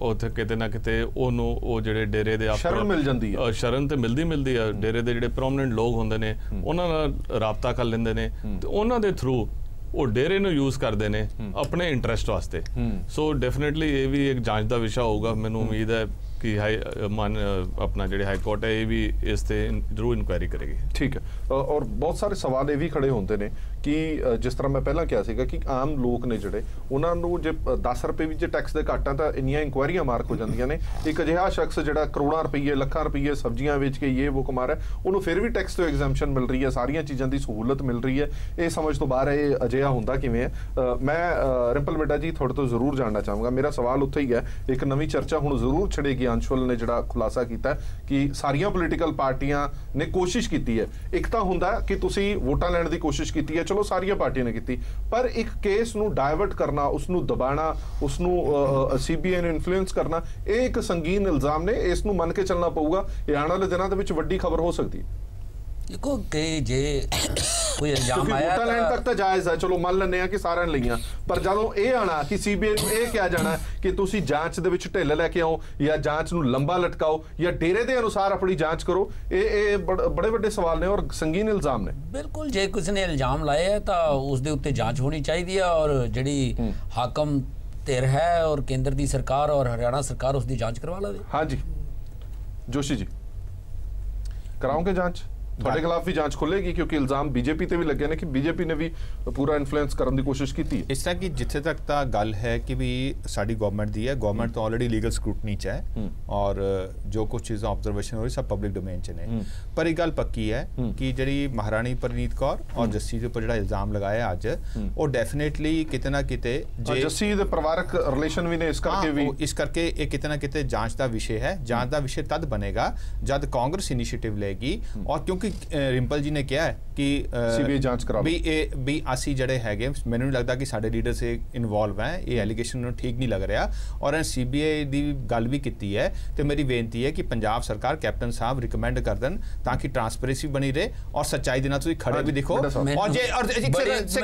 ਉੱਥੇ ਕਿਤੇ ਨਾ ਕਿਤੇ ਉਹਨੂੰ ਉਹ ਜਿਹੜੇ ਡੇਰੇ ਦੇ ਸ਼ਰਨ ਮਿਲ ਜਾਂਦੀ ਹੈ, ਸ਼ਰਨ ਤੇ ਮਿਲਦੀ ਆ, ਡੇਰੇ ਦੇ ਜਿਹੜੇ ਪ੍ਰੋਮਿਨੈਂਟ ਲੋਕ ਹੁੰਦੇ ਨੇ ਉਹਨਾਂ ਨਾਲ ਰਾਬਤਾ ਕਰ ਲੈਂਦੇ ਨੇ ਤੇ ਉਹਨਾਂ ਦੇ ਥਰੂ ਉਹ ਡੇਰੇ ਨੂੰ ਯੂਜ਼ ਕਰਦੇ ਨੇ ਆਪਣੇ ਇੰਟਰਸਟ ਵਾਸਤੇ। ਸੋ ਡੈਫੀਨਿਟਲੀ ਇਹ ਵੀ ਇੱਕ ਜਾਂਚ ਦਾ ਵਿਸ਼ਾ ਹੋਊਗਾ। ਮੈਨੂੰ ਉਮੀਦ ਹੈ ਕਿ ਆਪਣਾ ਜਿਹੜੇ ਹਾਈ ਕੋਰਟ ਹੈ ਇਹ ਵੀ ਇਸ ਤੇ ਜ਼ਰੂਰ ਇਨਕੁਆਇਰੀ ਕਰੇਗੀ। ਠੀਕ ਹੈ। ਔਰ ਬਹੁਤ ਸਾਰੇ ਸਵਾਲ ਇਹ ਵੀ ਖੜੇ ਹੁੰਦੇ ਨੇ ਕਿ ਜਿਸ ਤਰ੍ਹਾਂ ਮੈਂ ਪਹਿਲਾਂ ਕਿਹਾ ਸੀਗਾ ਕਿ ਆਮ ਲੋਕ ਨੇ ਜਿਹੜੇ ਉਹਨਾਂ ਨੂੰ ਜੇ 10 ਰੁਪਏ ਵੀ ਜੇ ਟੈਕਸ ਦੇ ਘੱਟ ਆ ਤਾਂ ਇੰਨੀਆਂ ਇਨਕੁਆਇਰੀਆਂ ਮਾਰਕ ਹੋ ਜਾਂਦੀਆਂ ਨੇ। ਇੱਕ ਅਜਿਹਾ ਸ਼ਖਸ ਜਿਹੜਾ ਕਰੋੜਾਂ ਰੁਪਏ ਲੱਖਾਂ ਰੁਪਏ ਸਬਜ਼ੀਆਂ ਵੇਚ ਕੇ ਇਹ ਉਹ ਕਮਾ ਰਿਹਾ, ਉਹਨੂੰ ਫਿਰ ਵੀ ਟੈਕਸ ਤੋਂ ਐਗਜ਼ੈਂਪਸ਼ਨ ਮਿਲ ਰਹੀ ਹੈ, ਸਾਰੀਆਂ ਚੀਜ਼ਾਂ ਦੀ ਸਹੂਲਤ ਮਿਲ ਰਹੀ ਹੈ। ਇਹ ਸਮਝ ਤੋਂ ਬਾਹਰ ਇਹ ਅਜਿਹਾ ਹੁੰਦਾ ਕਿਵੇਂ ਹੈ? ਮੈਂ ਰਿੰਪਲ ਮਿੱਡਾ ਜੀ ਤੁਹਾਡੇ ਤੋਂ ਜ਼ਰੂਰ ਜਾਣਨਾ ਚਾਹੂੰਗਾ। ਮੇਰਾ ਸਵਾਲ ਉੱਥੇ ਹੀ ਹੈ, ਇੱਕ ਨਵੀਂ ਚਰਚਾ ਹੁਣ ਜ਼ਰੂਰ ਛਿੜੇਗੀ। ਅੰਸ਼ੁਲ ਨੇ ਜਿਹੜਾ ਖੁਲਾਸਾ ਕੀਤਾ ਕਿ ਸਾਰੀਆਂ ਪੋਲੀਟੀਕਲ ਪਾਰਟੀਆਂ ਨੇ ਕੋਸ਼ਿਸ਼ ਕੀਤੀ ਹੈ। ਇੱਕ ਤਾਂ ਹੁੰਦਾ ਕਿ ਤੁਸੀਂ ਵੋਟਾਂ ਲੈਣ ਦੀ ਕੋਸ਼ਿਸ਼ ਕੀਤੀ ਹੈ, ਚਲੋ ਸਾਰੀਆਂ ਪਾਰਟੀਆਂ ਨੇ ਕੀਤੀ, ਪਰ ਇੱਕ ਕੇਸ ਨੂੰ ਡਾਇਵਰਟ ਕਰਨਾ, ਉਸਨੂੰ ਦਬਾਣਾ, ਉਸਨੂੰ ਸੀਬੀਆਈ ਨੂੰ ਇਨਫਲੂਐਂਸ ਕਰਨਾ, ਇਹ ਇੱਕ ਸੰਗੀਨ ਇਲਜ਼ਾਮ ਨੇ। ਇਸ ਨੂੰ ਮੰਨ ਕੇ ਚੱਲਣਾ ਪਊਗਾ। ਇਹ ਆਉਣ ਵਾਲੇ ਦਿਨਾਂ ਦੇ ਵਿੱਚ ਵੱਡੀ ਖਬਰ ਹੋ ਸਕਦੀ ਹੈ। ਦੇਖੋ ਕਿ ਜੇ ਕੋਈ ਇਲਜ਼ਾਮ ਆਇਆ ਵੋਟਾਂ ਲੈਣ ਤੱਕ ਤਾਂ ਜਾਇਜ਼ ਹੈ, ਚਲੋ ਮੰਨ ਲੈਂਦੇ ਆ ਕਿ ਸਾਰਿਆਂ ਨੇ ਲਈਆਂ, ਪਰ ਜਦੋਂ ਇਹ ਆਣਾ ਕਿ ਸੀਬੀਆਈ ਨੂੰ ਇਹ ਕਿਹਾ ਜਾਣਾ ਕਿ ਤੁਸੀਂ ਜਾਂਚ ਦੇ ਵਿੱਚ ਢਿੱਲ ਲੈ ਕੇ ਆਓ ਜਾਂ ਜਾਂਚ ਨੂੰ ਲੰਬਾ ਲਟਕਾਓ ਜਾਂ ਡੇਰੇ ਦੇ ਅਨੁਸਾਰ ਆਪਣੀ ਜਾਂਚ ਕਰੋ, ਇਹ ਬੜੇ ਵੱਡੇ ਸਵਾਲ ਨੇ ਔਰ ਸੰਗੀਨ ਇਲਜ਼ਾਮ ਨੇ। ਬਿਲਕੁਲ, ਜੇ ਕਿਸੇ ਨੇ ਇਲਜ਼ਾਮ ਲਾਇਆ ਹੈ ਤਾਂ ਉਸ ਦੇ ਉੱਤੇ ਜਾਂਚ ਹੋਣੀ ਚਾਹੀਦੀ ਹੈ ਔਰ ਜਿਹੜੀ ਹਾਕਮ ਧਿਰ ਹੈ ਔਰ ਕੇਂਦਰ ਦੀ ਸਰਕਾਰ ਔਰ ਹਰਿਆਣਾ ਸਰਕਾਰ ਉਸ ਦੀ ਜਾਂਚ ਕਰਵਾ ਲਵੇ। ਹਾਂਜੀ ਜੋਸ਼ੀ ਜੀ, ਕਰਾਓਗੇ ਜਾਂਚ? ਤੁਹਾਡੇ ਖਿਲਾਫ ਵੀ ਜਾਂਚ ਖੁੱਲੇਗੀ ਕਿਉਂਕਿ ਇਲਜ਼ਾਮ ਬੀਜੇਪੀ ਤੇ ਵੀ ਲੱਗੇ ਨੇ ਕਿ ਬੀਜੇਪੀ ਨੇ ਵੀ ਪੂਰਾ ਇਨਫਲੂਐਂਸ ਕਰਨ ਦੀ ਕੋਸ਼ਿਸ਼ ਕੀਤੀ ਹੈ। ਇਸ ਤਰ੍ਹਾਂ ਕਿ ਜਿੱਥੇ ਤੱਕ ਤਾਂ ਗੱਲ ਹੈ ਕਿ ਵੀ ਸਾਡੀ ਗਵਰਨਮੈਂਟ ਦੀ ਹੈ, ਗਵਰਨਮੈਂਟ ਤਾਂ ਆਲਰੇਡੀ ਲੀਗਲ ਸਕ੍ਰੂਟਨੀ 'ਚ ਹੈ ਔਰ ਜੋ ਕੁਝ ਚੀਜ਼ਾਂ ਆਬਜ਼ਰਵੇਸ਼ਨ ਹੋ ਰਹੀ ਸਭ ਪਬਲਿਕ ਡੋਮੇਨ 'ਚ ਨੇ। ਪਰ ਇਹ ਗੱਲ ਪੱਕੀ ਹੈ ਕਿ ਜਿਹੜੀ ਮਹਾਰਾਣੀ ਪ੍ਰਨੀਤ ਕੌਰ ਔਰ ਜੱਸੀ ਦੇ ਉੱਪਰ ਜਿਹੜਾ ਇਲਜ਼ਾਮ ਲਗਾਇਆ ਅੱਜ, ਉਹ ਡੈਫੀਨੇਟਲੀ ਕਿਤੇ ਨਾ ਕਿਤੇ ਜੱਸੀ ਦੇ ਪਰਿਵਾਰਕ ਰਿਲੇਸ਼ਨ ਵੀ ਨੇ, ਇਸ ਕਰਕੇ ਵੀ ਇਸ ਕਰਕੇ ਇਹ ਕਿਤੇ ਨਾ ਕਿਤੇ ਜਾਂਚ ਦਾ ਵਿਸ਼ੇ ਹੈ। ਜਾਂਚ ਦਾ ਵਿਸ਼ੇ ਤਦ ਬਣੇਗਾ ਜਦ ਕਾਂਗਰਸ ਇਨੀਸ਼ੀਏਟਿਵ ਲਏਗੀ ਔਰ ਕਿਉਂਕਿ ਰਿੰਪਲ ਜੀ ਨੇ ਕਿਹਾ ਹੈ ਕਿ ਸੀਬੀਆਈ ਜਾਂਚ ਕਰਾਓ ਵੀ ਅਸੀਂ ਜਿਹੜੇ ਹੈਗੇ, ਮੈਨੂੰ ਨਹੀਂ ਲੱਗਦਾ ਕਿ ਸਾਡੇ ਲੀਡਰਸ ਇਨਵੋਲਵ ਹੈ, ਇਹ ਐਲੀਗੇਸ਼ਨ ਨੂੰ ਠੀਕ ਨਹੀਂ ਲੱਗ ਰਿਹਾ ਔਰ ਸੀਬੀਆਈ ਦੀ ਗੱਲ ਵੀ ਕੀਤੀ ਹੈ। ਤੇ ਮੇਰੀ ਬੇਨਤੀ ਹੈ ਕਿ ਪੰਜਾਬ ਸਰਕਾਰ ਕੈਪਟਨ ਸਾਹਿਬ ਰਿਕਮੈਂਡ ਕਰ ਦੇਣ ਤਾਂ ਕਿ ਟਰਾਂਸਪੇਰੈਂਸੀ ਬਣੀ ਰਹੇ ਔਰ ਸੱਚਾਈ ਦੇ ਨਾਲ ਤੁਸੀਂ ਖੜੇ ਵੀ ਦੇਖੋ। ਔਰ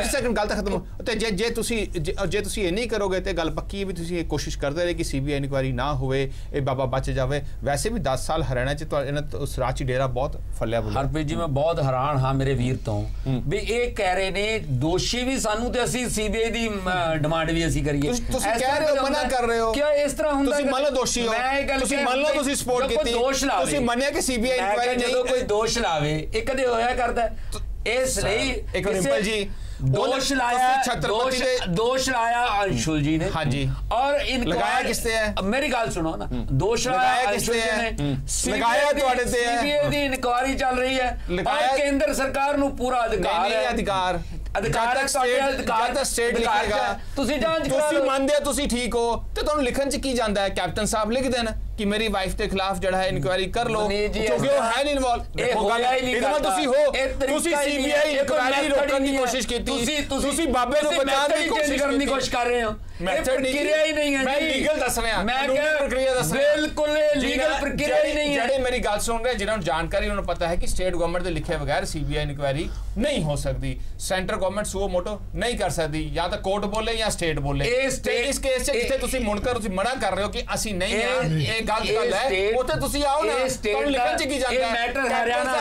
ਸੈਕਿੰਡ ਗੱਲ ਤਾਂ ਖਤਮ ਤੇ ਜੇ ਤੁਸੀਂ ਇਹ ਨਹੀਂ ਕਰੋਗੇ ਤੇ ਗੱਲ ਪੱਕੀ ਹੈ ਵੀ ਤੁਸੀਂ ਇਹ ਕੋਸ਼ਿਸ਼ ਕਰਦੇ ਰਹੇ ਕਿ ਸੀਬੀਆਈ ਇਨਕੁਆਇਰੀ ਨਾ ਹੋਵੇ, ਇਹ ਬਾਬਾ ਬਚ ਜਾਵੇ। ਵੈਸੇ ਵੀ 10 ਸਾਲ ਹਰਿਆਣਾ 'ਚ ਇਹਨਾਂ ਸਰਾਚੀ ਡੇਰਾ ਬਹੁਤ ਫਲਿਆ ਬੁਲਿਆ। ਹਰਪ੍ਰੀਤ ਜੀ, ਮੈਂ ਬਹੁਤ ਹੈਰਾਨ ਹਾਂ ਮੇਰੇ ਵੀਰ ਤੋਂ ਵੀ ਇਹ ਕਹਿ ਰਹੇ ਨੇ ਦੋਸ਼ੀ ਵੀ ਸਾਨੂੰ ਤੇ ਅਸੀਂ ਸੀਬੀਆਈ ਦੀ ਡਿਮਾਂਡ ਵੀ ਅਸੀਂ ਕਰੀਏ। ਤੁਸੀਂ ਕਹਿ ਰਹੇ ਹੋ, ਮਨਾ ਕਰ ਰਹੇ ਹੋ। ਕਿਆ ਇਸ ਤਰ੍ਹਾਂ ਹੁੰਦਾ? ਤੁਸੀਂ ਮੰਨ ਲਓ ਦੋਸ਼ੀ ਹੋ, ਤੁਸੀਂ ਮੰਨ ਲਓ ਤੁਸੀਂ ਸਪੋਰਟ ਕੀਤੀ, ਤੁਸੀਂ ਮੰਨਿਆ ਕਿ ਸੀਬੀਆਈ ਇਨਕੁਆਇਰੀ ਨਹੀਂ। ਜਦੋਂ ਕੋਈ ਦੋਸ਼ ਲਾਵੇ, ਇਹ ਕਦੇ ਹੋਇਆ ਕਰਦਾ ਇਸ ਲਈ ਇੱਕ ਰਿੰਪਲ ਜੀ ਦੋਸ਼ ਲਾਇਆ ਅੰਸ਼ੁਲ ਜੀ ਨੇ। ਹਾਂਜੀ, ਔਰ ਲਗਾਇਆ ਕਿਸ ਤੇ ਹੈ? ਮੇਰੀ ਗੱਲ ਸੁਣੋ ਨਾ, ਦੋਸ਼ ਲਾਇਆ ਕਿਸ ਤੇ ਹੈ? ਲਗਾਇਆ ਤੁਹਾਡੇ ਤੇ ਹੈ। ਸੀਬੀਆਈ ਦੀ ਇਨਕੁਆਇਰੀ ਚੱਲ ਰਹੀ ਹੈ ਔਰ ਕੇਂਦਰ ਸਰਕਾਰ ਨੂੰ ਪੂਰਾ ਅਧਿਕਾਰ ਹੈ। ਅਧਿਕਾਰ ਸਟੇਟ ਲਿਖੇਗਾ, ਤੁਸੀਂ ਜਾਂਚ ਕਰਾ ਲਓ। ਤੁਸੀਂ ਮੰਨਦੇ ਹੋ, ਤੁਸੀਂ ਠੀਕ ਹੋ ਤੇ ਤੁਹਾਨੂੰ ਲਿਖਣ 'ਚ ਕੀ ਜਾਂਦਾ ਹੈ? ਕੈਪਟਨ ਸਾਹਿਬ ਲਿਖ ਦੇਣ ਕਿ ਮੇਰੀ ਵਾਈਫ ਦੇ ਖਿਲਾਫ ਜਿਹੜਾ ਹੈ ਇਨਕੁਆਇਰੀ ਕਰ ਲਓ ਕਿਉਂਕਿ ਉਹ ਹੈ ਨਹੀਂ ਇਨਵੋਲਵ। ਇਹਦਾ ਤੁਸੀਂ ਹੋ, ਤੁਸੀਂ ਸੀਬੀਆਈ ਇਨਕੁਆਇਰੀ ਰੋਕਣ ਦੀ ਕੋਸ਼ਿਸ਼ ਕੀਤੀ, ਤੁਸੀਂ ਬਾਬੇ ਨੂੰ ਬਚਾਉਣ ਦੀ ਕੋਸ਼ਿਸ਼ ਕਰ ਰਹੇ ਹੋ। ਪ੍ਰਕਿਰਿਆ ਹੀ ਨਹੀਂ ਹੈ। ਮੈਂ ਲੀਗਲ ਦੱਸ ਰਿਹਾ, ਮੈਂ ਪ੍ਰਕਿਰਿਆ ਦੱਸ ਰਿਹਾ, ਬਿਲਕੁਲ ਲੀਗਲ ਪ੍ਰਕਿਰਿਆ ਹੀ ਨਹੀਂ ਹੈ। ਜਿਹੜੇ ਮੇਰੀ ਗੱਲ ਸੁਣ ਰਹੇ, ਜਿਨ੍ਹਾਂ ਨੂੰ ਜਾਣਕਾਰੀ, ਉਹਨਾਂ ਨੂੰ ਪਤਾ ਹੈ ਕਿ ਸਟੇਟ ਗਵਰਨਮੈਂਟ ਦੇ ਲਿਖੇ ਬਗੈਰ ਸੀਬੀਆਈ ਇਨਕੁਆਇਰੀ ਨਹੀਂ ਹੋ ਸਕਦੀ। ਸੈਂਟਰ ਗਵਰਨਮੈਂਟ ਸੂਓ ਮੋਟੋ ਨਹੀਂ ਕਰ ਸਕਦੀ, ਜਾਂ ਤਾਂ ਕੋਰਟ ਬੋਲੇ ਜਾਂ ਸਟੇਟ ਬੋਲੇ। ਇਸ ਕੇਸ 'ਚ ਜਿੱਥੇ ਤੁਸੀਂ ਮੁਣਕਰ ਤੁਸੀਂ ਮਨਾ ਕਰ ਰਹੇ ਹੋ ਕਿ ਅਸੀਂ ਨਹੀਂ ਆ, ਇਹ ਗਲਤ ਗੱਲ ਹੈ, ਉੱਥੇ ਤੁਸੀਂ ਆਓ ਨਾ। ਤੁਹਾਨੂੰ ਲਿਖਣ 'ਚ ਕੀ ਜਾਂਦਾ? ਇਹ ਮੈਟਰ ਹਰਿਆਣਾ ਦਾ,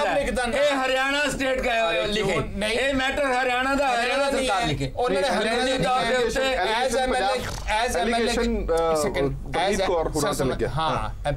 ਇਹ ਹਰਿਆਣਾ ਸਟੇਟ ਲਿਖੇ, ਇਹ ਮੈਟਰ ਹਰਿਆਣਾ ਦਾ, ਹਰਿਆਣਾ ਸਰਕਾਰ ਲਿਖੇ। ਉਹਨਾਂ ਨੇ ਹਰਿਆਣਾ ਦੇ ਉੱਤੇ ਐਜ਼ ਐਮਐਲਏ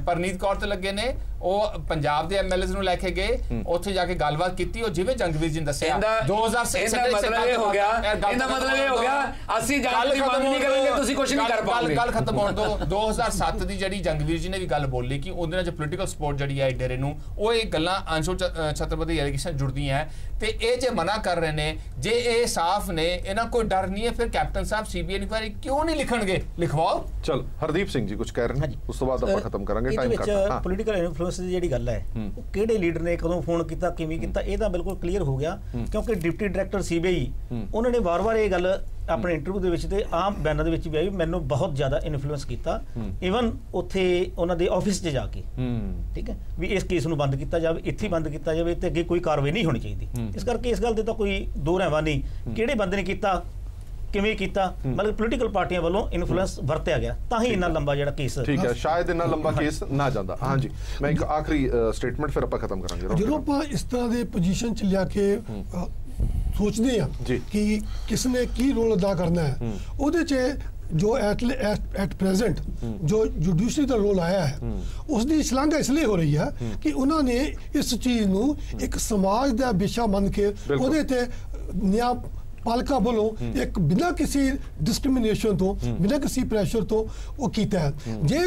ਪਰਨੀਤ ਕੌਰ ਤੇ ਲੱਗੇ ਨੇ। ਉਹ ਪੰਜਾਬ ਦੇ ਐਮਐਲਏਸ ਨੂੰ ਲੈ ਕੇ ਗਏ, ਉੱਥੇ ਜਾ ਕੇ ਗੱਲਬਾਤ ਕੀਤੀ। ਉਹ ਜਿਵੇਂ ਜੰਗਵੀਰ ਜੀ ਨੇ ਦੱਸਿਆ 2006 ਇਹਦਾ ਮਤਲਬ ਇਹ ਹੋ ਗਿਆ ਅਸੀਂ ਜਾਂਚ ਦੀ ਮੰਗ ਨਹੀਂ ਕਰਾਂਗੇ, ਤੁਸੀਂ ਕੁਝ ਨਹੀਂ ਕਰ ਪਾਓਗੇ। ਗੱਲ ਖਤਮ ਹੋਣ ਤੋਂ 2007 ਦੀ ਜਿਹੜੀ ਜੰਗਵੀਰ ਜੀ ਨੇ ਵੀ ਗੱਲ ਬੋਲੀ ਕਿ ਉਹਦੇ ਨਾਲ ਜੋ ਪੋਲੀਟੀਕਲ ਸਪੋਰਟ ਜਿਹੜੀ ਹੈ ਡੇਰੇ ਨੂੰ, ਉਹ ਇਹ ਗੱਲਾਂ ਅੰਸ਼ੁਲ ਛਤਰਪਤੀ ਐਲੀਗੇਸ਼ਨ ਜੁੜਦੀਆਂ ਤੇ ਇਹ ਜੇ ਮਨਾ ਕਰ ਰਹੇ ਨੇ, ਜੇ ਇਹ ਸਾਫ਼ ਨੇ, ਇਹਨਾਂ ਕੋਈ ਡਰ ਨਹੀਂ ਹੈ, ਫਿਰ ਕੈਪਟਨ ਸਾਹਿਬ ਸੀਬੀਆਈ ਇਨਕੁਆਇਰੀ ਕਿਉਂ ਨਹੀਂ ਲਿਖਣਗੇ? ਲਿਖਵਾਓ। ਚਲ ਹਰਦੀਪ ਸਿੰਘ ਜੀ ਕੁਝ ਕਹਿ ਰਹੇ ਨੇ, ਉਸ ਤੋਂ ਬਾਅਦ ਆਪਾਂ ਖਤਮ ਕਰਾਂਗੇ। ਟਾਈਮ ਘੱਟ। ਪੋਲੀਟੀਕਲ ਇਨਫਲੂਐਂਸ ਦੀ ਜਿਹੜੀ ਗੱਲ ਹੈ, ਉਹ ਕਿਹੜੇ ਲੀਡਰ ਨੇ ਕਦੋਂ ਫੋਨ ਕੀਤਾ, ਕਿਵੇਂ ਕੀਤਾ, ਇਹ ਤਾਂ ਬਿਲਕੁਲ ਕਲੀਅਰ ਹੋ ਗਿਆ ਕਿਉਂਕਿ ਡਿਪਟੀ ਡਾਇਰੈਕਟਰ ਸੀਬੀਆਈ ਉਹਨਾਂ ਨੇ ਵਾਰ-ਵਾਰ ਇਹ ਗੱਲ ਆਪਣੇ ਇੰਟਰਵਿਊ ਦੇ ਵਿੱਚ ਤੇ ਆਮ ਬਿਆਨਾਂ ਦੇ ਵਿੱਚ ਵੀ ਆਈ, ਮੈਨੂੰ ਬਹੁਤ ਜ਼ਿਆਦਾ ਇਨਫਲੂਐਂਸ ਕੀਤਾ, ਈਵਨ ਉੱਥੇ ਉਹਨਾਂ ਦੇ ਆਫਿਸ 'ਚ ਜਾ ਕੇ, ਠੀਕ ਹੈ, ਵੀ ਇਸ ਕੇਸ ਨੂੰ ਬੰਦ ਕੀਤਾ ਜਾਵੇ, ਇੱਥੇ ਬੰਦ ਕੀਤਾ ਜਾਵੇ ਤੇ ਅੱਗੇ ਕੋਈ ਕਾਰਵਾਈ ਨਹੀਂ ਹੋਣੀ ਚਾਹੀਦੀ। ਇਸ ਕਰਕੇ ਇਸ ਗੱਲ ਦੇ ਤਾਂ ਕੋਈ ਦੋ ਰਹਿਵਾਂ ਨਹੀਂ, ਕਿਹੜੇ ਬੰਦੇ ਨੇ ਕੀਤਾ, ਕਿਵੇਂ ਕੀਤਾ, ਮਤਲਬ ਪੋਲੀਟੀਕਲ ਪਾਰਟੀਆਂ ਵੱਲੋਂ ਇਨਫਲੂਐਂਸ ਵਰਤਿਆ ਗਿਆ, ਤਾਂ ਹੀ ਇੰਨਾ ਲੰਬਾ ਜਿਹੜਾ ਕੇਸ, ਠੀਕ ਹੈ, ਸ਼ਾਇਦ ਇੰਨਾ ਲੰਬਾ ਕੇਸ ਨਾ ਜਾਂਦਾ। ਹਾਂਜੀ, ਮੈਂ ਇੱਕ ਆਖਰੀ ਸਟੇਟਮੈਂਟ ਫਿਰ ਆਪਾਂ ਖਤਮ ਕਰਾਂਗੇ। ਜਦੋਂ ਆਪਾਂ ਇਸ ਤਰ੍ਹਾਂ ਦੇ ਪੋਜੀਸ਼ਨ 'ਚ ਲਿਆ ਕੇ ਸੋਚਦੇ ਆ ਕਿ ਕਿਸ ਨੇ ਕੀ ਰੋਲ ਅਦਾ ਕਰਨਾ ਹੈ, ਉਹਦੇ 'ਚ ਜੋ ਐਟ ਪ੍ਰੈਜ਼ੈਂਟ ਜੋ ਜੁਡੀਸ਼ਰੀ ਦਾ ਰੋਲ ਆਇਆ ਹੈ, ਉਸ ਦੀ ਸ਼ਲਾਘਾ ਇਸ ਲਈ ਹੋ ਰਹੀ ਹੈ ਕਿ ਉਹਨਾਂ ਨੇ ਇਸ ਚੀਜ਼ ਨੂੰ ਇੱਕ ਸਮਾਜ ਦਾ ਵਿਸ਼ਾ ਮੰਨ ਕੇ ਉਹਦੇ ਤੇ ਨਿਆਂ ਪਾਲਕਾਂ ਵੱਲੋਂ ਇੱਕ ਬਿਨਾਂ ਕਿਸੇ ਡਿਸਕ੍ਰਿਮੀਨੇਸ਼ਨ ਤੋਂ, ਬਿਨਾਂ ਕਿਸੇ ਪ੍ਰੈਸ਼ਰ ਤੋਂ ਉਹ ਕੀਤਾ ਹੈ। ਜੇ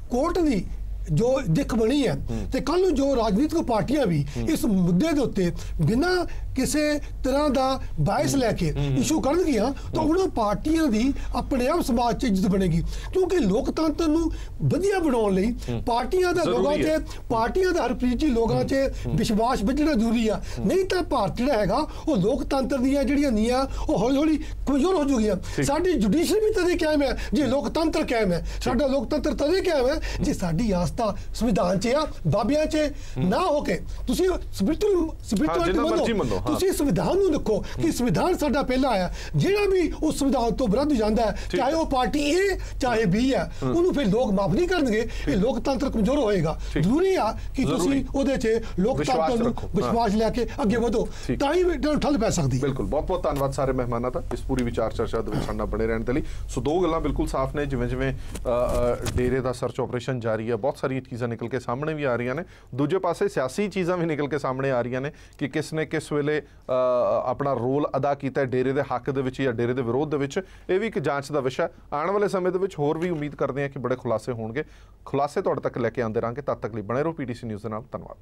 ਕੋਰਟ ਦੀ ਜੋ ਦਿੱਖ ਬਣੀ ਹੈ ਤੇ ਕੱਲ ਨੂੰ ਜੋ ਰਾਜਨੀਤਿਕ ਪਾਰਟੀਆਂ ਵੀ ਇਸ ਮੁੱਦੇ ਦੇ ਉੱਤੇ ਬਿਨਾਂ ਕਿਸੇ ਤਰ੍ਹਾਂ ਦਾ ਬਾਇਸ ਲੈ ਕੇ ਇਸ਼ੂ ਕਰਨਗੀਆਂ ਤਾਂ ਉਹਨਾਂ ਪਾਰਟੀਆਂ ਦੀ ਆਪਣੇ ਆਪ ਸਮਾਜ 'ਚ ਇੱਜ਼ਤ ਬਣੇਗੀ, ਕਿਉਂਕਿ ਲੋਕਤੰਤਰ ਨੂੰ ਵਧੀਆ ਬਣਾਉਣ ਲਈ ਪਾਰਟੀਆਂ ਦਾ ਲੋਕਾਂ 'ਚ, ਪਾਰਟੀਆਂ ਦਾ ਹਰਪ੍ਰੀਤ ਜੀ ਲੋਕਾਂ 'ਚ ਵਿਸ਼ਵਾਸ ਵੱਜਣਾ ਜ਼ਰੂਰੀ ਆ। ਨਹੀਂ ਤਾਂ ਭਾਰਤ ਜਿਹੜਾ ਹੈਗਾ ਉਹ ਲੋਕਤੰਤਰ ਦੀਆਂ ਜਿਹੜੀਆਂ ਨੀਆਂ ਉਹ ਹੌਲੀ ਹੌਲੀ ਕਮਜ਼ੋਰ ਹੋ ਜੂਗੀਆਂ। ਸਾਡੀ ਜੁਡੀਸ਼ਰੀ ਵੀ ਤਦੇ ਕਾਇਮ ਹੈ ਜੇ ਲੋਕਤੰਤਰ ਕਾਇਮ ਹੈ, ਸਾਡਾ ਲੋਕਤੰਤਰ ਤਦੇ ਕਾਇਮ ਹੈ ਜੇ ਸਾਡੀ ਆਸਥਾ ਸੰਵਿਧਾਨ 'ਚ ਆ, ਬਾਬਿਆਂ 'ਚ ਨਾ ਹੋ ਕੇ ਤੁਸੀਂ ਸਪਿਰਿਚੁਅਲ ਮੰਨੋ, ਤੁਸੀਂ ਸੰਵਿਧਾਨ ਨੂੰ ਦੇਖੋ ਕਿ ਸੰਵਿਧਾਨ ਸਾਡਾ ਪਹਿਲਾ ਆਇਆ, ਜਿਹੜਾ ਵੀ ਉਸ ਸੰਵਿਧਾਨ ਤੋਂ ਵਿਰੁੱਧ ਜਾਂਦਾ ਹੈ, ਚਾਹੇ ਉਹ ਪਾਰਟੀ ਏ ਚਾਹੇ ਬੀ ਹੈ, ਉਹਨੂੰ ਫਿਰ ਲੋਕ ਮਾਫ ਨਹੀਂ ਕਰਨਗੇ, ਇਹ ਲੋਕਤੰਤਰ ਕਮਜ਼ੋਰ ਹੋਏਗਾ। ਜ਼ਰੂਰੀ ਆ ਕਿ ਤੁਸੀਂ ਉਹਦੇ 'ਚ ਲੋਕਤੰਤਰ ਨੂੰ ਵਿਸ਼ਵਾਸ ਲੈ ਕੇ ਅੱਗੇ ਵਧੋ, ਤਾਂ ਹੀ ਠੱਲ ਪੈ ਸਕਦੀ। ਬਿਲਕੁਲ, ਬਹੁਤ ਬਹੁਤ ਧੰਨਵਾਦ ਸਾਰੇ ਮਹਿਮਾਨਾਂ ਦਾ ਇਸ ਪੂਰੀ ਵਿਚਾਰ ਚਰਚਾ ਦੇ ਵਿੱਚ ਸਾਡਾ ਬਣੇ ਰਹਿਣ ਦੇ ਲਈ। ਸੋ ਦੋ ਗੱਲਾਂ ਬਿਲਕੁਲ ਸਾਫ਼ ਨੇ, ਜਿਵੇਂ ਜਿਵੇਂ ਡੇਰੇ ਦਾ ਸਰਚ ਆਪਰੇਸ਼ਨ ਜਾਰੀ ਹੈ, ਬਹੁਤ ਸਾਰੀਆਂ ਚੀਜ਼ਾਂ ਨਿਕਲ ਕੇ ਸਾਹਮਣੇ ਵੀ ਆ ਰਹੀਆਂ ਨੇ, ਦੂਜੇ ਪਾਸੇ ਸਿਆਸੀ ਚੀਜ਼ਾਂ ਵੀ ਨਿਕਲ ਕੇ ਸਾਹਮਣੇ ਆ ਰਹੀਆਂ ਨੇ ਕਿ ਕਿਸ ਨੇ ਕਿਸ ਵੇਲੇ ਆਪਣਾ ਰੋਲ ਅਦਾ ਕੀਤਾ ਡੇਰੇ ਦੇ ਹੱਕ ਦੇ ਵਿੱਚ ਜਾਂ ਡੇਰੇ ਦੇ ਵਿਰੋਧ ਦੇ ਵਿੱਚ। ਇਹ ਵੀ ਇੱਕ ਜਾਂਚ ਦਾ ਵਿਸ਼ਾ। ਆਉਣ ਵਾਲੇ ਸਮੇਂ ਦੇ ਵਿੱਚ ਹੋਰ ਵੀ ਉਮੀਦ ਕਰਦੇ ਹਾਂ ਕਿ ਬੜੇ ਖੁਲਾਸੇ ਹੋਣਗੇ। ਖੁਲਾਸੇ ਤੁਹਾਡੇ ਤੱਕ ਲੈ ਕੇ ਆਉਂਦੇ ਰਹਾਂਗੇ। ਤਦ ਤੱਕ ਲਈ ਬਣੇ ਰਹੋ PTC ਨਿਊਜ਼ ਦੇ ਨਾਲ। ਧੰਨਵਾਦ।